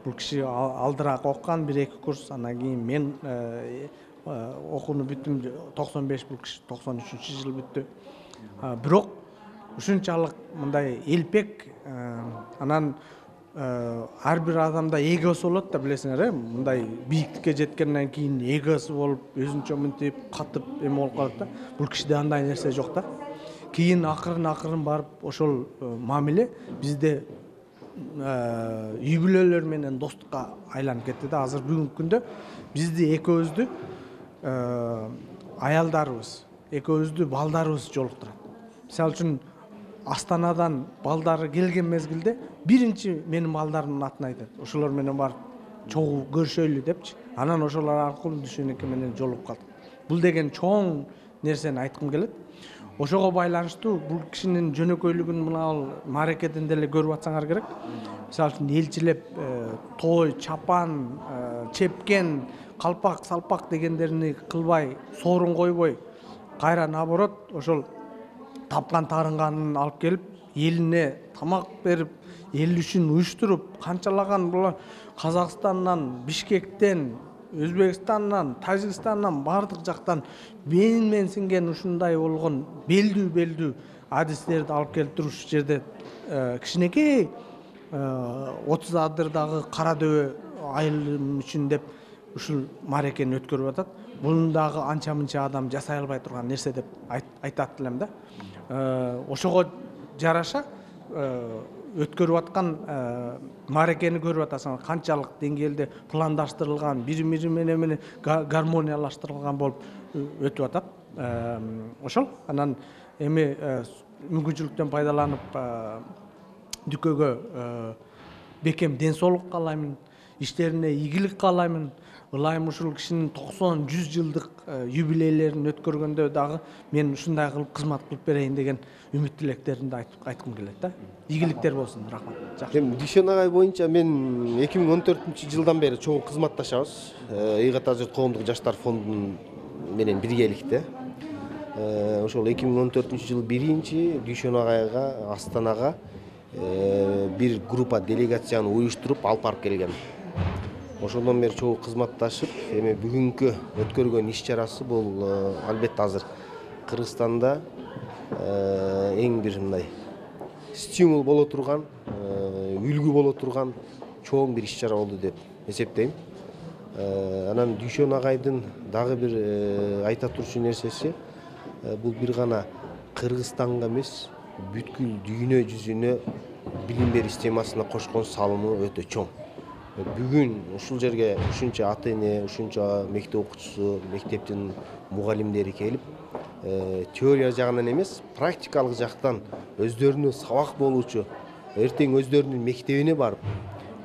Бул киши алдыраак окуган, 1-2 курс, анан кийин мен окууну бүттүм 95, бул киши 93-жылы бүттү. Бирок ушунчалык мындай элпек, анан ар бир адамда эгосу болот да, билесиңер, мындай бийиктикке жеткенден кийин эгосу болуп, өзүнчө мынтип катып эме болуп калат да. Бул кишиде андай нерсе жок да. Кийин акырын барып ошол мамиле бизде үй бүлөлөр менен достукка айланып кетти да. Азыр бүгүнкү күндө бизди экөөбүздү аялдарыбыз, экөөбүздү балдарыбыз жолуктурат. Мисалы үчүн Астанадан балдары келген мезгилде биринчи менин балдарымдын атын айтат. Ошолор менен барып чогуу көрүшөйлү депчи. Анан ошолор аркылуу Дүйшөнөкө менен жолугуп калдык. Бул деген чоң нерсени айткым келет. Ошого байланыштуу бул кишинин жөнөкөйлүгүн мына мааракеден деле көрүп атсаңар керек. Мисалы үчүн элчилеп той, чапан, чепкен, калпак, салпак дегендерини кылбай, соорун койбой, кайра наоборот ошол тапкан тарынганын алып келип, элине тамак берип, эл үчүн уюштуруп, канчалаган булар Казакстандан, Бишкектен, Өзбекстандан, Тажикстандан бардык жактан менсинген ушундай болгон белдүү адистерди алып келип туруп ушул жерде кичинекей 30 адырдагы кара дөбө айылым үчүн деп ушул мааракени өткөрүп атат. Буну дагы анча-мынча адам жасай албай турган нерсе деп айтат элем да. Ошого жараша өткөрүп аткан мааракени көрүп атасыңар, канчалык деңгээлде пландаштырылган, бири-бири менен гармониялаштырылган болуп өтүп атат. Ошол анан эми мүмкүнчүлүктөн пайдаланып Дүкөгө бекем ден соолук каалаймын, иштерине ийгилик каалаймын. Ылайым ушул кишинин 90-100 жылдык юбилейлерин өткөргөндө дагы мен ушундай кылып кызмат кылып берейин деген үмүт тилектеримди айткым келет да. Ийгиликтер болсун, рахмат. Эми Дүйшөн агай боюнча мен 2014-жылдан бери чоң кызматташабыз. Ыйгат Ажыт коомдук жаштар фондунун менен биргеликте. Ошол 2014-жылы биринчи Дүйшөн агайга Астанага бир группа делегацияны уюштуруп алып барып келген. Ошондон бери чогуу кызматташып, эми бүгүнкү өткөргөн иш чарасы бул албетте азыр Кыргызстанда эң бир мындай стимул боло турган, үлгү боло турган чоң бир иш чара болду деп эсептейм. Анан Дүйшөн агайдын дагы бир айта турчу нерсеси бул бир гана Кыргызстанга эмес, бүткүл дүйнө жүзүнө билим берүү системасына кошкон салымы өтө чоң. Бүгүн ушул жерге ушунча ата-эне, ушунча мектеп окуучусу, мектептин мугалимдери келип, теория жагынан эмес, практикалык жактан өздөрүнө сабак болуучу, эртең өздөрүнүн мектебине барып,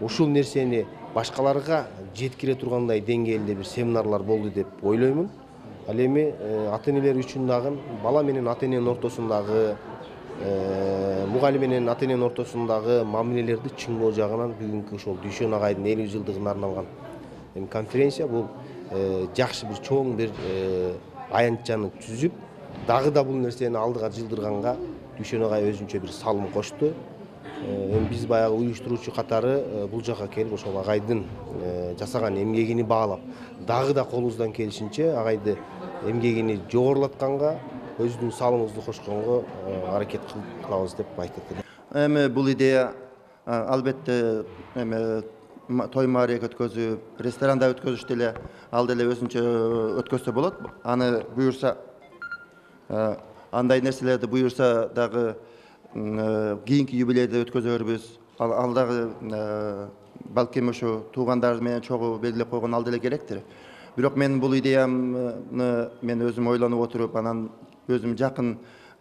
ушул нерсени башкаларга жеткире тургандай деңгээлде бир семинарлар болду деп ойлоймун. Ал эми ата-энелер үчүн дагы бала менен ата-эненин ортосундагы мугалим менен ата-эненин ортосундагы мамилелерди чыңдоо жагынан бүгүнкү ошол Дүйшөн агайдын 50 жылдыгына арналган конференция бул жакшы бир чоң бир аянтчаны түзүп, дагы да бул нерсени алдыга жылдырганга Дүйшөн агай өзүнчө бир салым кошту. Эми биз баягы уюштуруучу катары бул жака келип ошол агайдын жасаган эмгегини баалап, дагы да колубуздан келишинче агайды эмгегини жогорулатканга, өзүнүн салымыбызды кошконго аракет кылабыз деп айтат элем. Эми бул идея албетте эми той маарек өткөзүп, ресторанда өткөзүш деле ал деле өзүнчө өткөзсө болот. Аны буюрса, андай нерселерди буюрса дагы кийинки юбилейде өткөзөрбүз. Ал дагы балким ошо туугандар менен чогуу белгилеп койгон ал деле керектир. Бирок мен бул идеямны мен өзүм ойлонуп отуруп, анан өзүм жакын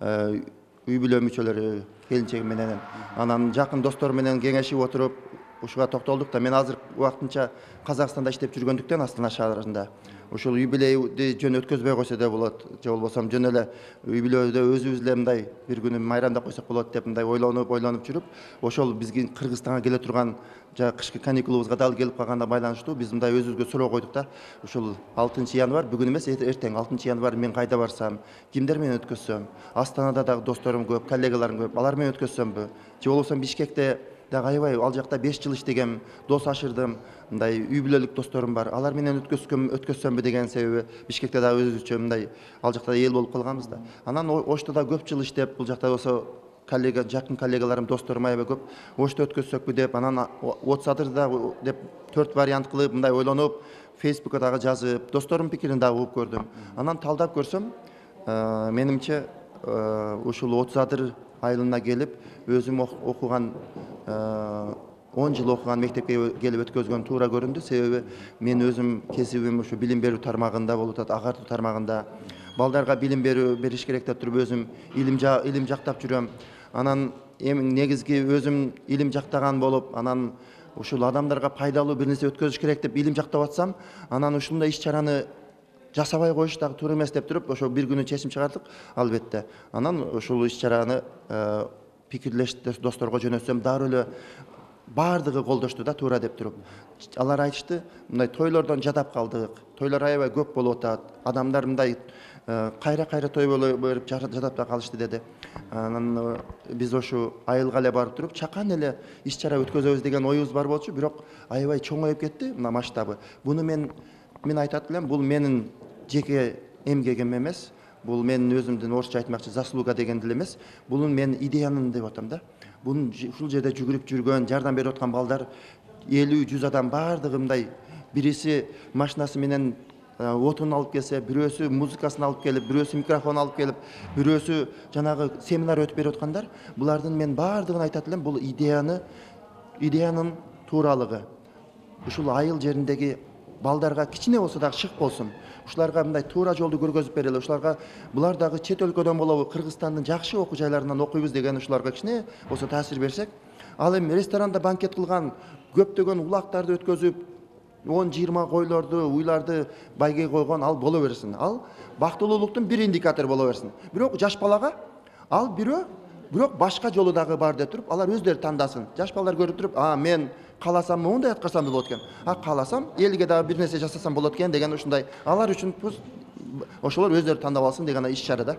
үй бүлө мүчөлөрү, келинчегим менен, анан жакын достор менен кеңешип отуруп, ушуга токтолдук да. Мен азыр убактынча Казакстанда иштеп жүргөндүктөн Астана шаарында ушул юбилейди жөн өткөзбөй койсо да болот, же болбосо жөн эле үй бүлөдө өзүбүз эле мындай бир күнү майрамдап койсок болот деп мындай ойлонуп жүрүп, ошол бизге Кыргызстанга келе турган кышкы каникулубузга дагы келип калганына байланыштуу биз мындай өзүбүзгө суроо койдук да. Ушул 6 январь бүгүн эмес, эртең 6 январь мен кайда барсам, кимдер менен өткөзсөм, Астанада дагы досторум көп, коллегаларым көп, алар менен өткөзсөмбү, же болбосо Бишкекте дагы аябай ал жакта 5 жыл иштегем, дос ашырдым, мындай үй бүлөлүк досторум бар, алар менен өткөзсөмбү деген себеби Бишкекте дагы өзүбүзчө мындай ал жакта эл болуп калганбыз да. Анан Ошто да көп жыл иштеп, бул жакта болсо коллега, жакын коллегаларым, досторум аябай көп. Ошто өткөзсөкпү деп, анан 30 да деп 4 вариант кылып, мындай ойлонуп, Facebook'а дагы жазып, досторум пикирин дагы угуп көрдүм. Анан талдап көрсөм, менимче ушул 30 айылына келип, өзүм окуган 10 жыл окуган мектепке келип өткөзгөн туура көрүндү. Себеби мен өзүм кесибим ушу билим берүү тармагында болуп атат, агартуу тармагында. Балдарга билим бериш керек деп туруп өзүм илим жактап жүрөм. Анан эми негизги өзүм илим жактаган болуп, анан ушул адамдарга пайдалуу бир нерсе өткөзүш керек деп илим жактап атсам, анан ушундай иш-чараны жасабай коюш дагы туура эмес деп туруп, ошо бир күнү чечим чыгардык, албетте. Анан ушул иш-чараны пикирлеш досторго жөнөтсөм, дароо эле баардыгы колдошту да, туура деп туруп. Алар айтышты, мындай тойлордон жадап калдык. Тойлор аябай көп болуп атат. Адамдар мындай кайра той болуп берип жадап да калышты деди. Анан биз ошо айылга эле барып туруп, чакан эле иш-чара өткөзөбүз деген оюбуз бар болчу, бирок аябай чоңоюп кетти мына масштабы. Буну мен айтат элем, бул менин жеке эмгегим эмес. Бул менин өзүмдүн орусча айтмакчы заслуга деген деле эмес. Бул менин идеянын деп атам да. Бунун ушул жерде жүгүрүп жүргөн, жардам берип аткан балдар 50-100 адам баардыгы мындай, бириси машинасы менен отун алып келсе, бирөөсү музыкасын алып келип, бирөөсү микрофон алып келип, бирөөсү жанагы семинар өтүп берип аткандар. Булардын мен баардыгын айтат элем, бул идеянын тууралыгы. Ушул айыл жериндеги балдарга кичине болсо дагы шык болсун. Ушуларга мындай туура жолду көргөзүп берели. Ушуларга булар дагы чет өлкөдөн болобу, Кыргызстандын жакшы окуу жайларынан окуйбуз деген ушуларга кичине болсо таасир берсек, ал эми ресторанда банкет кылган, көптөгөн улактарды өткөзүп, 10-20 койлорду, уйларды байгеге койгон ал боло берсин. Ал бактылуулуктун бир индикатору боло берсин. Бирок жаш балага ал бирок башка жолу дагы бар деп туруп, алар өздөрү тандасын. Жаш балдар көрүп туруп, мен кааласам мындай аткарсам болот экен. Кааласам элге дагы бир нерсе жасасам болот экен деген ушундай алар үчүн ошолор өздөрү тандап алсын деген иш-чара да.